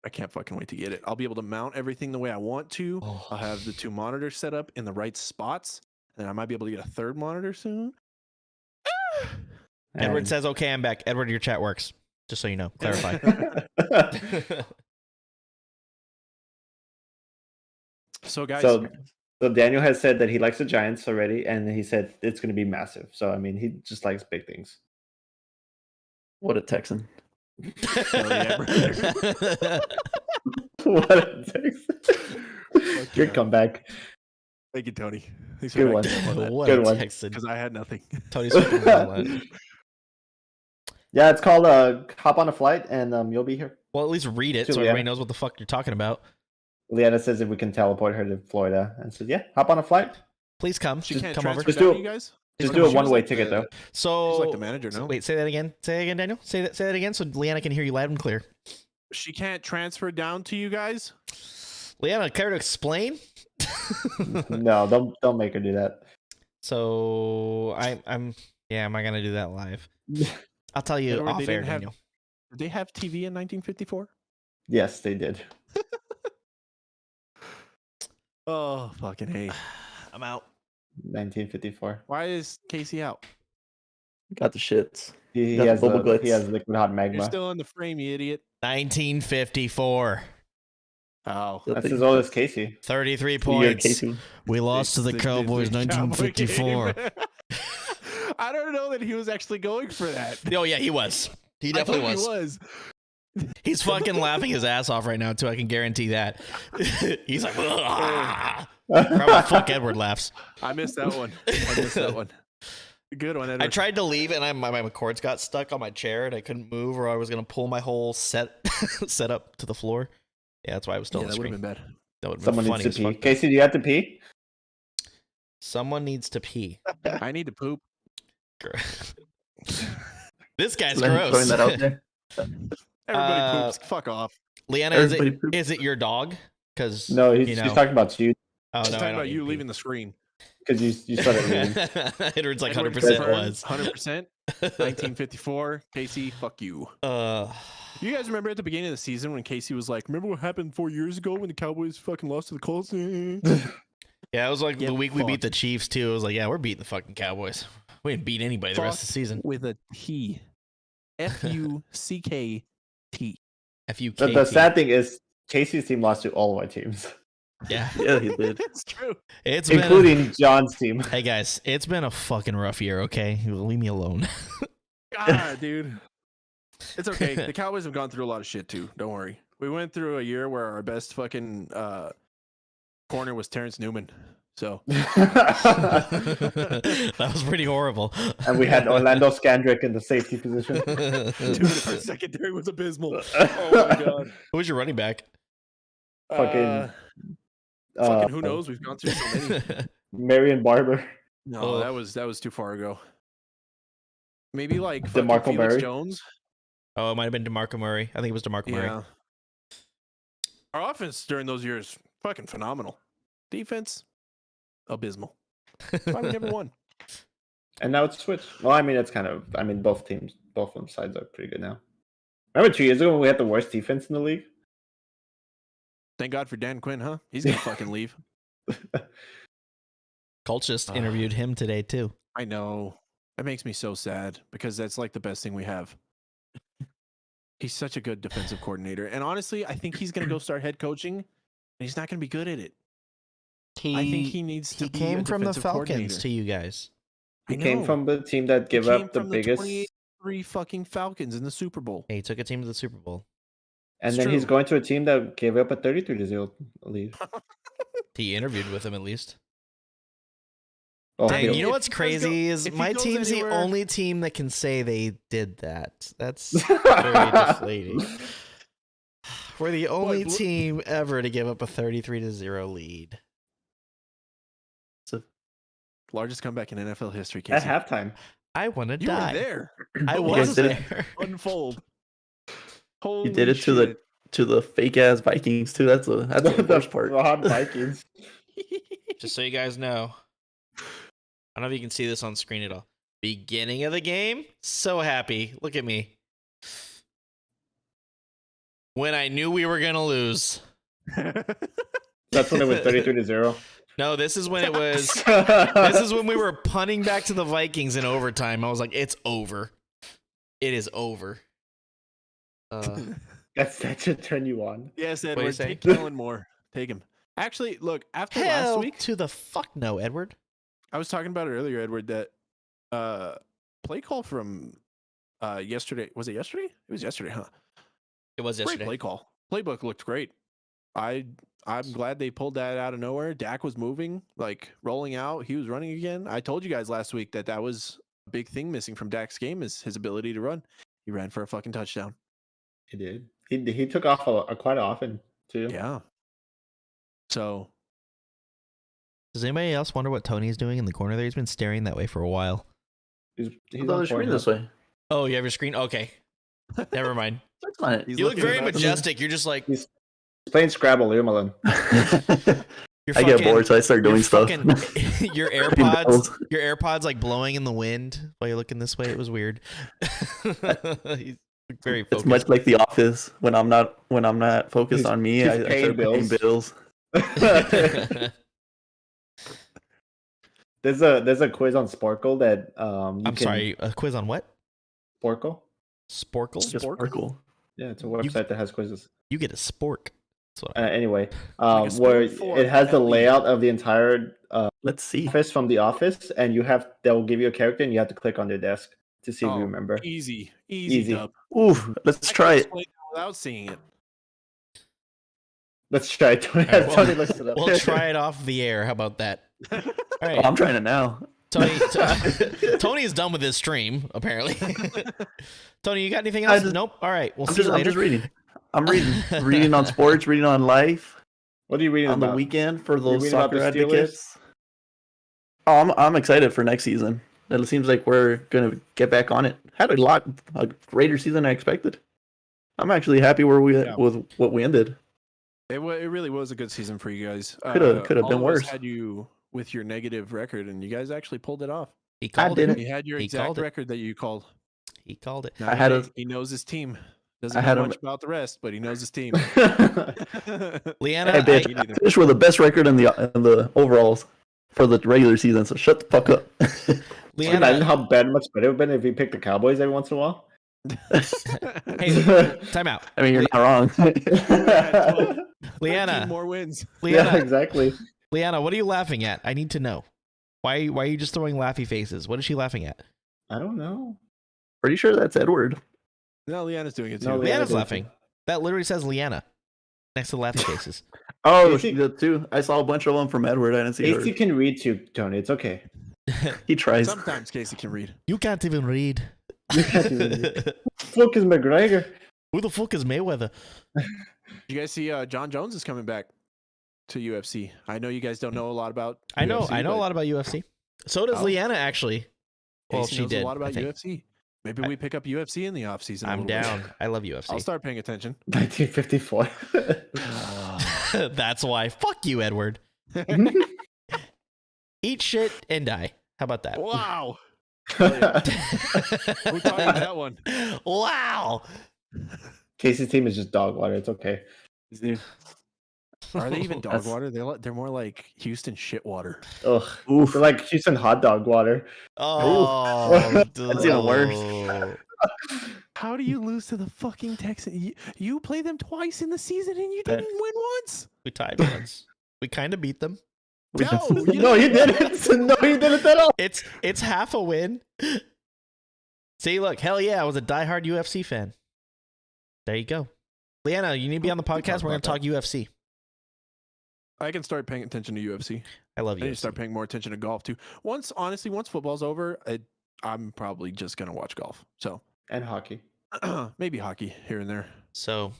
Speaker 2: I can't fucking wait to get it. I'll be able to mount everything the way I want to.
Speaker 1: Oh.
Speaker 2: I'll have the 2 monitors set up in the right spots. And I might be able to get a 3rd monitor soon.
Speaker 1: Edward
Speaker 4: And-
Speaker 1: says, okay, I'm back. Edward, your chat works. Just so you know. Clarify.
Speaker 2: So, guys,
Speaker 4: so Daniel has said that he likes the Giants already, and he said it's going to be massive. So I mean, he just likes big things.
Speaker 3: What a Texan.
Speaker 2: hell yeah, brother.
Speaker 4: What a Texan. Good
Speaker 2: yeah.
Speaker 4: comeback.
Speaker 2: Thank you, Tony. Thanks
Speaker 4: Good
Speaker 2: for
Speaker 4: one.
Speaker 2: backing up on that.
Speaker 1: What
Speaker 4: Good
Speaker 1: a
Speaker 4: one.
Speaker 1: Texan.
Speaker 2: Because I had nothing.
Speaker 1: Tony's fucking violent.
Speaker 4: Yeah, it's called Hop on a Flight, and you'll be here.
Speaker 1: Well, at least read it so
Speaker 4: Julia.
Speaker 1: everybody knows what the fuck you're talking about.
Speaker 4: Leanna says if we can teleport her to Florida, and said, "Yeah, hop on a flight."
Speaker 1: Please come.
Speaker 2: She
Speaker 1: Just
Speaker 2: can't
Speaker 1: come over.
Speaker 2: transfer
Speaker 4: Just
Speaker 2: down
Speaker 4: do
Speaker 2: to
Speaker 4: it.
Speaker 2: you guys?
Speaker 4: Just
Speaker 2: She
Speaker 4: do a
Speaker 2: was
Speaker 4: one-way
Speaker 2: like
Speaker 4: ticket
Speaker 2: the-
Speaker 4: though.
Speaker 1: So,
Speaker 2: She's like the manager, no?
Speaker 1: Wait, say that again. Say that again, Daniel. Say that again so Leanna can hear you loud and clear.
Speaker 2: She can't transfer down to you guys?
Speaker 1: Leanna, care to explain?
Speaker 4: No, don't make her do that.
Speaker 1: So I'm am I gonna do that live? I'll tell you
Speaker 2: Edward,
Speaker 1: off
Speaker 2: they
Speaker 1: air,
Speaker 2: didn't have-
Speaker 1: Daniel.
Speaker 2: Did they have TV in 1954?
Speaker 4: Yes, they did.
Speaker 2: Oh, fucking hey.
Speaker 1: I'm out.
Speaker 4: 1954.
Speaker 2: Why is Casey out?
Speaker 3: Got the shits.
Speaker 4: He
Speaker 3: Got the
Speaker 4: has
Speaker 3: bubble guts.
Speaker 4: he has liquid hot
Speaker 2: You're
Speaker 4: magma.
Speaker 2: still in the frame, you idiot.
Speaker 1: 1954.
Speaker 2: Oh.
Speaker 4: That's as old as Casey.
Speaker 1: 33
Speaker 3: You're
Speaker 1: points.
Speaker 3: Casey.
Speaker 1: We lost to the
Speaker 2: It's
Speaker 1: Cowboys
Speaker 2: Cowboy
Speaker 1: 1954.
Speaker 2: game. I don't know that he was actually going for that.
Speaker 1: Oh yeah, he was. He
Speaker 2: I
Speaker 1: definitely
Speaker 2: thought
Speaker 1: was.
Speaker 2: He was.
Speaker 1: He's fucking laughing his ass off right now too. I can guarantee that. He's like, probably fuck Edward laughs.
Speaker 2: I missed that one. I missed that one. Good one, Edward.
Speaker 1: I tried to leave and my cords got stuck on my chair and I couldn't move, or I was gonna pull my whole set up to the floor. Yeah, that's why I was still
Speaker 2: Yeah,
Speaker 1: on the
Speaker 2: that would
Speaker 1: screen.
Speaker 2: have been bad.
Speaker 1: That would have
Speaker 4: Someone
Speaker 1: been
Speaker 4: needs
Speaker 1: funny
Speaker 4: to
Speaker 1: as
Speaker 4: pee.
Speaker 1: fuck.
Speaker 4: Casey, do you have to pee?
Speaker 1: Someone needs to pee.
Speaker 2: I need to poop.
Speaker 1: This guy's
Speaker 3: Throwing
Speaker 1: gross.
Speaker 3: that out there.
Speaker 2: Everybody poops. Fuck off.
Speaker 1: Leanna,
Speaker 3: Everybody poops.
Speaker 1: is it your dog? Because
Speaker 4: No, he's talking about you
Speaker 1: Oh
Speaker 2: She's
Speaker 1: no, I
Speaker 2: talking
Speaker 1: don't
Speaker 2: about
Speaker 1: need
Speaker 2: you
Speaker 1: to pee.
Speaker 2: leaving the screen.
Speaker 4: because you started reading.
Speaker 1: Edward's like
Speaker 2: Edward
Speaker 1: 100%
Speaker 2: confirmed,
Speaker 1: was.
Speaker 2: 100%. 1954. Casey, fuck you. You guys remember at the beginning of the season when Casey was like, remember what happened 4 years ago when the Cowboys fucking lost to the Colts?
Speaker 1: Yeah, it was like
Speaker 2: Get
Speaker 1: the week we beat
Speaker 2: fucked.
Speaker 1: the Chiefs too. It was like, yeah, we're beating the fucking Cowboys. We didn't beat anybody the rest of the season.
Speaker 2: With a T. F-U-C-K-T.
Speaker 1: FUK.
Speaker 4: The sad thing is Casey's team lost to all of our teams,
Speaker 1: Yeah,
Speaker 3: Yeah, he did.
Speaker 2: It's true.
Speaker 1: it's been.
Speaker 4: including John's team.
Speaker 1: Hey guys, it's been a fucking rough year. Okay, leave me alone.
Speaker 2: God, dude. It's okay. The Cowboys have gone through a lot of shit too. Don't worry. We went through a year where our best fucking corner was Terrence Newman. So
Speaker 1: That was pretty horrible.
Speaker 4: And we had Orlando Scandrick in the safety position.
Speaker 2: dude, our secondary was abysmal. Oh my god.
Speaker 1: Who was your running back?
Speaker 4: Fucking,
Speaker 2: Fucking who knows? We've gone through so many.
Speaker 4: Marion Barber.
Speaker 2: No,
Speaker 1: Oh.
Speaker 2: that was too far ago. Maybe like
Speaker 4: DeMarco
Speaker 2: fucking Felix
Speaker 4: Murray?
Speaker 2: Jones.
Speaker 1: Oh, it might have been DeMarco Murray. I think it was DeMarco Murray.
Speaker 2: Yeah. Our offense during those years, fucking phenomenal. Defense, abysmal. That's why we never won.
Speaker 4: And now it's switched. Well, I mean, it's kind of. I mean, both teams, both of them sides are pretty good now. Remember 2 years ago when we had the worst defense in the league?
Speaker 2: Thank God for Dan Quinn, huh? He's gonna fucking leave.
Speaker 1: Colts just interviewed him today too.
Speaker 2: I know. That makes me so sad because that's like the best thing we have. He's such a good defensive coordinator. And honestly, I think he's going to go start head coaching and he's not going to be good at it. I think he needs to
Speaker 1: He
Speaker 2: be
Speaker 1: came
Speaker 2: a
Speaker 1: from the
Speaker 2: defensive
Speaker 1: Falcons
Speaker 2: coordinator.
Speaker 1: to you guys.
Speaker 4: He
Speaker 2: I
Speaker 4: came
Speaker 2: know.
Speaker 4: from the team that
Speaker 2: He
Speaker 4: gave
Speaker 2: came
Speaker 4: up the
Speaker 2: from
Speaker 4: biggest.
Speaker 2: 28-3 fucking Falcons in the Super Bowl.
Speaker 1: Hey, he took a team to the Super Bowl.
Speaker 4: And
Speaker 2: It's
Speaker 4: then he's
Speaker 2: true.
Speaker 4: going to a team that gave up a 33-0 lead.
Speaker 1: He interviewed with him at least.
Speaker 4: Oh,
Speaker 1: Dang,
Speaker 4: he'll-
Speaker 1: you know
Speaker 2: if
Speaker 1: what's
Speaker 2: he does
Speaker 1: crazy
Speaker 2: go-
Speaker 1: is
Speaker 2: if he
Speaker 1: my
Speaker 2: goes
Speaker 1: team's the
Speaker 2: anywhere-
Speaker 1: only team that can say they did that. That's very deflating. We're the only
Speaker 2: Blu-
Speaker 1: team ever to give up a 33-0 lead.
Speaker 2: Largest comeback in NFL history.
Speaker 4: at
Speaker 2: Casey.
Speaker 4: I
Speaker 1: I want to
Speaker 2: You were
Speaker 1: die.
Speaker 2: there.
Speaker 1: I
Speaker 3: You guys
Speaker 1: was
Speaker 3: did it.
Speaker 1: there.
Speaker 2: Unfold.
Speaker 3: You
Speaker 2: Holy
Speaker 3: did it to the fake ass Vikings too. That's the worst part.
Speaker 4: Raw Vikings.
Speaker 1: Just so you guys know, I don't know if you can see this on screen at all. Beginning of the game, so happy. Look at me. When I knew we were gonna lose.
Speaker 4: That's when it was 33-0.
Speaker 1: No, this is when it was. This is when we were punting back to the Vikings in overtime. I was like, "It's over. It is over."
Speaker 4: That should turn you on.
Speaker 2: Yes,
Speaker 1: do you
Speaker 2: Edward.
Speaker 1: say?
Speaker 2: Take Kellen Moore. Take him. Actually, look, after last
Speaker 1: Hell
Speaker 2: week,
Speaker 1: to the fuck no, Edward.
Speaker 2: I was talking about it earlier, Edward, that play call from yesterday. Was it yesterday? It was yesterday, huh?
Speaker 1: It was
Speaker 2: Great
Speaker 1: yesterday.
Speaker 2: play call. Playbook looked great. I'm glad they pulled that out of nowhere. Dak was moving, like rolling out. He was running again. I told you guys last week that was a big thing missing from Dak's game is his ability to run. He ran for a fucking touchdown.
Speaker 4: He did. He took off quite often too.
Speaker 2: Yeah. So
Speaker 1: Does anybody else wonder what Tony's doing in the corner there? He's been staring that way for a while.
Speaker 4: He's
Speaker 3: Hold on
Speaker 4: on
Speaker 3: the screen
Speaker 4: Pornhub.
Speaker 3: this way.
Speaker 1: Oh, you have your screen? Okay. Never mind.
Speaker 3: That's not.
Speaker 2: He's
Speaker 1: You look
Speaker 2: looking
Speaker 1: very
Speaker 2: at us.
Speaker 1: majestic. You're just like,
Speaker 4: He's playing Scrabble. Leave him alone.
Speaker 1: you're
Speaker 3: I get bored, so I start doing
Speaker 1: you're
Speaker 3: stuff.
Speaker 1: fucking- your AirPods like blowing in the wind while you're looking this way. It was weird. He's very
Speaker 3: It's
Speaker 1: focused.
Speaker 3: much like The Office. When I'm not focused
Speaker 4: He's-
Speaker 3: on me,
Speaker 4: he's
Speaker 3: I
Speaker 4: paying
Speaker 3: start paying
Speaker 4: bills.
Speaker 3: bills.
Speaker 4: There's a quiz on Sporkle that
Speaker 1: I'm sorry, a quiz on what?
Speaker 4: Sporkle.
Speaker 1: Sporkle?
Speaker 3: Just sparkle.
Speaker 4: Yeah, it's a website that has quizzes.
Speaker 1: You get a spork. That's what
Speaker 4: Anyway,
Speaker 2: Like a
Speaker 4: where
Speaker 2: spoon
Speaker 4: it has the
Speaker 2: fork,
Speaker 4: layout of the entire
Speaker 3: Let's see.
Speaker 4: office from the office, and they'll give you a character, and you have to click on their desk to see if
Speaker 2: Oh,
Speaker 4: you remember.
Speaker 2: easy
Speaker 4: Easy.
Speaker 2: dub.
Speaker 3: Oof. Let's
Speaker 2: I
Speaker 3: try
Speaker 2: can
Speaker 3: it.
Speaker 2: explain that without seeing it.
Speaker 4: Let's try it. Tony,
Speaker 1: All right,
Speaker 4: Tony looks it up.
Speaker 1: We'll try it off the air. How about that? All
Speaker 3: Oh,
Speaker 1: right.
Speaker 3: I'm trying it now.
Speaker 1: Tony, Tony is done with his stream, apparently. Tony, you got anything
Speaker 3: I
Speaker 1: else?
Speaker 3: just-
Speaker 1: Nope. All right. We'll
Speaker 3: I'm
Speaker 1: see you
Speaker 3: just, I'm
Speaker 1: later.
Speaker 3: just reading. I'm reading. Reading on sports, reading on life,
Speaker 4: What are you reading
Speaker 3: on the
Speaker 4: about?
Speaker 3: weekend for those
Speaker 4: reading about
Speaker 3: soccer
Speaker 4: the Steelers?
Speaker 3: advocates. Oh, I'm excited for next season. It seems like we're gonna get back on it. Had a greater season than I expected. I'm actually happy where with what we ended.
Speaker 2: It really was a good season for you guys.
Speaker 3: Coulda been
Speaker 2: all of us
Speaker 3: worse.
Speaker 2: Had you with your negative record, and you guys actually pulled it off.
Speaker 1: He called
Speaker 3: didn't.
Speaker 1: it.
Speaker 2: You had your
Speaker 1: He
Speaker 2: exact
Speaker 1: called it.
Speaker 2: record that you called.
Speaker 1: He called it.
Speaker 2: Now,
Speaker 3: I had
Speaker 2: he knows his team. Doesn't
Speaker 3: I had
Speaker 2: know
Speaker 3: him-
Speaker 2: much about the rest, but he knows his team.
Speaker 1: Leanna,
Speaker 3: Hey, bitch,
Speaker 2: you need him.
Speaker 3: finished with the best record in the overalls for the regular season. So shut the fuck up.
Speaker 4: Can you imagine
Speaker 1: Leanna,
Speaker 4: how much better it would have been if we picked the Cowboys every once in a while?
Speaker 1: hey, time out.
Speaker 3: I mean, you're not wrong.
Speaker 2: 13
Speaker 1: Leanna,
Speaker 2: more wins.
Speaker 4: Yeah,
Speaker 1: Leanna,
Speaker 4: exactly.
Speaker 1: Leanna, what are you laughing at? I need to know. Why are you just throwing laughy faces? What is she laughing at?
Speaker 4: I don't know.
Speaker 3: Pretty sure that's Edward.
Speaker 2: No, Leanna's doing it too.
Speaker 4: No,
Speaker 1: Leanna's
Speaker 4: did
Speaker 1: laughing. That literally says Leanna next to the laughy faces.
Speaker 3: Oh,
Speaker 4: AC
Speaker 3: she did too. I saw a bunch of them from Edward. I didn't see
Speaker 4: AC
Speaker 3: her.
Speaker 4: can read too, Tony. It's okay.
Speaker 3: He tries.
Speaker 2: Sometimes Casey can read.
Speaker 1: You can't even read.
Speaker 4: You can't even read. Fuck is McGregor.
Speaker 1: Who the fuck is Mayweather?
Speaker 2: You guys see John Jones is coming back to UFC. I know you guys don't know a lot about
Speaker 1: I know
Speaker 2: UFC,
Speaker 1: a
Speaker 2: but
Speaker 1: lot about UFC. So does
Speaker 2: Oh.
Speaker 1: Leanna, actually. Well,
Speaker 2: Casey
Speaker 1: she
Speaker 2: knows
Speaker 1: did.
Speaker 2: a lot
Speaker 1: I
Speaker 2: about
Speaker 1: think.
Speaker 2: UFC. Maybe we pick up UFC in the offseason. a
Speaker 1: I'm
Speaker 2: little bit.
Speaker 1: down. I love UFC.
Speaker 2: I'll start paying attention.
Speaker 4: 1954.
Speaker 1: That's why. Fuck you, Edward. Eat shit and die. How about that?
Speaker 2: Wow. Who taught you that one?
Speaker 1: Wow.
Speaker 4: Casey's team is just dog water. It's okay.
Speaker 2: Are they even dog
Speaker 3: That's-
Speaker 2: water? They're more like Houston shit water.
Speaker 4: Ugh.
Speaker 3: Oof.
Speaker 4: They're like Houston hot dog water.
Speaker 1: Oh,
Speaker 3: That's even worse.
Speaker 1: dude.
Speaker 2: How do you lose to the fucking Texans? You play them twice in the season and you
Speaker 3: That-
Speaker 2: didn't win once.
Speaker 1: We tied once. We kind of beat them.
Speaker 2: No,
Speaker 4: No, you didn't. No, you didn't at all.
Speaker 1: It's half a win. See, look, hell yeah, I was a diehard UFC fan. There you go. Leanna, you need to be on the
Speaker 2: We
Speaker 1: podcast.
Speaker 2: talked
Speaker 1: We're going
Speaker 2: about
Speaker 1: to talk UFC.
Speaker 2: I can start paying attention to UFC.
Speaker 1: I love
Speaker 2: I need to
Speaker 1: UFC.
Speaker 2: start paying more attention to golf too. Once football's over, I'm probably just gonna watch golf. So
Speaker 4: And hockey.
Speaker 2: maybe hockey here and there.
Speaker 1: So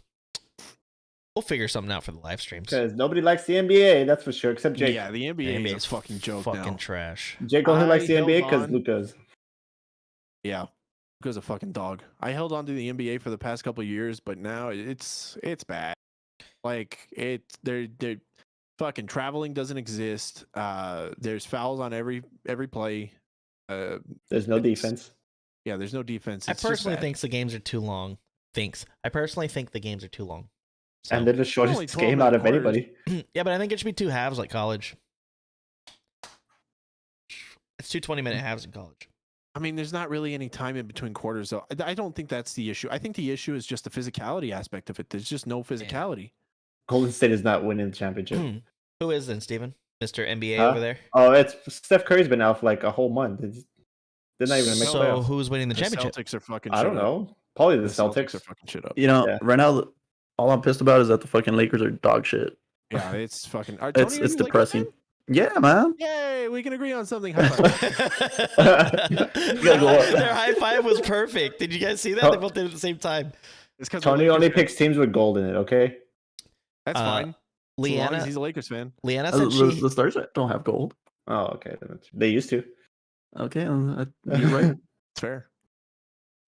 Speaker 1: we'll figure something out for the live streams.
Speaker 4: Because nobody likes the NBA, that's for sure, except Jake.
Speaker 2: Yeah, the NBA
Speaker 1: NBA
Speaker 2: is a fucking joke
Speaker 1: fucking
Speaker 2: now.
Speaker 1: trash.
Speaker 4: Jake only likes
Speaker 2: I
Speaker 4: the NBA
Speaker 2: held
Speaker 4: because
Speaker 2: on.
Speaker 4: Luca's.
Speaker 2: Yeah, Luka's a fucking dog. I held on to the NBA for the past couple of years, but now it's bad. Like they're fucking traveling doesn't exist. There's fouls on every play.
Speaker 4: There's no
Speaker 2: It's-
Speaker 4: defense.
Speaker 2: Yeah, there's no defense.
Speaker 1: I
Speaker 2: It's just
Speaker 1: personally
Speaker 2: bad.
Speaker 1: think the games are too long. I personally think the games are too long. So,
Speaker 4: And they're the
Speaker 2: only
Speaker 4: shortest
Speaker 2: 12
Speaker 4: game out of
Speaker 2: minute quarters.
Speaker 4: anybody.
Speaker 1: yeah, but I think it should be 2 halves like college. It's 2 20-minute halves in college.
Speaker 2: I mean, there's not really any time in between quarters, though. I don't think that's the issue. I think the issue is just the physicality aspect of it. There's just no physicality.
Speaker 4: Golden State is not winning the championship.
Speaker 1: Who is then, Steven? Mr. NBA
Speaker 4: Huh?
Speaker 1: over there?
Speaker 4: Oh, it's Steph Curry's been out for like a whole month. They're not even gonna make
Speaker 1: So
Speaker 4: playoffs.
Speaker 1: who's winning the
Speaker 2: The
Speaker 1: championship?
Speaker 2: Celtics are fucking.
Speaker 4: I
Speaker 2: shit
Speaker 4: don't
Speaker 2: up.
Speaker 4: know. Probably the
Speaker 2: The
Speaker 4: Celtics.
Speaker 2: are fucking shit up.
Speaker 3: You know,
Speaker 4: Yeah.
Speaker 3: right now, all I'm pissed about is that the fucking Lakers are dog shit.
Speaker 2: Yeah, it's fucking. Tony,
Speaker 3: It's
Speaker 2: are you a Lakers
Speaker 3: depressing.
Speaker 2: fan?
Speaker 3: Yeah, man.
Speaker 2: Yay, we can agree on something. High five.
Speaker 3: gotta go up.
Speaker 1: Their high five was perfect. Did you guys see that? They both did it at the same time.
Speaker 2: It's 'cause
Speaker 4: Tony
Speaker 2: we're
Speaker 4: only
Speaker 2: Lakers fans.
Speaker 4: picks teams with gold in it. Okay.
Speaker 2: That's fine. As long as
Speaker 1: Leanna,
Speaker 2: he's a Lakers fan.
Speaker 1: Leanna
Speaker 3: The,
Speaker 1: said she.
Speaker 3: the Stars don't have gold.
Speaker 4: Oh, okay. They used to.
Speaker 3: Okay, you're right.
Speaker 2: It's fair.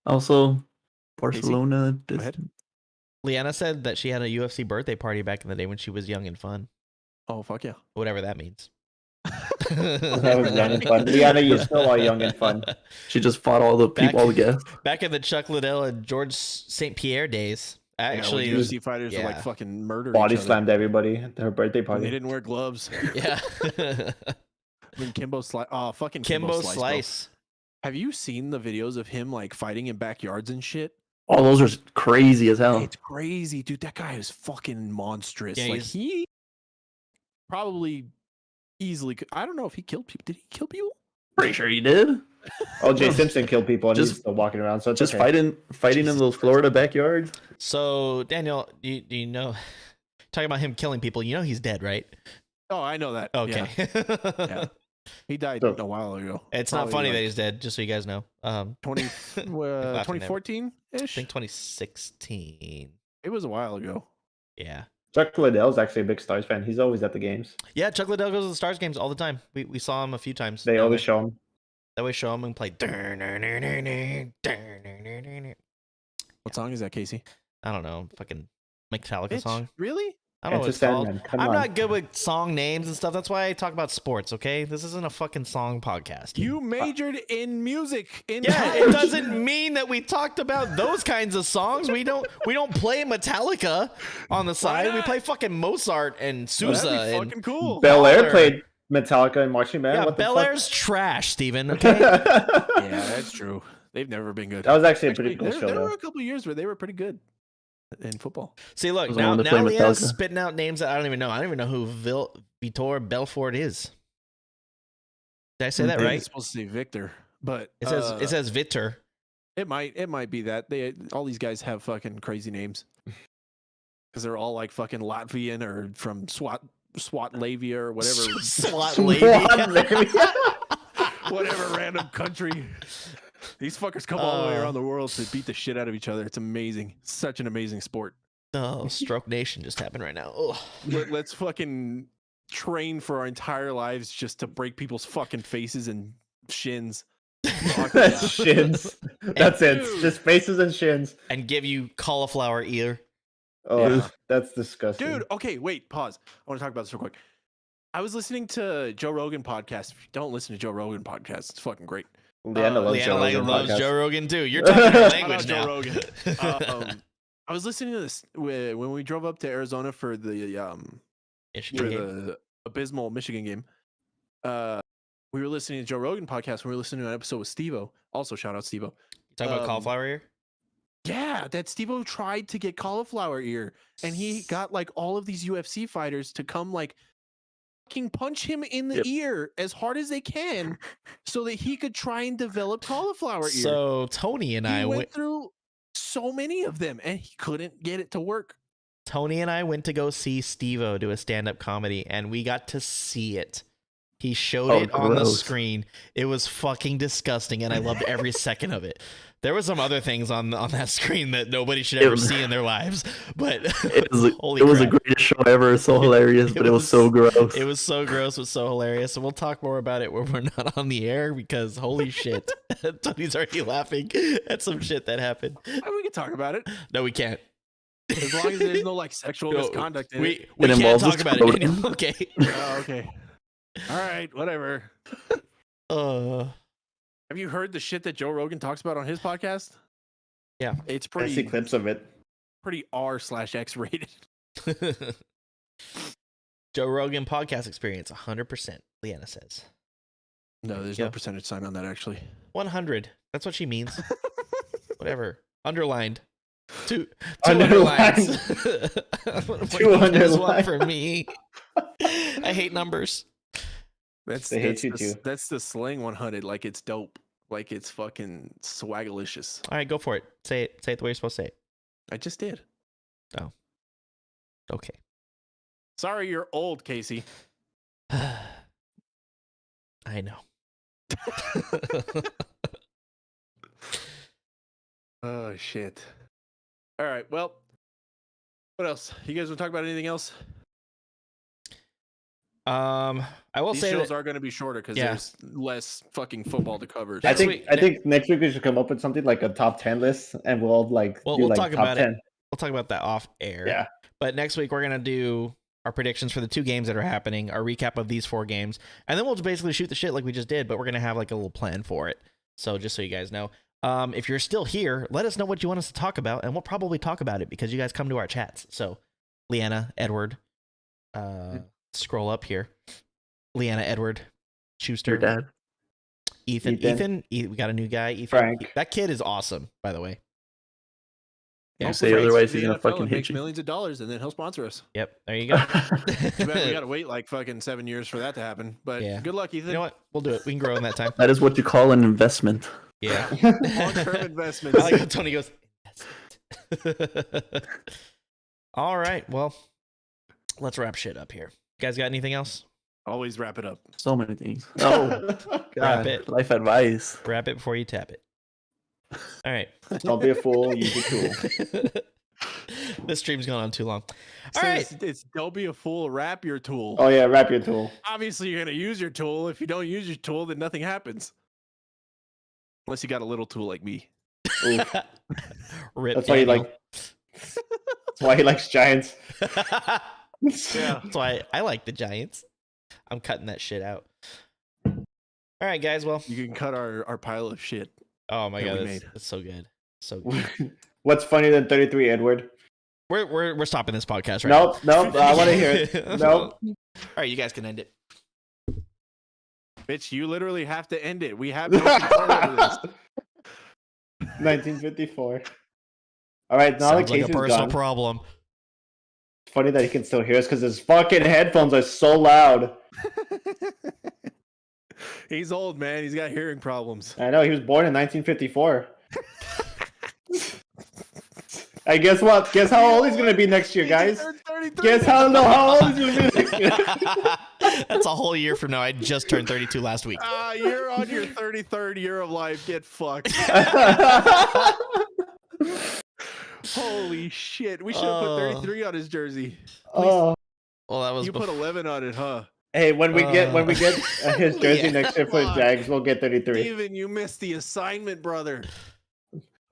Speaker 3: Also, Barcelona.
Speaker 2: Go ahead.
Speaker 1: Leanna said that she had a UFC birthday party back in the day when she was young and fun.
Speaker 2: Oh fuck yeah.
Speaker 1: Whatever that means.
Speaker 4: That was young and fun. Liana, you still are young and fun.
Speaker 3: She just fought all the people, all the guests.
Speaker 1: Back in the Chuck Liddell and George St. Pierre days. Actually,
Speaker 2: yeah, when UFC fighters are like
Speaker 1: yeah.
Speaker 2: fucking murdered.
Speaker 4: Body
Speaker 2: each other.
Speaker 4: slammed everybody at her birthday
Speaker 2: When
Speaker 4: party.
Speaker 2: they didn't wear gloves.
Speaker 1: yeah.
Speaker 2: When Kimbo Slice. Oh fucking
Speaker 1: Kimbo
Speaker 2: Slice.
Speaker 1: Slice.
Speaker 2: Bro. Have you seen the videos of him like fighting in backyards and shit?
Speaker 3: All those are crazy as hell.
Speaker 2: It's crazy, dude. That guy is fucking monstrous.
Speaker 1: Yeah,
Speaker 2: like
Speaker 1: he's-
Speaker 2: he probably easily. I don't know if he killed people. Did he kill people?
Speaker 3: Pretty sure he did.
Speaker 4: O.J. Simpson killed people and
Speaker 3: Just-
Speaker 4: he's still walking around. So it's
Speaker 3: Just
Speaker 4: okay.
Speaker 3: fighting in those Florida backyards.
Speaker 1: So, Daniel, do you know, talking about him killing people, you know he's dead, right?
Speaker 2: Oh, I know that.
Speaker 1: Okay.
Speaker 2: Yeah. He died
Speaker 4: So-
Speaker 2: a while ago.
Speaker 1: It's not
Speaker 2: Probably,
Speaker 1: funny that
Speaker 2: like,
Speaker 1: he's dead, just so you guys know.
Speaker 2: 2014
Speaker 1: I
Speaker 2: ish.
Speaker 1: think 2016.
Speaker 2: It was a while ago.
Speaker 1: Yeah.
Speaker 4: Chuck Liddell's actually a big Stars fan. He's always at the games.
Speaker 1: Yeah, Chuck Liddell goes to the Stars games all the time. We saw him a few times.
Speaker 4: They
Speaker 1: down
Speaker 4: always
Speaker 1: there.
Speaker 4: show him.
Speaker 1: That way show him and play.
Speaker 2: What song is that, Casey?
Speaker 1: I don't know, fucking Metallica
Speaker 2: Bitch,
Speaker 1: song.
Speaker 2: Really?
Speaker 1: I don't know what
Speaker 4: Enter
Speaker 1: it's called.
Speaker 4: Sandman. Come
Speaker 1: I'm
Speaker 4: on.
Speaker 1: not good with song names and stuff. That's why I talk about sports, okay? This isn't a fucking song podcast.
Speaker 2: You majored in music in
Speaker 1: Yeah,
Speaker 2: college.
Speaker 1: it doesn't mean that we talked about those kinds of songs. We don't play Metallica on the side. We
Speaker 2: not?
Speaker 1: play fucking Mozart and
Speaker 2: Well,
Speaker 1: Sousa
Speaker 2: that'd be
Speaker 1: and
Speaker 2: fucking cool.
Speaker 4: Bel Air
Speaker 1: Baller.
Speaker 4: played Metallica and Marching Band.
Speaker 1: yeah,
Speaker 4: What the
Speaker 1: Bel
Speaker 4: fuck?
Speaker 1: Air's trash, Steven, okay?
Speaker 2: Yeah, that's true. They've never been good.
Speaker 4: That was actually a
Speaker 2: Actually,
Speaker 4: pretty cool show,
Speaker 2: there were
Speaker 4: though.
Speaker 2: a couple of years where they were pretty good in football.
Speaker 1: See, look,
Speaker 3: Was the
Speaker 1: now
Speaker 3: one that played
Speaker 1: Leanna's
Speaker 3: Metallica.
Speaker 1: spitting out names that I don't even know. I don't even know who Vitor Belfort is. Did I say that
Speaker 2: It's
Speaker 1: right?
Speaker 2: supposed to say Victor, but
Speaker 1: It says Vitor.
Speaker 2: it might be that all these guys have fucking crazy names because they're all like fucking Latvian or from Swatlavia or whatever
Speaker 1: Swat lady.
Speaker 2: whatever random country. These fuckers come all the way around the world to beat the shit out of each other. It's amazing. Such an amazing sport.
Speaker 1: Oh, Stroke Nation just happened right now. Ugh.
Speaker 2: Let's fucking train for our entire lives just to break people's fucking faces and shins. Fuck yeah.
Speaker 4: Shins. That's it.
Speaker 2: Dude.
Speaker 4: Just faces and shins.
Speaker 1: And give you cauliflower ear.
Speaker 4: Oh,
Speaker 2: Yeah.
Speaker 4: that's disgusting.
Speaker 2: Dude, okay, wait, pause. I want to talk about this real quick. I was listening to Joe Rogan podcast. If you don't listen to Joe Rogan podcast, it's fucking great.
Speaker 4: Leanna loves Joe
Speaker 1: Leanna
Speaker 4: Rogan
Speaker 1: loves
Speaker 4: podcast.
Speaker 1: Joe Rogan too. You're talking our language
Speaker 2: Shout
Speaker 1: now.
Speaker 2: out Joe Rogan. I was listening to this when we drove up to Arizona for the
Speaker 1: Michigan game.
Speaker 2: the abysmal Michigan game. We were listening to Joe Rogan podcast. We were listening to an episode with Steve-O. Also, shout out Steve-O.
Speaker 1: Talking about cauliflower ear.
Speaker 2: Yeah, that Steve-O tried to get cauliflower ear, and he got like all of these UFC fighters to come like fucking punch him in the
Speaker 3: Yep.
Speaker 2: ear as hard as they can, so that he could try and develop cauliflower ear.
Speaker 1: So Tony and
Speaker 2: he
Speaker 1: I
Speaker 2: went
Speaker 1: went.
Speaker 2: through so many of them, and he couldn't get it to work.
Speaker 1: Tony and I went to go see Steve-O do a stand-up comedy, and we got to see it. He showed it on the
Speaker 3: gross.
Speaker 1: screen. It was fucking disgusting, and I loved every second of it. There were some other things on that screen that nobody should ever see in their lives, but
Speaker 3: It was
Speaker 1: holy
Speaker 3: it was the
Speaker 1: crap.
Speaker 3: greatest show ever. So hilarious, but it was so gross.
Speaker 1: It was so gross. It was so hilarious. And we'll talk more about it when we're not on the air because holy shit. Tony's already laughing at some shit that happened.
Speaker 2: I mean, we can talk about it
Speaker 1: No, we can't.
Speaker 2: as long as there's no like sexual
Speaker 1: No,
Speaker 2: misconduct in
Speaker 1: we
Speaker 2: it.
Speaker 1: can't
Speaker 3: involves
Speaker 1: talk
Speaker 3: us
Speaker 1: about
Speaker 3: voting.
Speaker 1: it. Okay.
Speaker 2: Oh, okay. All right, whatever. Have you heard the shit that Joe Rogan talks about on his podcast?
Speaker 1: Yeah.
Speaker 2: It's
Speaker 4: I see
Speaker 2: pretty
Speaker 4: clips of it.
Speaker 2: pretty R/X rated.
Speaker 1: Joe Rogan podcast experience 100%, Leanna says.
Speaker 2: No, there's
Speaker 1: Yeah.
Speaker 2: no percentage sign on that actually.
Speaker 1: 100. That's what she means. Whatever. Underlined. Two
Speaker 4: Underlined.
Speaker 1: underlines. What do
Speaker 4: 2
Speaker 1: you guys want
Speaker 4: underlines.
Speaker 1: from me? I hate numbers.
Speaker 2: That's
Speaker 4: They hate
Speaker 2: that's
Speaker 4: you
Speaker 2: the,
Speaker 4: too.
Speaker 2: that's the slang 100. Like it's dope. Like it's fucking swagalicious.
Speaker 1: All right, go for it. Say it the way you're supposed to say it.
Speaker 2: I just did.
Speaker 1: Okay.
Speaker 2: Sorry, you're old, Casey.
Speaker 1: I know.
Speaker 2: Oh shit. All right. Well, what else? You guys want to talk about anything else?
Speaker 1: I will
Speaker 2: These
Speaker 1: say
Speaker 2: shows
Speaker 1: that
Speaker 2: are going to be shorter because
Speaker 1: Yeah.
Speaker 2: there's less fucking football to cover.
Speaker 1: Next
Speaker 4: I think
Speaker 1: week-
Speaker 4: I think next week we should come up with something like a top 10 list, and we'll like
Speaker 1: Well,
Speaker 4: do
Speaker 1: we'll
Speaker 4: like
Speaker 1: talk
Speaker 4: top
Speaker 1: about it.
Speaker 4: 10.
Speaker 1: we'll talk about that off air.
Speaker 4: Yeah.
Speaker 1: But next week we're gonna do our predictions for the 2 games that are happening, our recap of these 4 games, and then we'll just basically shoot the shit like we just did. But we're gonna have like a little plan for it. So just so you guys know, if you're still here, let us know what you want us to talk about, and we'll probably talk about it because you guys come to our chats. So, Leanna, Edward, scroll up here. Leanna, Edward, Schuster,
Speaker 3: Your dad.
Speaker 1: Ethan. We got a new guy. Ethan.
Speaker 4: Frank.
Speaker 1: That kid is awesome, by the way. Yeah,
Speaker 3: You say
Speaker 1: Frank's-
Speaker 3: otherwise,
Speaker 2: The
Speaker 3: he's gonna
Speaker 2: NFL
Speaker 3: fucking
Speaker 2: and
Speaker 3: hit
Speaker 2: makes
Speaker 3: you.
Speaker 2: millions of dollars, and then he'll sponsor us.
Speaker 1: Yep, there you go.
Speaker 2: Too bad we got to wait like fucking 7 years for that to happen. But
Speaker 1: Yeah.
Speaker 2: good luck, Ethan.
Speaker 1: You know what? We'll do it. We can grow in that time.
Speaker 3: That is what you call an investment.
Speaker 1: Yeah.
Speaker 2: Long-term investments.
Speaker 1: I like how Tony goes. "Investment." All right. Well, let's wrap shit up here. You guys got anything else?
Speaker 2: Always wrap it up.
Speaker 3: So many things. Oh,
Speaker 1: Wrap
Speaker 3: God.
Speaker 1: it.
Speaker 3: Life advice.
Speaker 1: Wrap it before you tap it. All right.
Speaker 4: Don't be a fool. Use a tool.
Speaker 1: This stream's gone on too long. All
Speaker 2: So
Speaker 1: right.
Speaker 2: it's don't be a fool. Wrap your tool.
Speaker 4: Oh yeah, wrap your tool.
Speaker 2: Obviously, you're gonna use your tool. If you don't use your tool, then nothing happens. Unless you got a little tool like me.
Speaker 4: Oof.
Speaker 1: Rip
Speaker 4: That's why he
Speaker 1: Daniel.
Speaker 4: like. That's why he likes giants.
Speaker 2: Yeah.
Speaker 1: That's why I like the Giants. I'm cutting that shit out. All right, guys. Well,
Speaker 2: You can cut our pile of shit.
Speaker 1: oh my
Speaker 2: that
Speaker 1: god,
Speaker 2: we
Speaker 1: that's,
Speaker 2: made.
Speaker 1: that's so good. So good.
Speaker 4: What's funnier than 33, Edward?
Speaker 1: We're stopping this podcast right
Speaker 4: Nope, nope. I want to hear it. Nope.
Speaker 1: All right, you guys can end it.
Speaker 2: Bitch, you literally have to end it. We have no control over this.
Speaker 4: 1954. All right, now
Speaker 1: Sounds
Speaker 4: that
Speaker 1: like a
Speaker 4: Casey's
Speaker 1: personal
Speaker 4: gone.
Speaker 1: problem.
Speaker 4: It's funny that he can still hear us because his fucking headphones are so loud.
Speaker 2: He's old, man. He's got hearing problems.
Speaker 4: I know he was born in 1954. I guess what? Guess how old he's gonna be next year, guys? Guess how old he's gonna be next year?
Speaker 1: That's a whole year from now. I just turned 32 last week.
Speaker 2: You're on your 33rd year of life. Get fucked. Holy shit. We should have put 33 on his jersey.
Speaker 4: Oh,
Speaker 1: Well, that was
Speaker 2: You put 11 on it, huh?
Speaker 4: hey, when we get his jersey
Speaker 1: Yeah.
Speaker 4: next year for the Jags, we'll get 33.
Speaker 2: Steven, you missed the assignment, brother.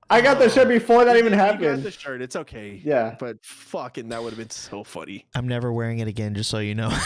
Speaker 4: I got the shirt before that even
Speaker 2: You got
Speaker 4: happened.
Speaker 2: the shirt. It's okay.
Speaker 4: Yeah.
Speaker 2: But fucking, that would have been so funny.
Speaker 1: I'm never wearing it again, just so you know.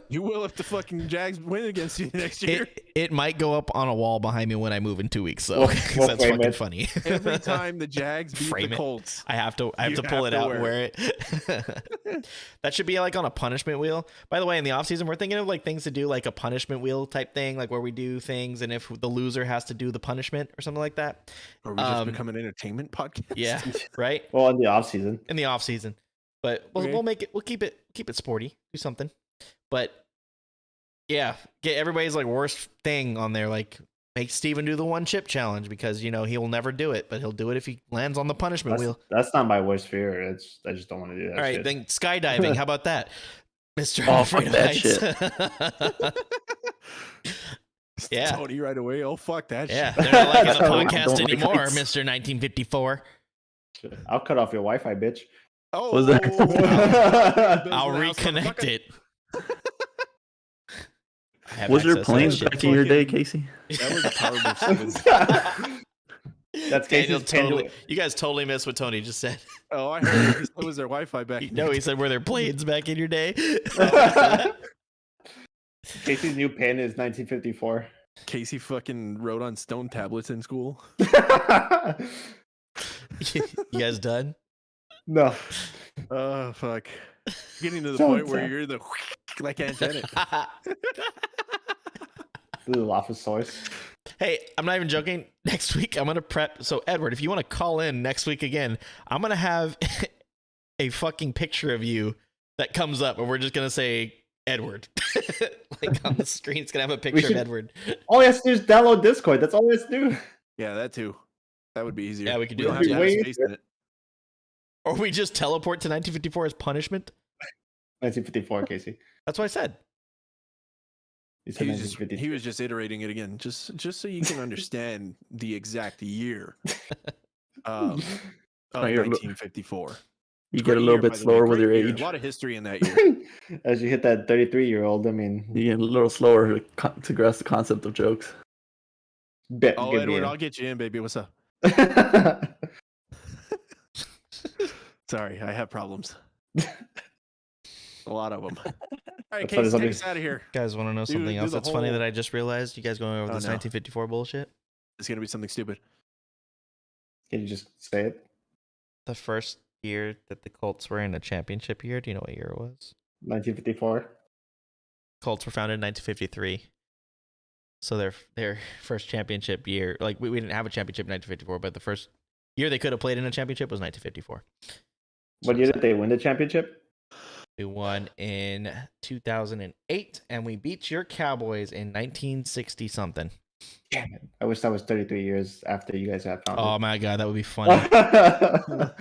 Speaker 2: You will if the fucking Jags win against you next year.
Speaker 1: it might go up on a wall behind me when I move in 2 weeks, so
Speaker 4: We'll
Speaker 1: 'cause
Speaker 4: frame
Speaker 1: that's fucking
Speaker 4: it.
Speaker 1: funny.
Speaker 2: Every time the Jags beat
Speaker 1: Frame
Speaker 2: the
Speaker 1: it.
Speaker 2: Colts.
Speaker 1: I have to
Speaker 2: You
Speaker 1: pull
Speaker 2: have
Speaker 1: it
Speaker 2: to
Speaker 1: out and
Speaker 2: wear
Speaker 1: wear it. That should be like on a punishment wheel. By the way, in the off season, we're thinking of like things to do, like a punishment wheel type thing, like where we do things, and if the loser has to do the punishment or something like that.
Speaker 2: Or we just become an entertainment podcast.
Speaker 1: Yeah, right.
Speaker 4: Well, in the off season.
Speaker 1: In the off season, but we'll,
Speaker 2: Okay.
Speaker 1: we'll make it. We'll keep it sporty. Do something, but yeah, get everybody's like worst thing on there. Like make Steven do the one chip challenge because he will never do it, but he'll do it if he lands on the punishment wheel.
Speaker 4: That's not my worst fear. I just don't want to do that.
Speaker 1: All right,
Speaker 4: shit.
Speaker 1: then skydiving. How about that, Mister?
Speaker 3: Oh,
Speaker 1: Afraid
Speaker 3: fuck
Speaker 1: of
Speaker 3: that
Speaker 1: Heights? Yeah.
Speaker 2: Tony right away. Oh, fuck that
Speaker 1: Yeah,
Speaker 2: shit.
Speaker 1: they're not liking the
Speaker 3: Don't
Speaker 1: podcast
Speaker 3: like
Speaker 1: anymore,
Speaker 3: heights.
Speaker 1: Mister 1954.
Speaker 4: I'll cut off your Wi-Fi, bitch.
Speaker 2: Oh,
Speaker 3: Was that-
Speaker 1: I'll
Speaker 2: Business house,
Speaker 1: reconnect
Speaker 2: motherfucker.
Speaker 1: it. I have
Speaker 3: Was there
Speaker 1: access to that
Speaker 3: planes
Speaker 1: shit.
Speaker 3: back in your day, Casey?
Speaker 2: That was a power move, Steven.
Speaker 4: That's
Speaker 1: Daniel
Speaker 4: Casey's
Speaker 1: totally. You guys totally missed what Tony just said.
Speaker 2: Oh, I heard it. It was their Wi-Fi back.
Speaker 1: No, he said, "Were there planes back in your day?"
Speaker 4: Casey's new pin is 1954.
Speaker 2: Casey fucking wrote on stone tablets in school.
Speaker 1: You guys done?
Speaker 4: No.
Speaker 2: Oh, fuck. Getting to the
Speaker 4: Stone
Speaker 2: point where
Speaker 4: tab-
Speaker 2: you're the like antenna.
Speaker 4: Little office source.
Speaker 1: Hey, I'm not even joking. Next week, I'm gonna prep. So, Edward, if you want to call in next week again, I'm gonna have a fucking picture of you that comes up, and we're just gonna say Edward, like on the screen. It's gonna have a picture
Speaker 4: should-
Speaker 1: of Edward.
Speaker 4: All he has to do is download Discord. That's all he has to do.
Speaker 2: Yeah, that too. That would be easier.
Speaker 1: Yeah, we could do
Speaker 2: don't
Speaker 1: that
Speaker 2: have to
Speaker 1: too.
Speaker 2: have
Speaker 4: Way
Speaker 2: space in it.
Speaker 1: Or we just teleport to 1954 as punishment.
Speaker 4: 1954, Casey.
Speaker 1: That's what I said.
Speaker 4: You said
Speaker 2: He was, just,
Speaker 4: 1952.
Speaker 2: he was just iterating it again, just so you can understand the exact year of
Speaker 3: Oh, you're a li-
Speaker 2: 1954.
Speaker 3: You
Speaker 2: Great
Speaker 3: get a little
Speaker 2: year,
Speaker 3: bit
Speaker 2: by the way,
Speaker 3: slower with
Speaker 2: great
Speaker 3: your
Speaker 2: year.
Speaker 3: age.
Speaker 2: A lot of history in that year.
Speaker 4: As you hit that 33-year-old, I mean,
Speaker 3: You get a little slower to grasp the concept of jokes.
Speaker 4: bet.
Speaker 2: Oh, Edward, I'll get you in, baby. What's up? Sorry, I have problems. A lot of them. All right,
Speaker 4: That's funny,
Speaker 2: Casey, take
Speaker 4: something-
Speaker 2: us out of here.
Speaker 1: You guys want to know
Speaker 2: Do-
Speaker 1: something
Speaker 2: do
Speaker 1: else
Speaker 2: the
Speaker 1: that's funny
Speaker 2: whole-
Speaker 1: that I just realized? You guys going over
Speaker 2: Oh,
Speaker 1: this
Speaker 2: no.
Speaker 1: 1954 bullshit?
Speaker 2: It's gonna be something stupid.
Speaker 4: Can you just say it?
Speaker 1: The first year that the Colts were in a championship year. Do you know what year it was?
Speaker 4: 1954.
Speaker 1: Colts were founded in 1953. So their first championship year, like we didn't have a championship in 1954, but the first year they could have played in a championship was 1954.
Speaker 4: What year did they win the championship?
Speaker 1: We won in 2008, and we beat your Cowboys in 1960 something.
Speaker 4: Damn it. I wish that was 33 years after you guys had found
Speaker 1: Oh my god, that would be funny.
Speaker 4: it.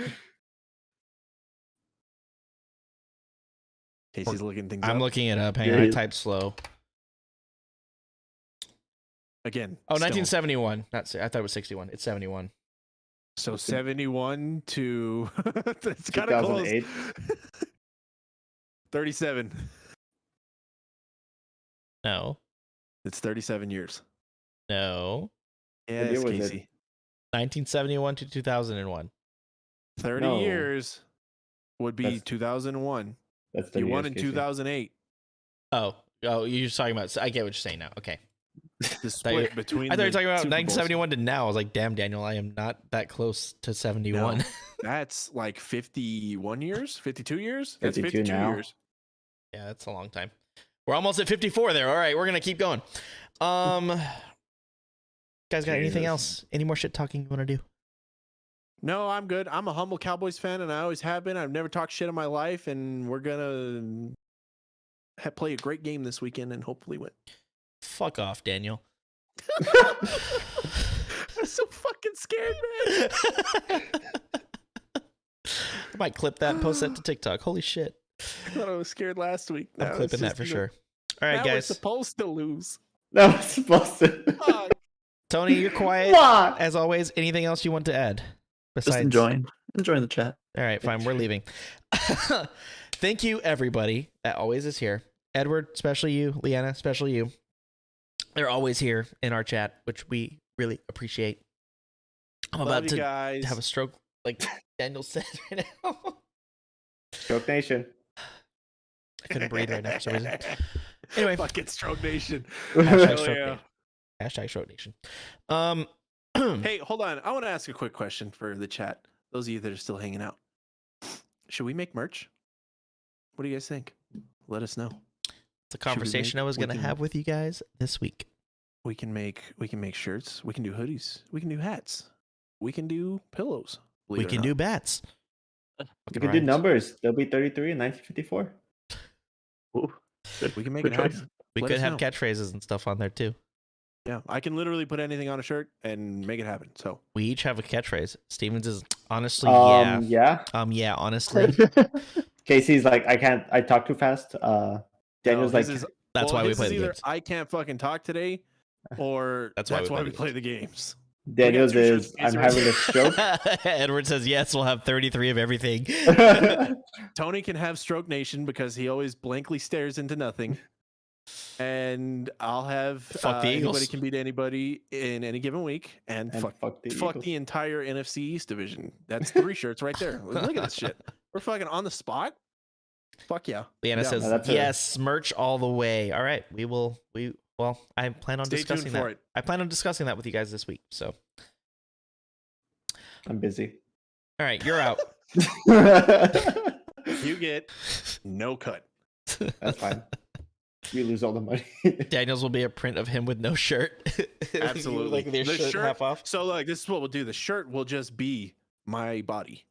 Speaker 2: Casey's looking things
Speaker 1: I'm
Speaker 2: up.
Speaker 1: looking it up. Hang
Speaker 3: Yeah,
Speaker 1: on, I
Speaker 3: yeah.
Speaker 1: typed slow.
Speaker 2: Again.
Speaker 1: Oh,
Speaker 2: stone.
Speaker 1: 1971. I thought it was 61. It's 71.
Speaker 2: So 71 to it's kind of close.
Speaker 4: 2008.
Speaker 2: 37.
Speaker 1: No,
Speaker 2: It's 37 years.
Speaker 1: no.
Speaker 2: Yes,
Speaker 4: year was it?
Speaker 2: Casey.
Speaker 1: 1971 to 2001.
Speaker 2: 30
Speaker 4: No.
Speaker 2: years would be
Speaker 4: That's
Speaker 2: 2001.
Speaker 4: That's 30
Speaker 2: You won
Speaker 4: years,
Speaker 2: in
Speaker 4: Casey.
Speaker 2: 2008.
Speaker 1: Oh, you're just talking about. I get what you're saying now. Okay.
Speaker 2: The split between
Speaker 1: I thought you were talking about
Speaker 2: Super Bowls.
Speaker 1: 1971 to now. I was like, damn, Daniel, I am not that close to 71.
Speaker 2: No. That's like 51 years, 52 years. That's
Speaker 4: 52
Speaker 2: 52
Speaker 4: now.
Speaker 2: years.
Speaker 1: Yeah, that's a long time. We're almost at 54 there. All right, we're gonna keep going. Guys, got anything
Speaker 4: Jesus.
Speaker 1: else? Any more shit talking you want to do?
Speaker 2: No, I'm good. I'm a humble Cowboys fan, and I always have been. I've never talked shit in my life, and we're gonna play a great game this weekend and hopefully win.
Speaker 1: Fuck off, Daniel.
Speaker 2: I'm so fucking scared, man.
Speaker 1: I might clip that and post that to TikTok. Holy shit.
Speaker 2: I thought I was scared last week.
Speaker 1: I'm
Speaker 2: Now it's
Speaker 1: clipping that
Speaker 2: just
Speaker 1: for
Speaker 2: gonna-
Speaker 1: sure. All right,
Speaker 2: now we're
Speaker 1: guys.
Speaker 2: supposed to lose.
Speaker 4: That was supposed to.
Speaker 2: Fuck.
Speaker 1: Tony, you're quiet.
Speaker 4: What?
Speaker 1: As always, anything else you want to add?
Speaker 3: Just enjoying the chat.
Speaker 1: All right, fine. We're leaving. Thank you, everybody that always is here. Edward, especially you. Leanna, especially you. They're always here in our chat, which we really appreciate. I'm
Speaker 2: Love
Speaker 1: about
Speaker 2: you
Speaker 1: to
Speaker 2: guys.
Speaker 1: have a stroke, like Daniel said right now.
Speaker 4: Joke Nation.
Speaker 1: I couldn't breathe right now for some reason. Anyway.
Speaker 2: Fucking Stroke Nation.
Speaker 1: Hashtag
Speaker 2: Hell
Speaker 1: Stroke
Speaker 2: yeah.
Speaker 1: Nation. Hashtag Stroke Nation.
Speaker 2: Hey, hold on. I want to ask a quick question for the chat. Those of you that are still hanging out. Should we make merch? What do you guys think? Let us know.
Speaker 1: It's a conversation I was
Speaker 2: we
Speaker 1: going to
Speaker 2: can-
Speaker 1: have with you guys this week.
Speaker 2: We can make shirts. We can do hoodies. We can do hats. We can do pillows.
Speaker 1: We can do bats.
Speaker 4: You
Speaker 1: Fucking
Speaker 4: can do
Speaker 1: rhymes.
Speaker 4: numbers. They'll be 33 in 1954.
Speaker 3: Ooh,
Speaker 2: We can make
Speaker 3: good
Speaker 2: it happen.
Speaker 3: choice.
Speaker 1: We
Speaker 2: Let
Speaker 1: could
Speaker 2: us
Speaker 1: have
Speaker 2: know.
Speaker 1: catchphrases and stuff on there too.
Speaker 2: Yeah, I can literally put anything on a shirt and make it happen. So
Speaker 1: We each have a catchphase. Stevens is honestly, yeah.
Speaker 4: Yeah.
Speaker 1: Yeah, honestly.
Speaker 4: Casey's like, I talk too fast. Daniel's
Speaker 2: no,
Speaker 4: like,
Speaker 2: his is,
Speaker 1: That's
Speaker 2: well,
Speaker 1: why we
Speaker 2: his
Speaker 1: play
Speaker 2: is
Speaker 1: the
Speaker 2: either
Speaker 1: games.
Speaker 2: I can't fucking talk today, or
Speaker 1: That's
Speaker 2: that's
Speaker 1: why
Speaker 2: why
Speaker 1: we
Speaker 2: we
Speaker 1: play
Speaker 2: play the games.
Speaker 4: Daniel's
Speaker 2: two shirts
Speaker 4: is, I'm
Speaker 2: Casey
Speaker 4: having a stroke.
Speaker 1: Edward says yes. We'll have 33 of everything.
Speaker 2: Tony can have Stroke Nation because he always blankly stares into nothing. And I'll have
Speaker 1: Fuck the Eagles.
Speaker 2: anybody can beat anybody in any given week, and,
Speaker 4: And
Speaker 2: fuck
Speaker 4: fuck the
Speaker 2: fuck
Speaker 4: Eagles.
Speaker 2: the entire NFC East division. That's 3 shirts right there. Look at this shit. We're fucking on the spot. Fuck yeah.
Speaker 1: Leanna
Speaker 2: Yeah.
Speaker 1: says
Speaker 4: No, that's
Speaker 1: yes. Merch all the way. All right, well, I plan on
Speaker 2: Stay
Speaker 1: discussing
Speaker 2: tuned
Speaker 1: that.
Speaker 2: for it.
Speaker 1: I plan on discussing that with you guys this week. So,
Speaker 4: I'm busy.
Speaker 1: all right, you're out.
Speaker 2: You get no cut.
Speaker 4: That's fine. We lose all the money.
Speaker 1: Daniel's will be a print of him with no shirt.
Speaker 2: Absolutely.
Speaker 1: like their
Speaker 2: The
Speaker 1: shirt half off.
Speaker 2: So like this is what we'll do. The shirt will just be my body.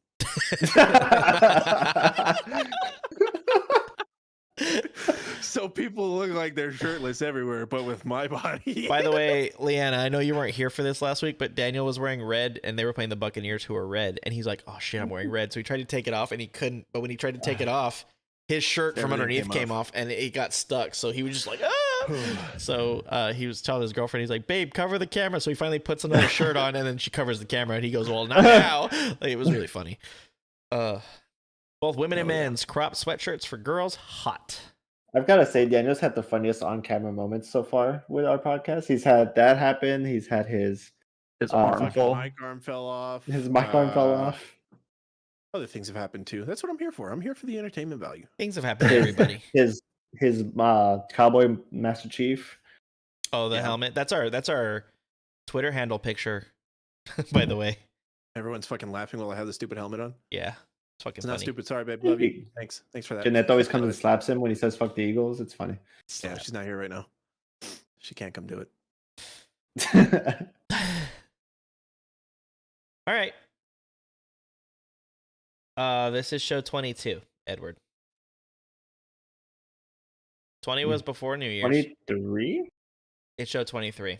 Speaker 2: So people look like they're shirtless everywhere, but with my body.
Speaker 1: By the way, Leanna, I know you weren't here for this last week, but Daniel was wearing red, and they were playing the Buccaneers, who are red, and he's like, "Oh shit, I'm wearing red." So he tried to take it off, and he couldn't. But when he tried to take it off, his shirt from
Speaker 2: Everything
Speaker 1: underneath
Speaker 2: came
Speaker 1: came off, and it got stuck. So he was just like, "Ah!" So he was telling his girlfriend, he's like, "Babe, cover the camera." So he finally puts another shirt on, and then she covers the camera, and he goes, "Well, not now." Like, it was really funny. Both women and men's crop sweatshirts for girls, hot.
Speaker 4: I've got to say, Daniel's had the funniest on-camera moments so far with our podcast. He's had that happen. He's had his
Speaker 3: arm
Speaker 2: Fucking
Speaker 3: fall.
Speaker 2: mic arm fell off.
Speaker 4: his mic arm fell off.
Speaker 2: Other things have happened too. That's what I'm here for. I'm here for the entertainment value.
Speaker 1: Things have happened to everybody.
Speaker 4: His Cowboy Master Chief.
Speaker 1: Oh, the
Speaker 2: Yeah.
Speaker 1: helmet. That's our Twitter handle picture, by the way.
Speaker 2: Everyone's fucking laughing while I have the stupid helmet on.
Speaker 1: Yeah, it's fucking
Speaker 2: It's not
Speaker 1: funny.
Speaker 2: stupid. Sorry, babe. Love you. Thanks for that.
Speaker 4: Jeanette always comes and slaps him when he says "fuck the Eagles." It's funny.
Speaker 2: Yeah, she's not here right now. She can't come do it.
Speaker 1: All right. This is show 22, Edward. 20 was before New Year's.
Speaker 4: 23.
Speaker 1: It's show 23.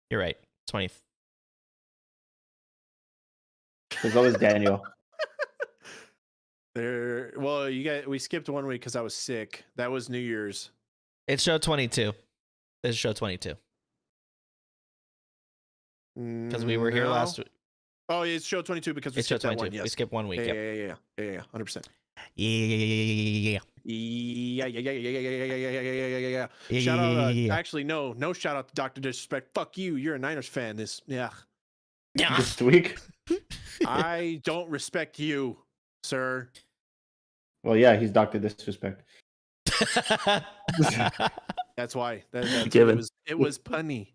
Speaker 1: You're right. 20.
Speaker 4: There's always Daniel.
Speaker 2: Well, we skipped 1 week because I was sick. That was New Year's.
Speaker 1: It's show 22. This is show 22 because we were here last week.
Speaker 2: Oh, yeah, it's show 22 because we
Speaker 1: It's show
Speaker 2: skipped that
Speaker 1: 22.
Speaker 2: one. Yes.
Speaker 1: We skipped 1 week.
Speaker 2: Yeah,
Speaker 1: Yep.
Speaker 2: yeah, 100%.
Speaker 1: Yeah.
Speaker 2: Yeah. Shout out. Actually, no shout out to Dr. Disrespect. Fuck you. You're a Niners fan. Yeah.
Speaker 4: This week.
Speaker 2: I don't respect you, sir.
Speaker 4: Well, yeah, he's Dr. Disrespect.
Speaker 2: That's why. That's
Speaker 3: Given.
Speaker 2: it was punny.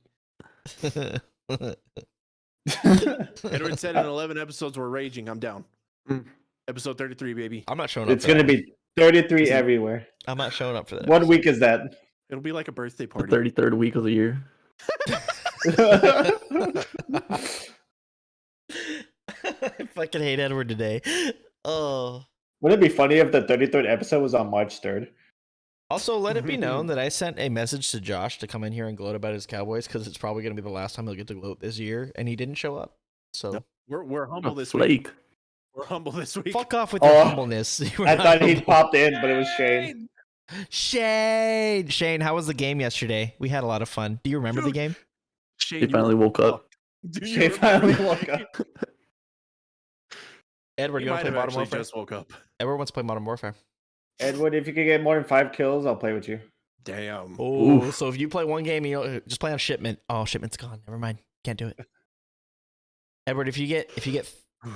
Speaker 2: Edward said in 11 episodes we're raging. I'm down.
Speaker 3: Mm.
Speaker 2: Episode 33, baby.
Speaker 1: I'm not showing up.
Speaker 4: It's gonna be 33 everywhere.
Speaker 1: I'm not showing up for that.
Speaker 4: What week is that?
Speaker 2: It'll be like a birthday
Speaker 3: The
Speaker 2: party.
Speaker 3: 33rd week of the year.
Speaker 1: I fucking hate Edward today. Oh.
Speaker 4: Wouldn't it be funny if the 33rd episode was on March 3rd?
Speaker 1: Also, let it be known that I sent a message to Josh to come in here and gloat about his Cowboys because it's probably going to be the last time he'll get to gloat this year, and he didn't show up. So
Speaker 2: No. We're humble
Speaker 3: Oh,
Speaker 2: this week.
Speaker 3: flake.
Speaker 2: We're humble this week.
Speaker 1: fuck off with your
Speaker 4: Oh,
Speaker 1: humbleness. You were
Speaker 4: I
Speaker 1: not
Speaker 4: thought he'd
Speaker 1: humble.
Speaker 4: popped in, but it was Shane.
Speaker 1: Shane, how was the game yesterday? We had a lot of fun. Do you remember the
Speaker 2: Dude.
Speaker 1: game?
Speaker 2: Shane,
Speaker 3: He
Speaker 2: you
Speaker 3: finally
Speaker 2: were
Speaker 3: woke up.
Speaker 2: fucked. Do you
Speaker 4: Shane
Speaker 2: remember?
Speaker 4: finally woke up.
Speaker 1: Edward,
Speaker 2: He
Speaker 1: you want
Speaker 2: might
Speaker 1: to play
Speaker 2: have
Speaker 1: Modern
Speaker 2: actually
Speaker 1: Warfare?
Speaker 2: just woke up.
Speaker 1: Edward wants to play Modern Warfare.
Speaker 4: Edward, if you could get more than 5 kills, I'll play with you.
Speaker 2: Damn.
Speaker 1: Oh,
Speaker 3: Oof.
Speaker 1: so if you play one game, just play on Shipment. Oh, Shipment's gone. Never mind. Can't do it. Edward, if you get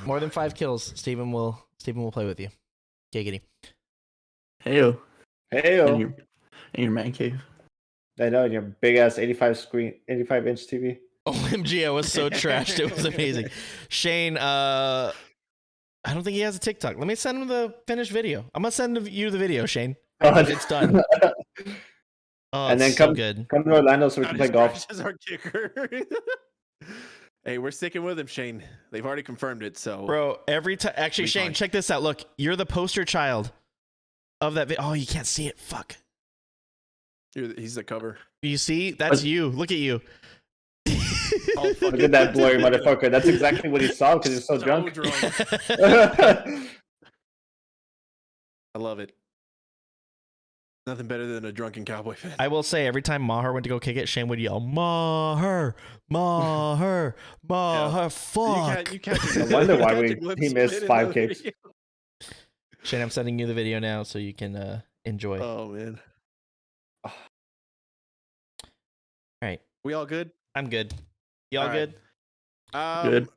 Speaker 1: more than 5 kills, Steven will play with you. Giggity.
Speaker 3: Heyo.
Speaker 4: Hey,
Speaker 3: In your man cave.
Speaker 4: I know, your big ass 85-inch TV.
Speaker 1: OMG, I was so trashed. It was amazing. Shane, I don't think he has a TikTok. Let me send him the finished video. I'm gonna send you the video, Shane. It's done. Oh,
Speaker 4: And then
Speaker 1: it's so
Speaker 4: come-
Speaker 1: good.
Speaker 4: Come to Orlando so we
Speaker 2: Not
Speaker 4: can play
Speaker 2: as
Speaker 4: golf.
Speaker 2: fresh as our kicker. Hey, we're sticking with him, Shane. They've already confirmed it, so
Speaker 1: Bro, every time. Actually,
Speaker 2: Be
Speaker 1: Shane,
Speaker 2: fine.
Speaker 1: check this out. Look, you're the poster child of that video. Oh, you can't see it. Fuck.
Speaker 2: he's the cover.
Speaker 1: You see? That's you. Look at you.
Speaker 2: All
Speaker 4: Look
Speaker 2: fucking
Speaker 4: at that blurry
Speaker 2: nuts.
Speaker 4: motherfucker. That's exactly what he saw because he's so drunk.
Speaker 2: I love it. Nothing better than a drunken Cowboy fan.
Speaker 1: I will say, every time Maher went to go kick it, Shane would yell, Maher, Maher, Maher, fuck.
Speaker 2: You catch
Speaker 4: I wonder why
Speaker 2: you catch a glimpse
Speaker 4: he
Speaker 2: of
Speaker 4: missed
Speaker 2: it in
Speaker 4: 5
Speaker 2: the
Speaker 4: kicks.
Speaker 2: video.
Speaker 1: Shane, I'm sending you the video now so you can enjoy.
Speaker 2: Oh man.
Speaker 1: All right.
Speaker 2: We all good?
Speaker 1: I'm good. Y'all
Speaker 2: All right.
Speaker 1: good?
Speaker 3: Good.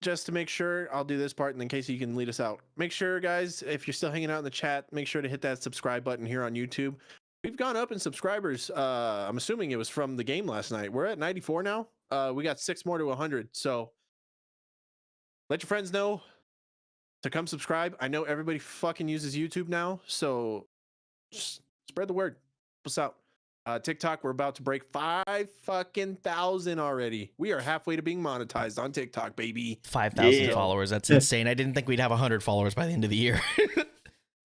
Speaker 2: Just to make sure, I'll do this part, and then Casey, you can lead us out. Make sure, guys, if you're still hanging out in the chat, make sure to hit that subscribe button here on YouTube. We've gone up in subscribers. I'm assuming it was from the game last night. We're at 94 now. We got 6 more to 100. So let your friends know to come subscribe. I know everybody fucking uses YouTube now, so just spread the word. Help us out. TikTok, we're about to break 5,000 already. We are halfway to being monetized on TikTok, baby.
Speaker 1: 5,000
Speaker 3: Yeah.
Speaker 1: followers. That's insane. I didn't think we'd have 100 followers by the end of the year.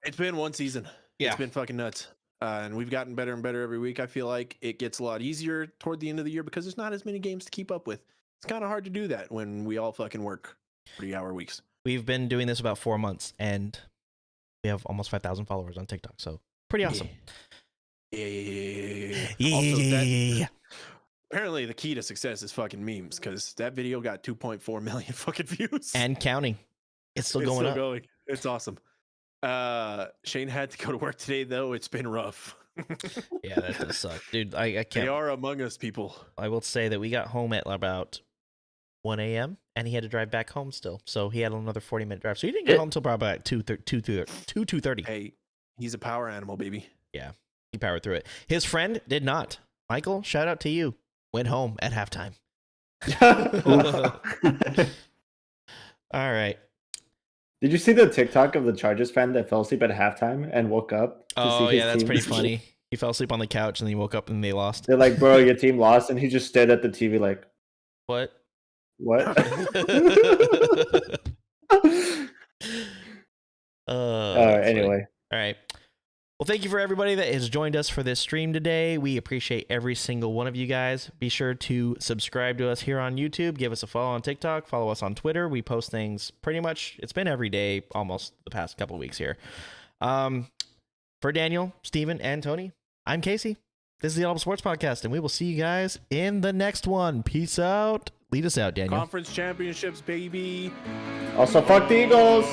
Speaker 2: It's been one season.
Speaker 1: Yeah.
Speaker 2: It's been fucking nuts. And we've gotten better and better every week. I feel like it gets a lot easier toward the end of the year because there's not as many games to keep up with. It's kind of hard to do that when we all fucking work 3-hour weeks.
Speaker 1: We've been doing this about 4 months, and we have almost 5,000 followers on TikTok. So pretty awesome.
Speaker 2: Yeah.
Speaker 1: Yeah,
Speaker 2: Also, that-
Speaker 1: yeah.
Speaker 2: Apparently, the key to success is fucking memes because that video got 2.4 million fucking views.
Speaker 1: And counting. It's still going up.
Speaker 2: Going. It's awesome. Shane had to go to work today, though. It's been rough.
Speaker 1: Yeah, that does suck. Dude, I
Speaker 2: They
Speaker 1: can't.
Speaker 2: are among us, people.
Speaker 1: I will say that we got home at about 1 a.m. and he had to drive back home still. So he had another 40-minute drive. So he didn't get home until probably about 2:30.
Speaker 2: Hey, he's a power animal, baby.
Speaker 1: He powered through it. His friend did not. Michael, shout out to you. Went home at halftime. All right.
Speaker 4: Did you see the TikTok of the Chargers fan that fell asleep at halftime and woke up? To
Speaker 1: Oh,
Speaker 4: see his
Speaker 1: yeah, that's
Speaker 4: team?
Speaker 1: pretty funny. He fell asleep on the couch and then he woke up and they lost.
Speaker 4: They're like, bro, your team lost. And he just stared at the TV like,
Speaker 1: What?
Speaker 4: what? Anyway.
Speaker 1: All right. Well, thank you for everybody that has joined us for this stream today. We appreciate every single one of you guys. Be sure to subscribe to us here on YouTube. Give us a follow on TikTok. Follow us on Twitter. We post things pretty much. It's been every day almost the past couple of weeks here. For Daniel, Steven, and Tony, I'm Casey. This is the Audible Sports Podcast, and we will see you guys in the next one. Peace out. Lead us out, Daniel.
Speaker 2: Conference championships, baby.
Speaker 4: Also, fuck the Eagles.